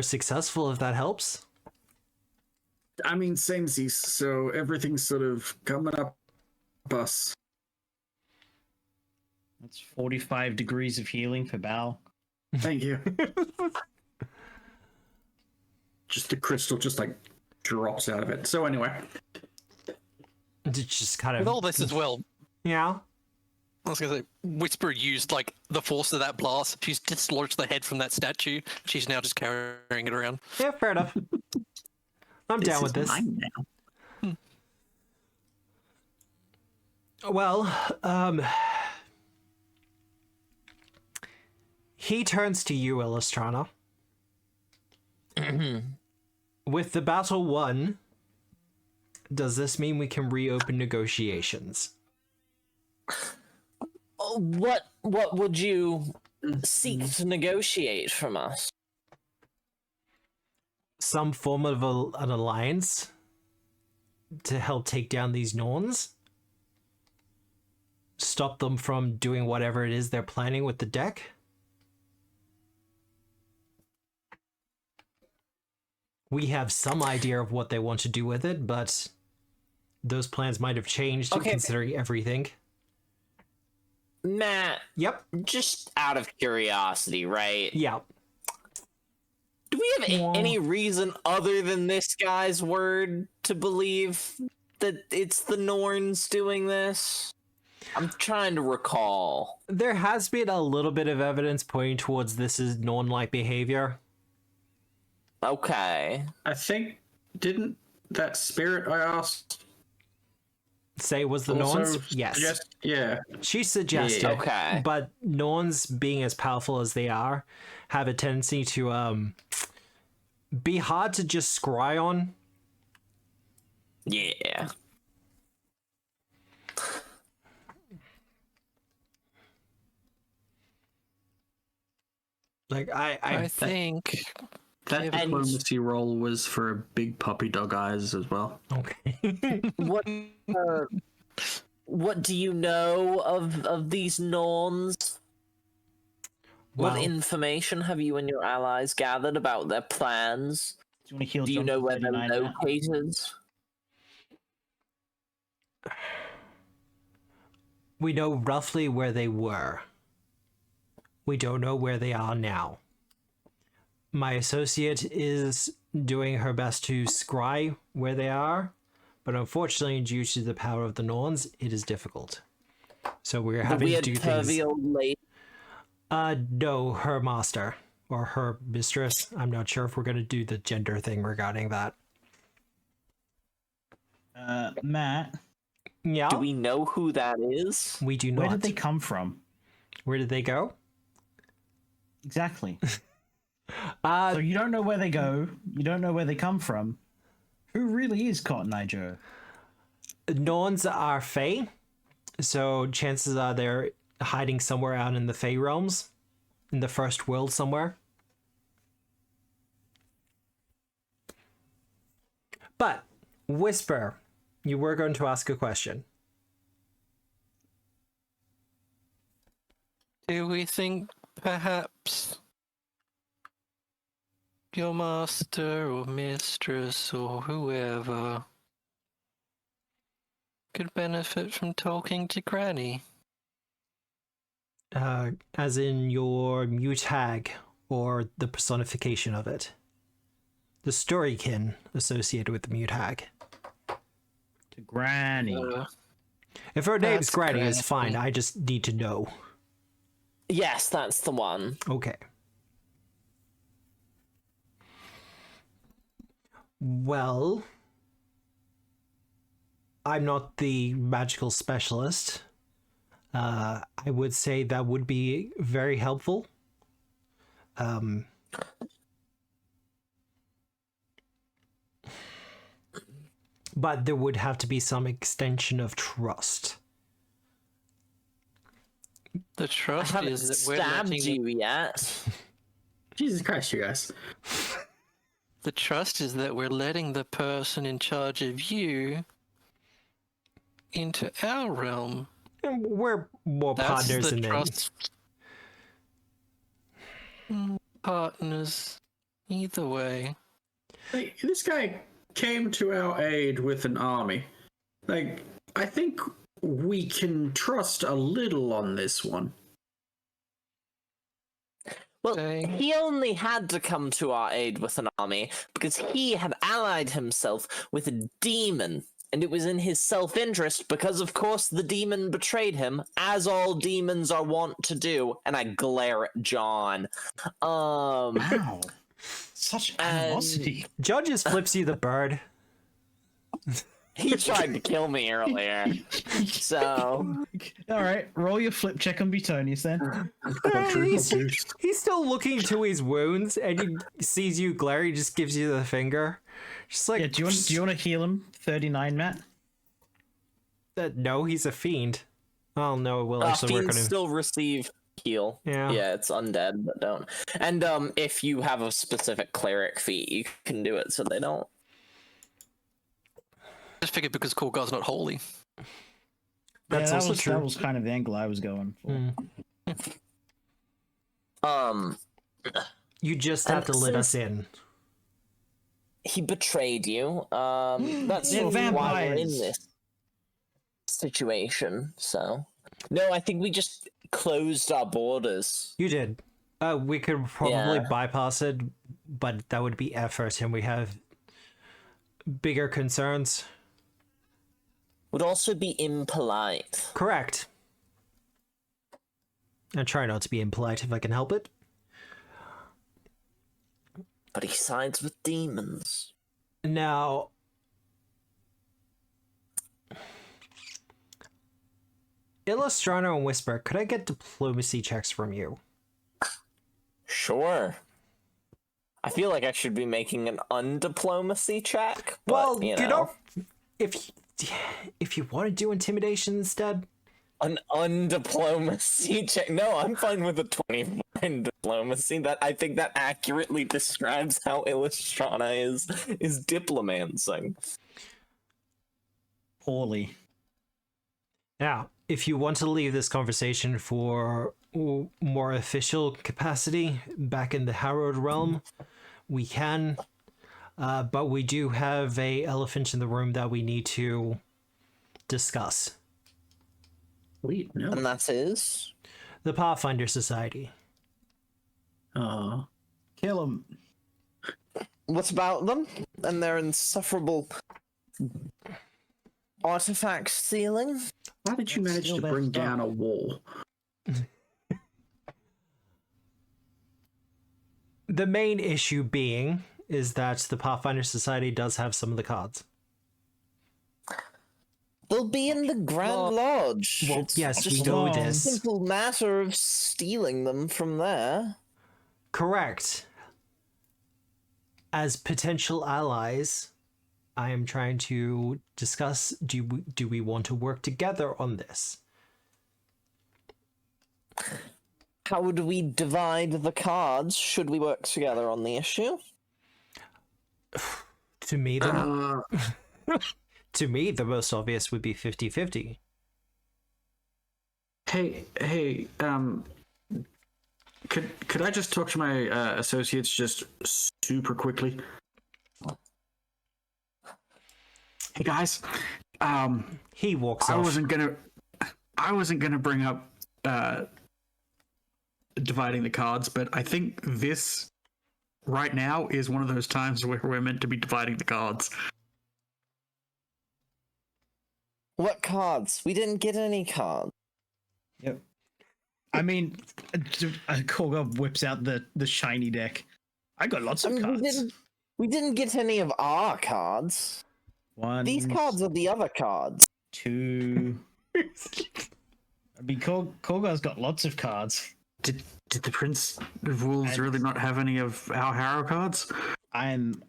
successful, if that helps. I mean, samesies, so everything's sort of coming up us. That's 45 degrees of healing for Bal. Thank you. Just the crystal just like drops out of it. So anyway. Just kind of... With all this as well, Yeah. I was gonna say, Whisper used like the force of that blast. She's dislodged the head from that statue. She's now just carrying it around. Yeah, fair enough. I'm down with this. Mine now. Well, he turns to you, Illustrana. With the battle won, does this mean we can reopen negotiations? What would you seek to negotiate from us? Some form of an alliance to help take down these Norns? Stop them from doing whatever it is they're planning with the deck? We have some idea of what they want to do with it, but those plans might have changed considering everything. Matt, Yep. just out of curiosity, right? Yeah. Do we have any reason other than this guy's word to believe that it's the Norns doing this? I'm trying to recall. There has been a little bit of evidence pointing towards this is Norn-like behavior. Okay. I think didn't that spirit I asked Say was the also Norns? Yes. suggest- yeah. She suggested, Yeah. Okay. but Norns, being as powerful as they are, have a tendency to be hard to just scry on. Yeah. Like I think That And- diplomacy roll was for a big puppy dog eyes as well. okay. What do you know of these Norns? Well, What information have you and your allies gathered about their plans? Do you want to heal Do you John know for where they're 39 now? located? we know roughly where they were. We don't know where they are now. My associate is doing her best to scry where they are, but unfortunately, due to the power of the Norns, it is difficult. So we're The having to weird do things. pervy old lady. No, her master or her mistress. I'm not sure if we're going to do the gender thing regarding that. Matt, Yeah, Do we know who that is? we do not. where did they come from? Where did they go? Exactly. Uh, So you don't know where they go. You don't know where they come from. Who really is Cotton Eye Joe? Norns are Fae, so chances are they're hiding somewhere out in the Fae realms, in the first world somewhere. But, Whisper, you were going to ask a question. Do we think perhaps your master or mistress or whoever could benefit from talking to Granny? As in your mutag, or the personification of it. The storykin associated with the mutag. To Granny. If her name's That's Granny, it's Granny. fine. I just need to know. Yes, that's the one. Okay. Well, I'm not the magical specialist. I would say that would be very helpful. But there would have to be some extension of trust. The I trust haven't is that we're stabbed letting you yet. Jesus Christ, you guys. the trust is that we're letting the person in charge of you into our realm. And we're more That's partners the in it. trust. Partners. Either way. Like, this guy came to our aid with an army. Like, I think we can trust a little on this one. Well, Dang. he only had to come to our aid with an army because he had allied himself with a demon. And it was in his self-interest because, of course, the demon betrayed him, as all demons are wont to do. And I glare at John. Wow. Such animosity. John just flips you the bird. He tried to kill me earlier. So, All right, roll your flip check on Butonius then. He's still looking to his wounds, and he sees you glare. He just gives you the finger. Just like, Yeah, do you want to heal him? 39, Matt. No, he's a fiend. Oh no, it will actually work on fiends him. still receive heal. Yeah. Yeah, it's undead, but don't. And if you have a specific cleric feat, you can do it so they don't. Just figured because Cool God's not holy. That's Yeah, also true. That was kind of the angle I was going for. You just have to let us since- in. He betrayed you. That's They're sort of why we're in vampires. this situation. So, no, I think we just closed our borders. You did. We could probably Yeah. bypass it, but that would be effort, and we have bigger concerns. Would also be impolite. Correct. I try not to be impolite if I can help it. But he sides with demons. Now, Illustrano and Whisper, could I get diplomacy checks from you? Sure. I feel like I should be making an undiplomacy check. But, Well, you know, if you want to do intimidation instead, an undiplomacy check. No, I'm fine with a 24 in diplomacy. That I think that accurately describes how Illustrana is diplomancing. Poorly. now, if you want to leave this conversation for more official capacity back in the Harrowed realm, we can. But we do have a elephant in the room that we need to discuss. Wait, no. And that is? The Pathfinder Society. Kill him. What about them? And their insufferable artifact stealing? How did you manage to bring down a wall? The main issue being is that the Pathfinder Society does have some of the cards. They'll be in the Grand Lodge. Well, It's yes, we just know a this. simple matter of stealing them from there. Correct. As potential allies, I am trying to discuss, do we want to work together on this? How would we divide the cards? Should we work together on the issue? To me, the most obvious would be 50-50. Hey, could I just talk to my associates just super quickly? Hey guys, He walks I off. wasn't gonna bring up dividing the cards, but I think this right now is one of those times where we're meant to be dividing the cards. What cards? We didn't get any cards. Yep. I mean, Korga whips out the shiny deck. I got lots of cards. We didn't get any of our cards. These cards are the other cards. 2. I mean, Korga's got lots of cards. Did the Prince of Wolves really not have any of our Harrow cards? I am.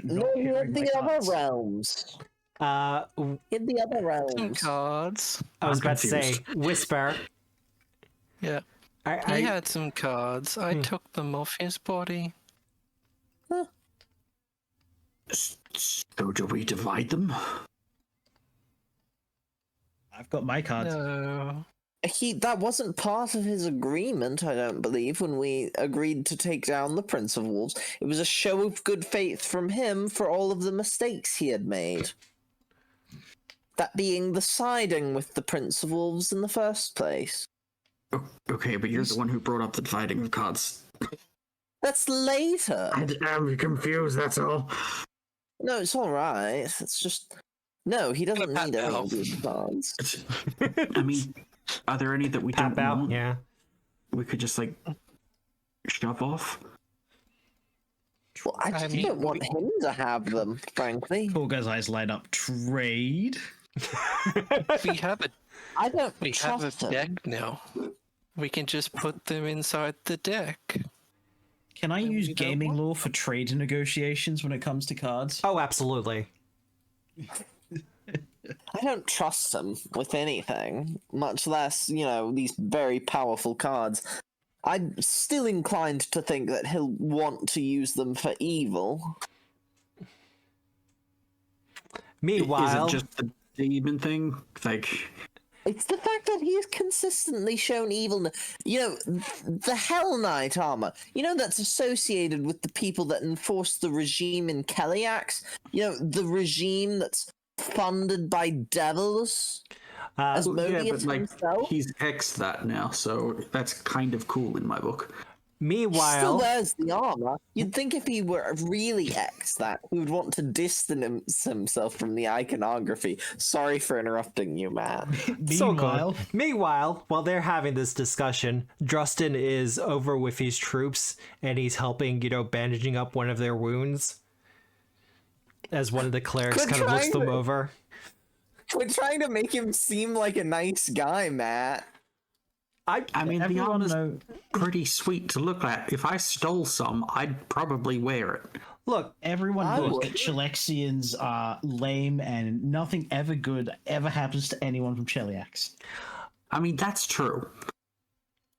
No, you had the other realms. In the other Some realms. cards. I was I'm about to say, confused. Whisper. Yeah. He had some cards. I took them off his body. So do we divide them? I've got my cards. No. That wasn't part of his agreement, I don't believe, when we agreed to take down the Prince of Wolves. It was a show of good faith from him for all of the mistakes he had made. That being the siding with the Prince of Wolves in the first place. Okay, but you're the one who brought up the dividing of cards. That's later. I'm confused, that's all. No, it's alright. It's just... No, he doesn't Pat need any Bell. of these cards. I mean, are there any that we Tap don't out. want? Yeah. We could just, like, shove off? Well, I just don't want him to have them, frankly. Korga's eyes light up. Trade? We have a I don't we have a trust him. deck now. We can just put them inside the deck. Can I use we don't gaming want law for trade negotiations when it comes to cards? Oh, absolutely. I don't trust him with anything, much less, these very powerful cards. I'm still inclined to think that he'll want to use them for evil. Meanwhile, Is it just the demon thing? Like, It's the fact that he has consistently shown evilness. The Hell Knight armor, that's associated with the people that enforce the regime in Keliax. The regime that's funded by devils. As yeah, Mobius but like himself. he's X that now, so that's kind of cool in my book. He still meanwhile, wears the armor. You'd think if he were really X that, he would want to distance himself from the iconography. Sorry for interrupting you, Matt. so Meanwhile, good. Meanwhile, while they're having this discussion, Drustin is over with his troops and he's helping, bandaging up one of their wounds. As one of the clerics Quit kind of looks trying them to- over. We're trying to make him seem like a nice guy, Matt. I mean, the everyone armor's know. pretty sweet to look at. If I stole some, I'd probably wear it. Look, Everyone I knows would. that Chilexians are lame and nothing ever good ever happens to anyone from Cheliax. I mean, that's true.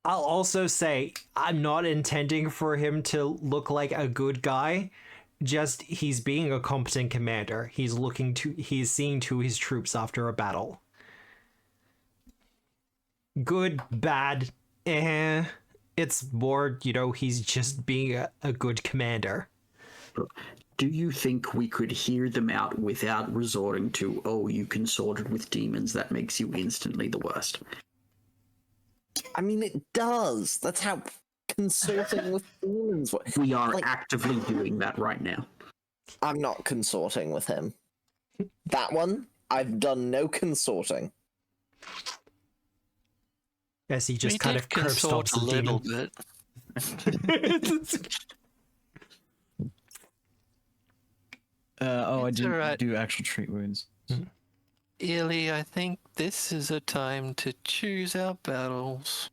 I'll also say I'm not intending for him to look like a good guy. Just he's being a competent commander. He's seeing to his troops after a battle. Good, bad, it's more, he's just being a good commander. Do you think we could hear them out without resorting to, oh, you consorted with demons, that makes you instantly the worst? I mean, it does. That's how consorting with demons works. We are actively doing that right now. I'm not consorting with him. That one, I've done no consorting. As he just We kind did of curb consort stomps a the little demon. bit. I It's didn't alright. do actual treat wounds. Illy, I think this is a time to choose our battles.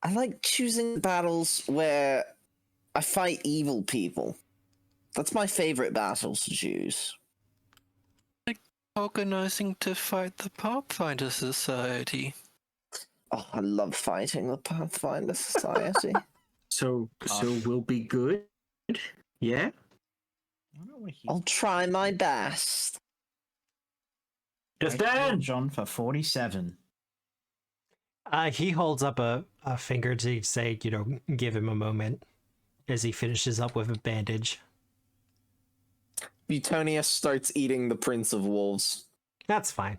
I like choosing battles where I fight evil people. That's my favorite battles to choose. Organizing to fight the Pathfinder Society. Oh, I love fighting the Pathfinder Society. So we'll be good? Yeah? I'll try my best. Just Dan! John for 47. He holds up a finger to say, give him a moment as he finishes up with a bandage. Butonius starts eating the Prince of Wolves. That's fine.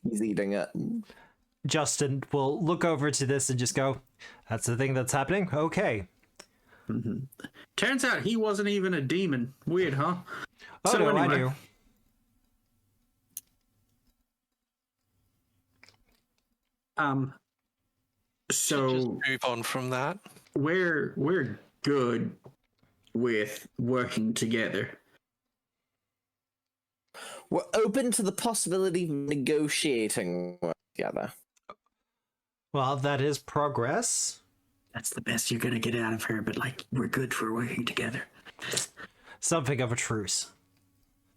He's eating it. Justin will look over to this and just go, that's the thing that's happening? Okay. Mm-hmm. Turns out he wasn't even a demon. Weird, huh? Oh, so no, anyway, I knew. So Just move on from that. we're good with working together. We're open to the possibility of negotiating together. Well, that is progress. That's the best you're gonna get out of her, but we're good for working together. Something of a truce.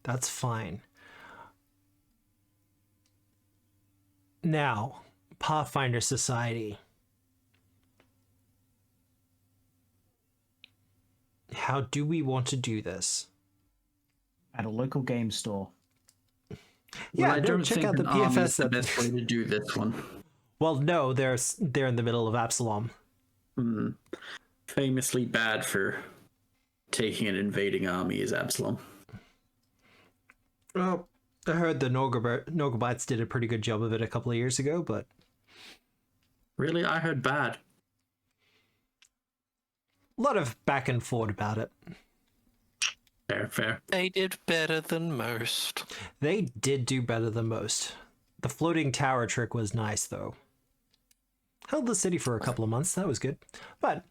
That's fine. Now, Pathfinder Society. How do we want to do this? At a local game store. Yeah, I don't check think out the an army PFS. is the best way to do this one. Well, no, they're in the middle of Absalom. Famously bad for taking an invading army is Absalom. Well, I heard the Nogobites did a pretty good job of it a couple of years ago, but... Really? I heard bad. A lot of back and forth about it. Fair. They did better than most. They did do better than most. The floating tower trick was nice, though. Held the city for a couple of months. That was good. But...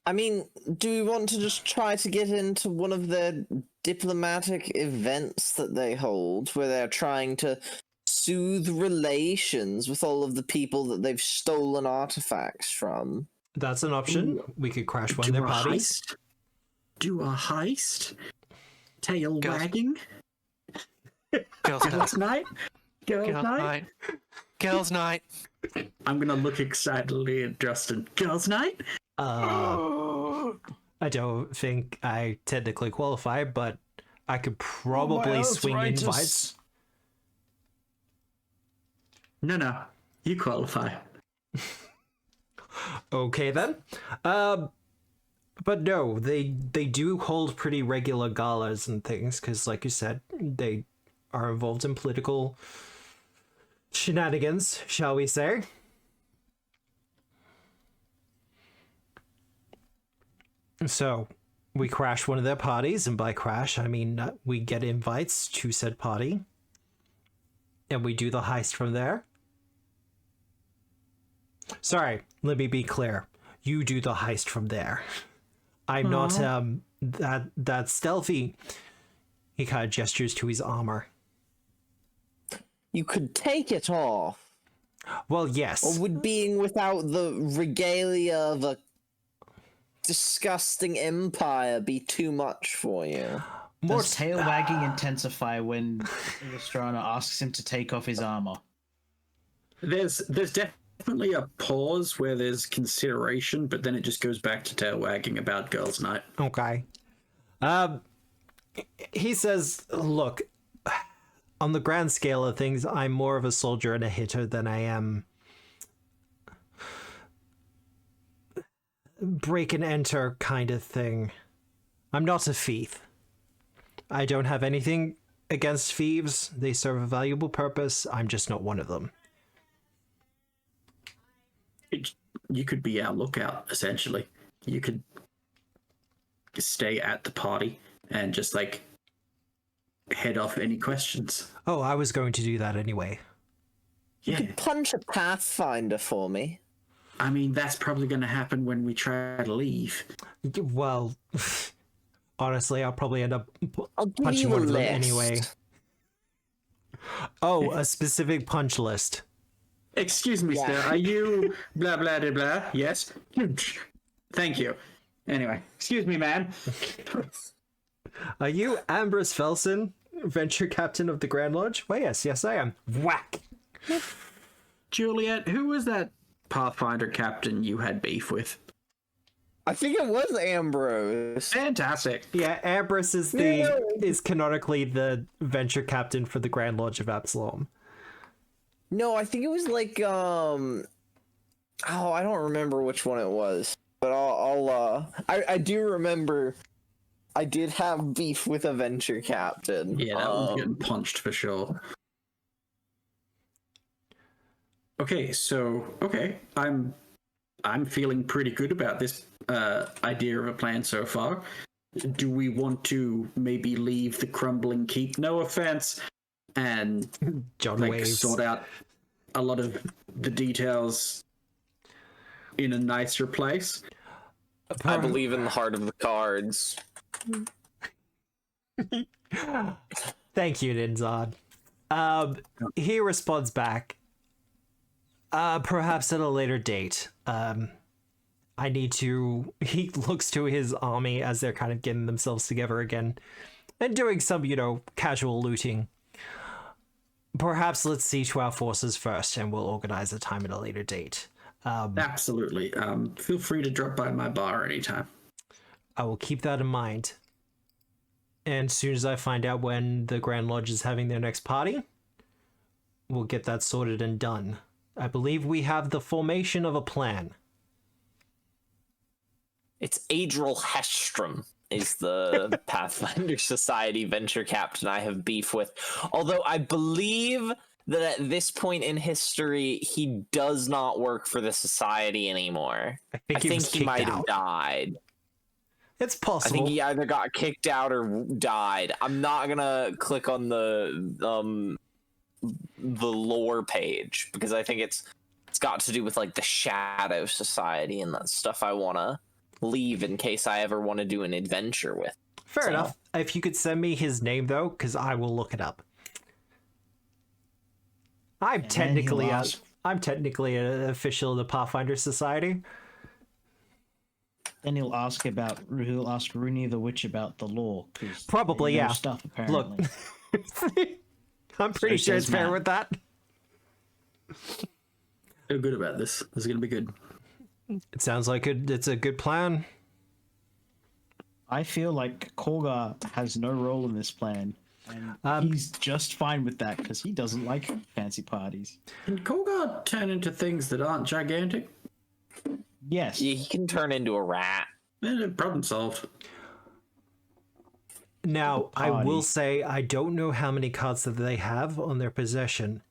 I mean, do we want to just try to get into one of the diplomatic events that they hold, where they're trying to soothe relations with all of the people that they've stolen artifacts from? That's an option. We could crash one of their parties. Do a heist? Tail Girls- wagging? Girls' night. Girls' Girls' night? night. Girls' night. I'm gonna look excitedly at Justin. Girls' night? I don't think I technically qualify, but I could probably swing invites. No. You qualify. Okay then. But no, they do hold pretty regular galas and things, because like you said, they are involved in political shenanigans, shall we say. So we crash one of their parties, and by crash I mean we get invites to said party, and we do the heist from there. Sorry, let me be clear. You do the heist from there. I'm not that stealthy. He kind of gestures to his armor. You could take it off. Well, yes. Or would being without the regalia of a disgusting empire be too much for you? Does tail wagging intensify when Illustrana asks him to take off his armor? There's definitely a pause where there's consideration, but then it just goes back to tail wagging about girls' night. Okay. He says, look, on the grand scale of things, I'm more of a soldier and a hitter than I am break and enter kind of thing. I'm not a thief. I don't have anything against thieves. They serve a valuable purpose. I'm just not one of them. You could be our lookout, essentially. You could stay at the party and just head off any questions. Oh, I was going to do that anyway. You Yeah. could punch a Pathfinder for me. I mean, that's probably going to happen when we try to leave. Well, honestly, I'll probably end up I'll give punching you a one of them list. anyway. Oh, a specific punch list. Excuse me, sir. Are you blah, blah, blah, blah? Yes? Thank you. Anyway, excuse me, man. Are you Ambrose Felson, venture captain of the Grand Lodge? Well, yes, I am. Whack! Juliet, who was that Pathfinder captain you had beef with? I think it was Ambrose. Fantastic. Yeah, Ambrose is canonically the venture captain for the Grand Lodge of Absalom. No, I think it was like oh, I don't remember which one it was, but I do remember I did have beef with a venture captain. Yeah, that one's getting punched for sure. Okay, I'm feeling pretty good about this idea of a plan so far. Do we want to maybe leave the crumbling keep? No offense, and John like waves. sort out a lot of the details in a nicer place. I believe in the heart of the cards. Thank you, Ninzad. He responds back. Perhaps at a later date. I need to... He looks to his army as they're kind of getting themselves together again and doing some, casual looting. Perhaps let's see to our forces first and we'll organize a time at a later date. Absolutely. Feel free to drop by my bar anytime. I will keep that in mind. And as soon as I find out when the Grand Lodge is having their next party, we'll get that sorted and done. I believe we have the formation of a plan. It's Adriel Hestrom is the Pathfinder Society venture captain I have beef with. Although I believe that at this point in history, he does not work for the Society anymore. I think he might have died. It's possible. I think he either got kicked out or died. I'm not gonna click on the lore page because I think it's got to do with like the Shadow Society and that stuff I want to leave in case I ever want to do an adventure with. Fair enough. If you could send me his name though, because I will look it up. I'm technically an official of the Pathfinder Society. Then he'll ask Rooney the Witch about the law. Probably, yeah. Stuff, apparently. Look, I'm pretty sure it's fair with that. Feel good about this. This is gonna be good. It sounds like it's a good plan. I feel like Korgar has no role in this plan. And he's just fine with that because he doesn't like fancy parties. Can Kolgar turn into things that aren't gigantic? Yes. Yeah, he can turn into a rat. Problem solved. Now, I will say I don't know how many cards that they have on their possession,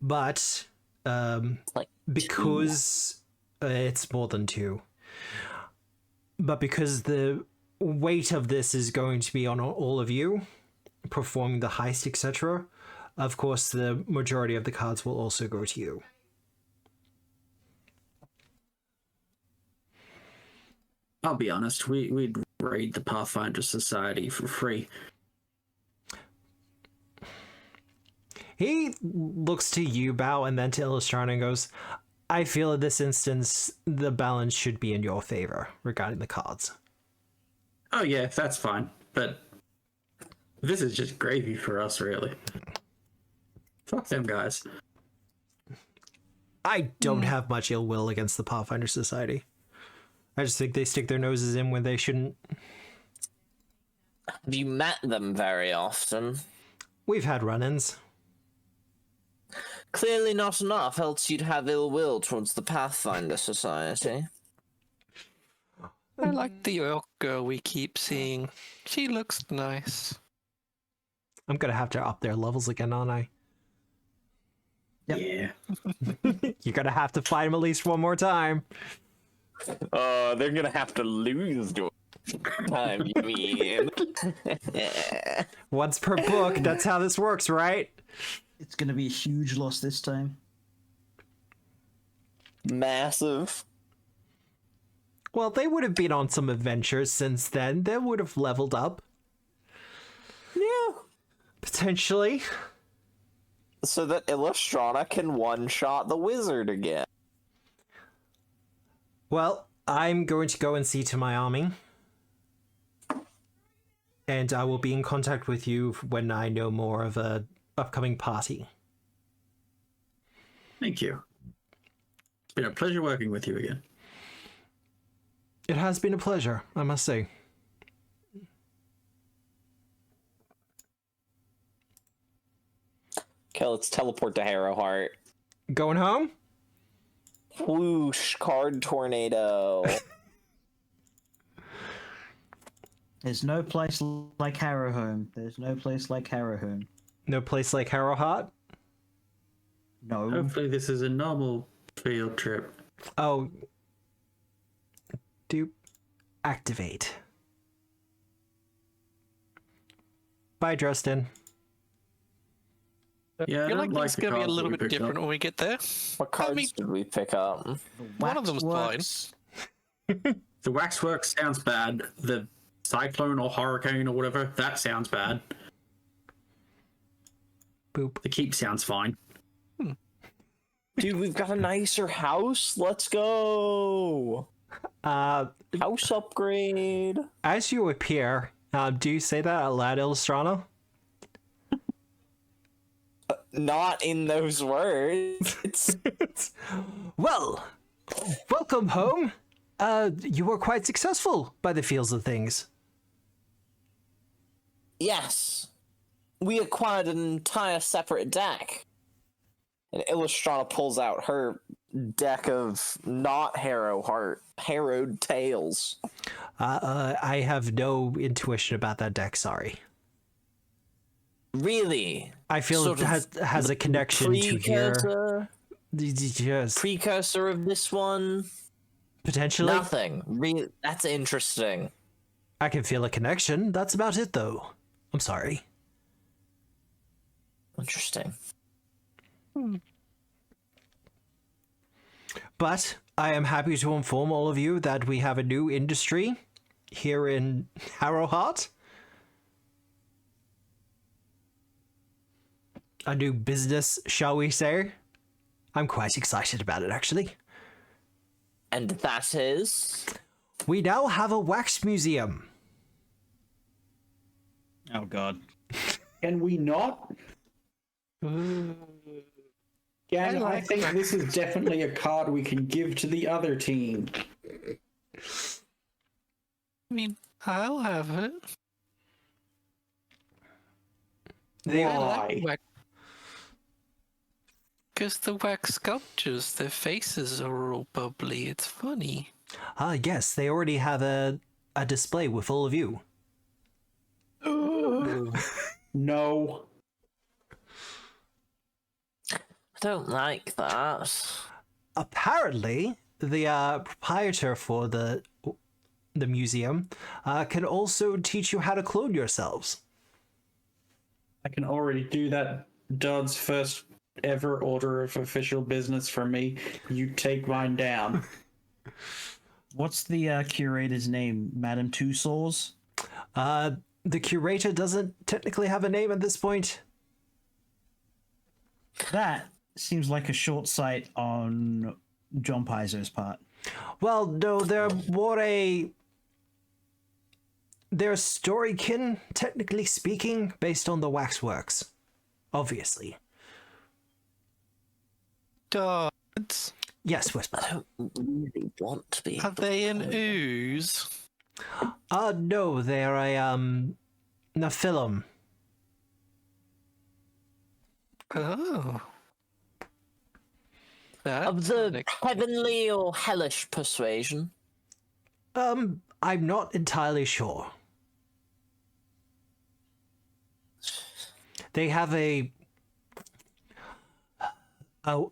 but because it's more than 2, but because the weight of this is going to be on all of you performing the heist, etc., of course the majority of the cards will also go to you. I'll be honest, we'd raid the Pathfinder Society for free. He looks to you, Bao, and then to Illustrana and goes, I feel in this instance the balance should be in your favor regarding the cards. Oh yeah, that's fine. But this is just gravy for us, really. Fuck them guys. I don't have much ill will against the Pathfinder Society. I just think they stick their noses in when they shouldn't. Have you met them very often? We've had run-ins. Clearly not enough, else you'd have ill will towards the Pathfinder Society. I like the orc girl we keep seeing. She looks nice. I'm gonna have to up their levels again, aren't I? Yep. Yeah. You're gonna have to fight him at least one more time. They're gonna have to lose time, you mean? Once per book, that's how this works, right? It's going to be a huge loss this time. massive. Well, they would have been on some adventures since then. They would have leveled up. Yeah. Potentially. So that Illustrana can one-shot the wizard again. Well, I'm going to go and see to my army. And I will be in contact with you when I know more of a upcoming party. Thank you. It's been a pleasure working with you again. It has been a pleasure, I must say. Okay, let's teleport to Harrowheart. Going home? Whoosh, card tornado. There's no place like Harrowhome. There's no place like Harrowhome. No place like Harrowheart? No. Hopefully this is a normal field trip. Oh. Dupe. Activate. Bye, Dresden. Yeah, I feel like it's the going to be a cards little that we bit picked different up. when we get there. What cards did we pick up? One of them's fine. The waxworks sounds bad. The cyclone or hurricane or whatever, that sounds bad. Boop. The keep sounds fine. Dude, we've got a nicer house. Let's go. House upgrade. As you appear, do you say that out loud, Illustrana? Not in those words. Well, welcome home. You were quite successful by the feels of things. Yes. We acquired an entire separate deck. And Illustrana pulls out her deck of not Harrowheart, Harrowed Tales. I have no intuition about that deck, sorry. Really? I feel Sort it of has a connection to here. Just Precursor of this one? potentially. Nothing. Really? That's interesting. I can feel a connection. That's about it, though. I'm sorry. Interesting. But I am happy to inform all of you that we have a new industry here in Harrowheart. A new business, shall we say. I'm quite excited about it, actually. And that is... We now have a wax museum. Oh god. Can we not? Gan, I think this is definitely a card we can give to the other team. I mean, I'll have it. Why? Because the wax sculptures, their faces are all bubbly. It's funny. Ah, yes, they already have a display with all of you. No. I don't like that. Apparently, the proprietor for the museum can also teach you how to clone yourselves. I can already do that. Dodd's first ever order of official business for me. You take mine down. What's the curator's name? Madame Two Souls? The curator doesn't technically have a name at this point. That seems like a short sight on John Paizo's part. Well, no, they're storykin, technically speaking, based on the waxworks. Obviously. Dods. Yes, Whisper. I don't really want to be. Are they an ooze? No, they're a, Nephilim. Oh. Of the heavenly or hellish persuasion? I'm not entirely sure. They have a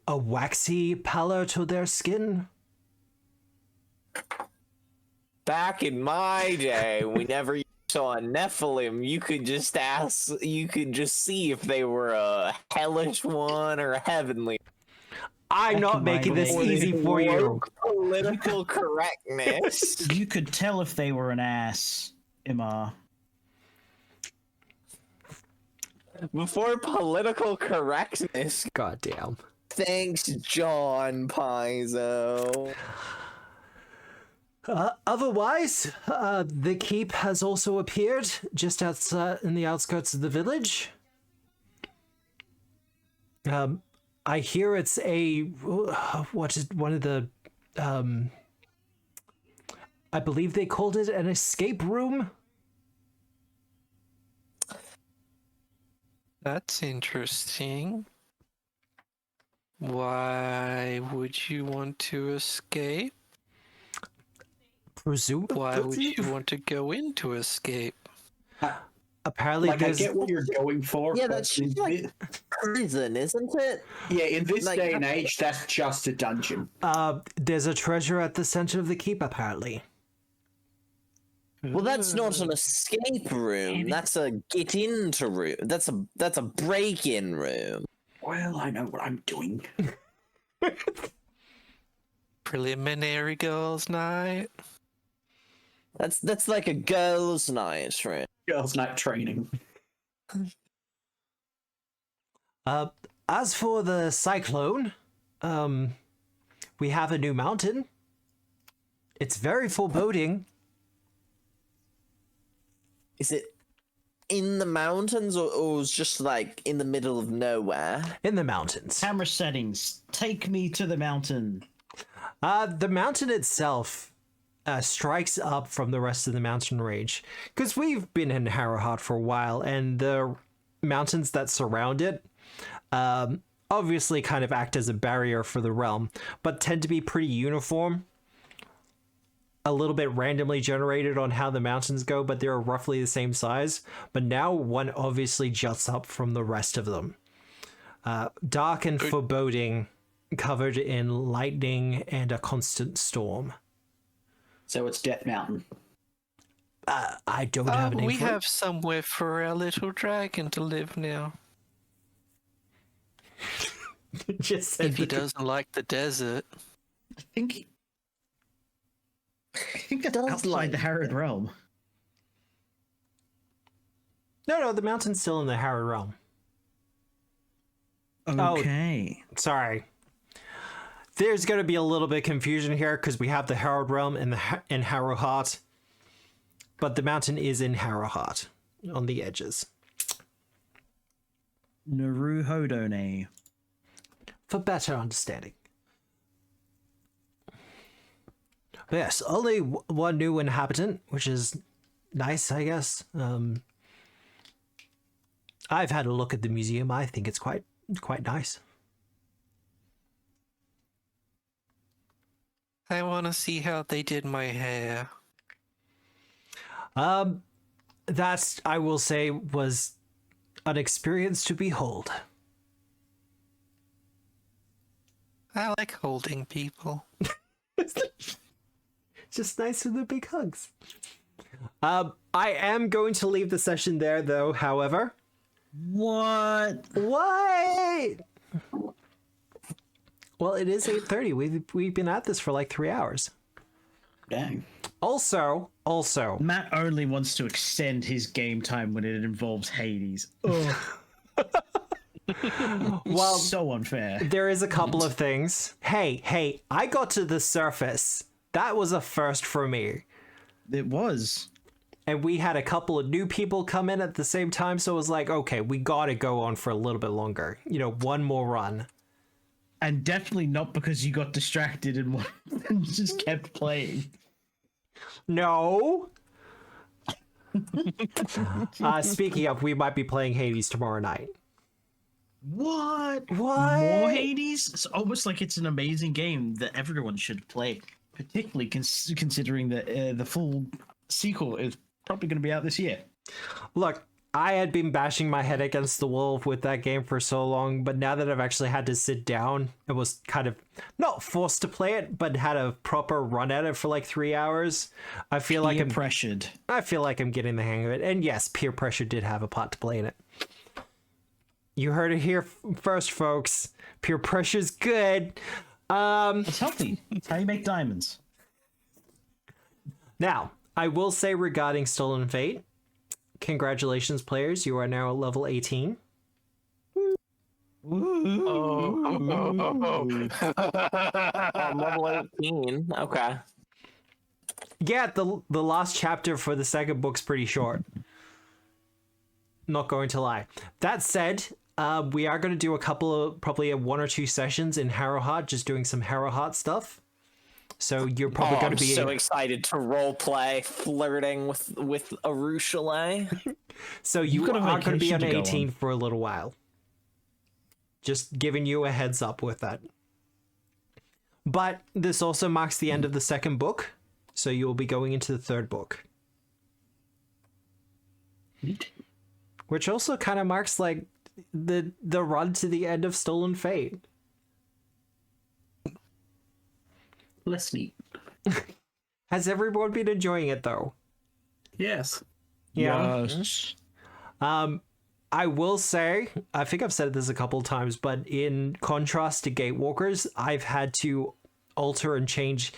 waxy pallor to their skin. Back in my day, we never saw a Nephilim. You could just see if they were a hellish one or a heavenly. I'm not making this easy for you. Political correctness. You could tell if they were an ass, Imar. Before political correctness. Goddamn. Thanks, John Paizo. Otherwise, the keep has also appeared just outside in the outskirts of the village. I hear it's what is one of the, I believe they called it an escape room. That's interesting. Why would you want to escape? Presumably. Why would you want to go into escape? Apparently, I get what you're going for. Yeah, that's like prison, isn't it? Yeah, in this day and age, that's just a dungeon. there's a treasure at the center of the keep, apparently. Well, that's not an escape room. That's a get into room. That's a break-in room. Well, I know what I'm doing. Preliminary girls' night. That's like a girls' night room. Girls' night training. As for the cyclone, we have a new mountain. It's very foreboding. Is it in the mountains or is just like in the middle of nowhere? In the mountains. Camera settings. Take me to the mountain. The mountain itself strikes up from the rest of the mountain range. Because we've been in Harrowheart for a while, and the mountains that surround it obviously kind of act as a barrier for the realm, but tend to be pretty uniform. A little bit randomly generated on how the mountains go, but they're roughly the same size. But now one obviously juts up from the rest of them. Dark and foreboding, covered in lightning and a constant storm. So it's Death Mountain. I don't have a name We for have somewhere for our little dragon to live now. it. Just said If he doesn't like the desert. I think that's outside the Harrowed realm. No, the mountain's still in the Harrowed realm. Okay. Sorry. There's going to be a little bit of confusion here because we have the Harrowed realm and in Harrowheart, but the mountain is in Harrowheart on the edges. Naruhodone. For better understanding. Yes, only one new inhabitant, which is nice, I guess. I've had a look at the museum. I think it's quite nice. I want to see how they did my hair. That, I will say, was an experience to behold. I like holding people. Just nice with the big hugs. I am going to leave the session there, though, however. What? What? Well, it is 8:30. We've been at this for like 3 hours. Dang. Also, Matt only wants to extend his game time when it involves Hades. Ugh. well, So unfair. there is a couple of things. Hey, I got to the surface. That was a first for me. It was. And we had a couple of new people come in at the same time, so it was like, okay, we gotta go on for a little bit longer. One more run. And definitely not because you got distracted and just kept playing. No. Speaking of, we might be playing Hades tomorrow night. What? What? More Hades? It's almost like it's an amazing game that everyone should play, particularly considering that the full sequel is probably going to be out this year. Look, I had been bashing my head against the wall with that game for so long, but now that I've actually had to sit down and was kind of not forced to play it, but had a proper run at it for like 3 hours, I feel like I'm pressured. I feel like I'm getting the hang of it. And yes, peer pressure did have a part to play in it. You heard it here first, folks. Peer pressure's good. It's healthy. It's how you make diamonds. Now, I will say regarding Stolen Fate, congratulations, players. You are now at level 18. I'm level 18. Okay. Yeah, the last chapter for the second book's pretty short. Not going to lie. That said, we are going to do a couple of, probably 1 or 2 sessions in Harrowheart, just doing some Harrowheart stuff. So you're probably going to be so excited to roleplay flirting with Arushale. So you are going to be on 18 for a little while. Just giving you a heads up with that. But this also marks the end of the second book, so you will be going into the third book. Which also kind of marks like the run to the end of Stolen Fate. Less neat. Has everyone been enjoying it though? Yes. Yeah. Yes. I will say, I think I've said this a couple of times, but in contrast to Gatewalkers, I've had to alter and change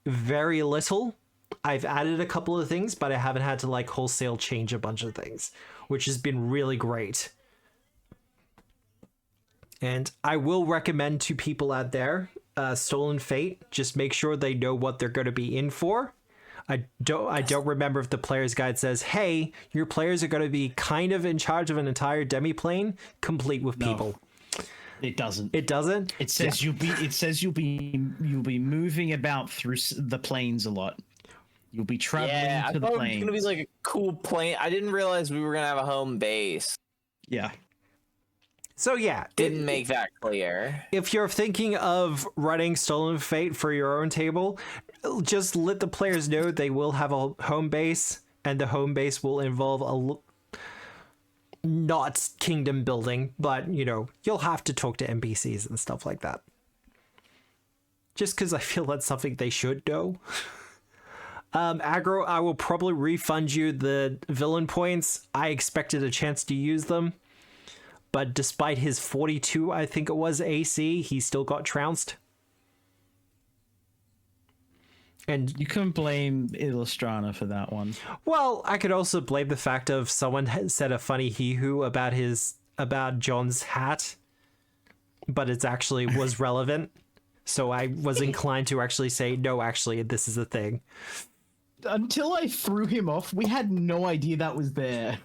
very little. I've added a couple of things, but I haven't had to like wholesale change a bunch of things, which has been really great. And I will recommend to people out there, Stolen Fate, just make sure they know what they're going to be in for. I don't remember if the player's guide says, hey, your players are going to be kind of in charge of an entire demiplane, complete with people. It doesn't. It doesn't? It says you'll be moving about through the planes a lot. You'll be traveling to the planes. It was going to be like a cool plane. I didn't realize we were going to have a home base. Yeah. So yeah, Didn't make that clear. if you're thinking of running Stolen Fate for your own table, just let the players know they will have a home base, and the home base will involve not kingdom building, but you know, you'll have to talk to NPCs and stuff like that. Just because I feel that's something they should know. Aggro, I will probably refund you the villain points. I expected a chance to use them. But despite his 42, I think it was, AC, he still got trounced. And You can blame Illustrana for that one. well, I could also blame the fact of someone had said a funny hee-hoo about John's hat, but it actually was relevant. So I was inclined to actually say, no, actually, this is a thing. Until I threw him off, we had no idea that was there.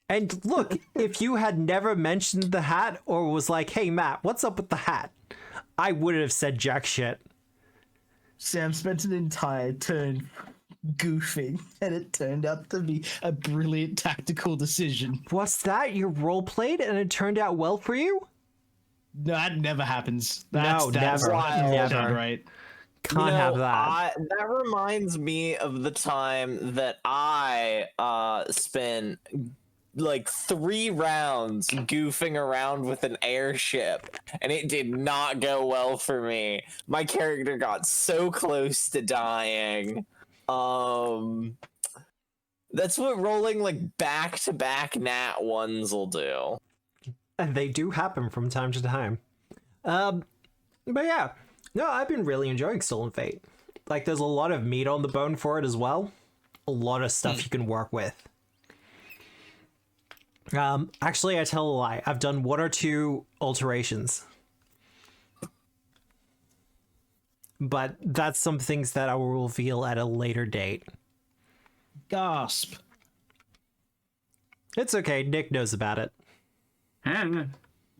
And look, if you had never mentioned the hat or was like, hey, Matt, what's up with the hat? I wouldn't have said jack shit. Sam spent an entire turn goofing, and it turned out to be a brilliant tactical decision. What's that? You role-played and it turned out well for you? No, that never happens. No, never. Never. Right. Can't have that. That reminds me of the time that I spent like 3 rounds goofing around with an airship, and it did not go well for me. My character got so close to dying. That's what rolling like back-to-back nat ones will do. And they do happen from time to time. But yeah, no, I've been really enjoying Stolen Fate. Like, there's a lot of meat on the bone for it as well. A lot of stuff you can work with. Actually, I tell a lie. I've done 1 or 2 alterations. But that's some things that I will reveal at a later date. Gasp. It's okay, Nick knows about it.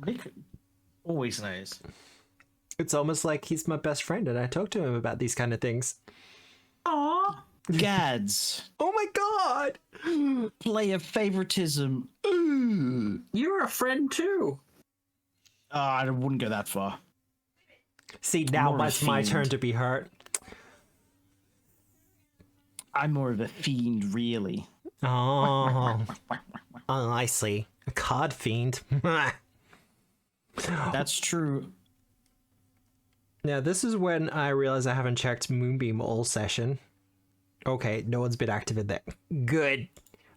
Nick always knows. It's almost like he's my best friend and I talk to him about these kind of things. Aww. Gads. Oh my god! Player favoritism. Ooh. You're a friend too. I wouldn't go that far. See, now More it's my fiend. turn to be hurt. I'm more of a fiend, really. Oh, I see. A cod fiend. That's true. Now, this is when I realize I haven't checked Moonbeam all session. Okay, no one's been active in there. Good.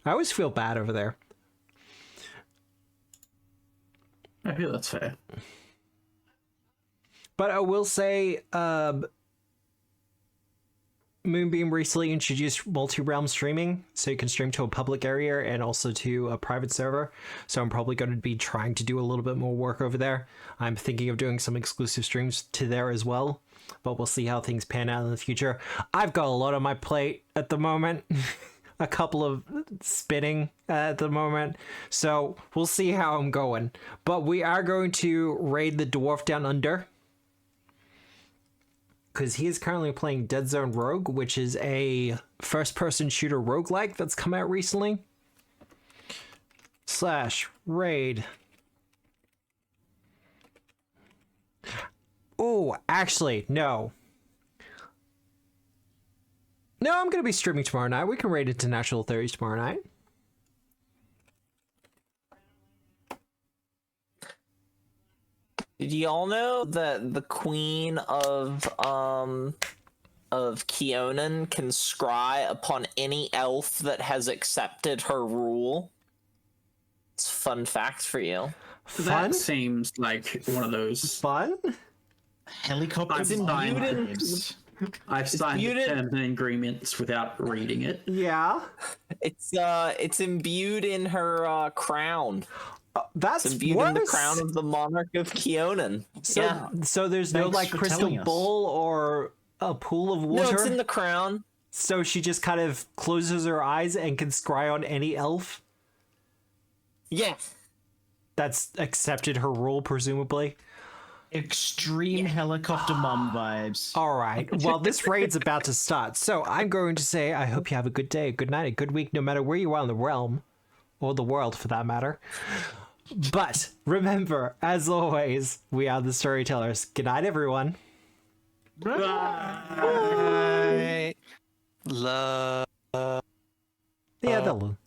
I always feel bad over there. I feel that's fair. But I will say, Moonbeam recently introduced multi-realm streaming, so you can stream to a public area and also to a private server. So I'm probably going to be trying to do a little bit more work over there. I'm thinking of doing some exclusive streams to there as well, but we'll see how things pan out in the future. I've got a lot on my plate at the moment. A couple of spinning at the moment, so we'll see how I'm going. But we are going to raid the dwarf down under, because he is currently playing Dead Zone Rogue, which is a first-person shooter roguelike that's come out recently. /raid. Oh, actually, no. No, I'm going to be streaming tomorrow night. We can raid into Natural Theories tomorrow night. Did y'all know that the queen of Keonan can scry upon any elf that has accepted her rule? It's a fun fact for you. Fun? That seems like one of those. Fun? Helicopter I've signed vibes. the terms and agreements without reading it. Yeah. It's imbued in her crown. That's It's imbued worse. in the crown of the monarch of Keonan. So, Yeah. so there's no Thanks like for crystal telling us. bowl or a pool of water? No, it's in the crown. So she just kind of closes her eyes and can scry on any elf Yeah. that's accepted her rule, presumably. Extreme helicopter mom vibes. All right. Well, this raid's about to start. So I'm going to say I hope you have a good day, a good night, a good week, no matter where you are in the realm, or the world for that matter. But remember, as always, we are the storytellers. Good night, everyone. Bye. Love. Yeah, they'll.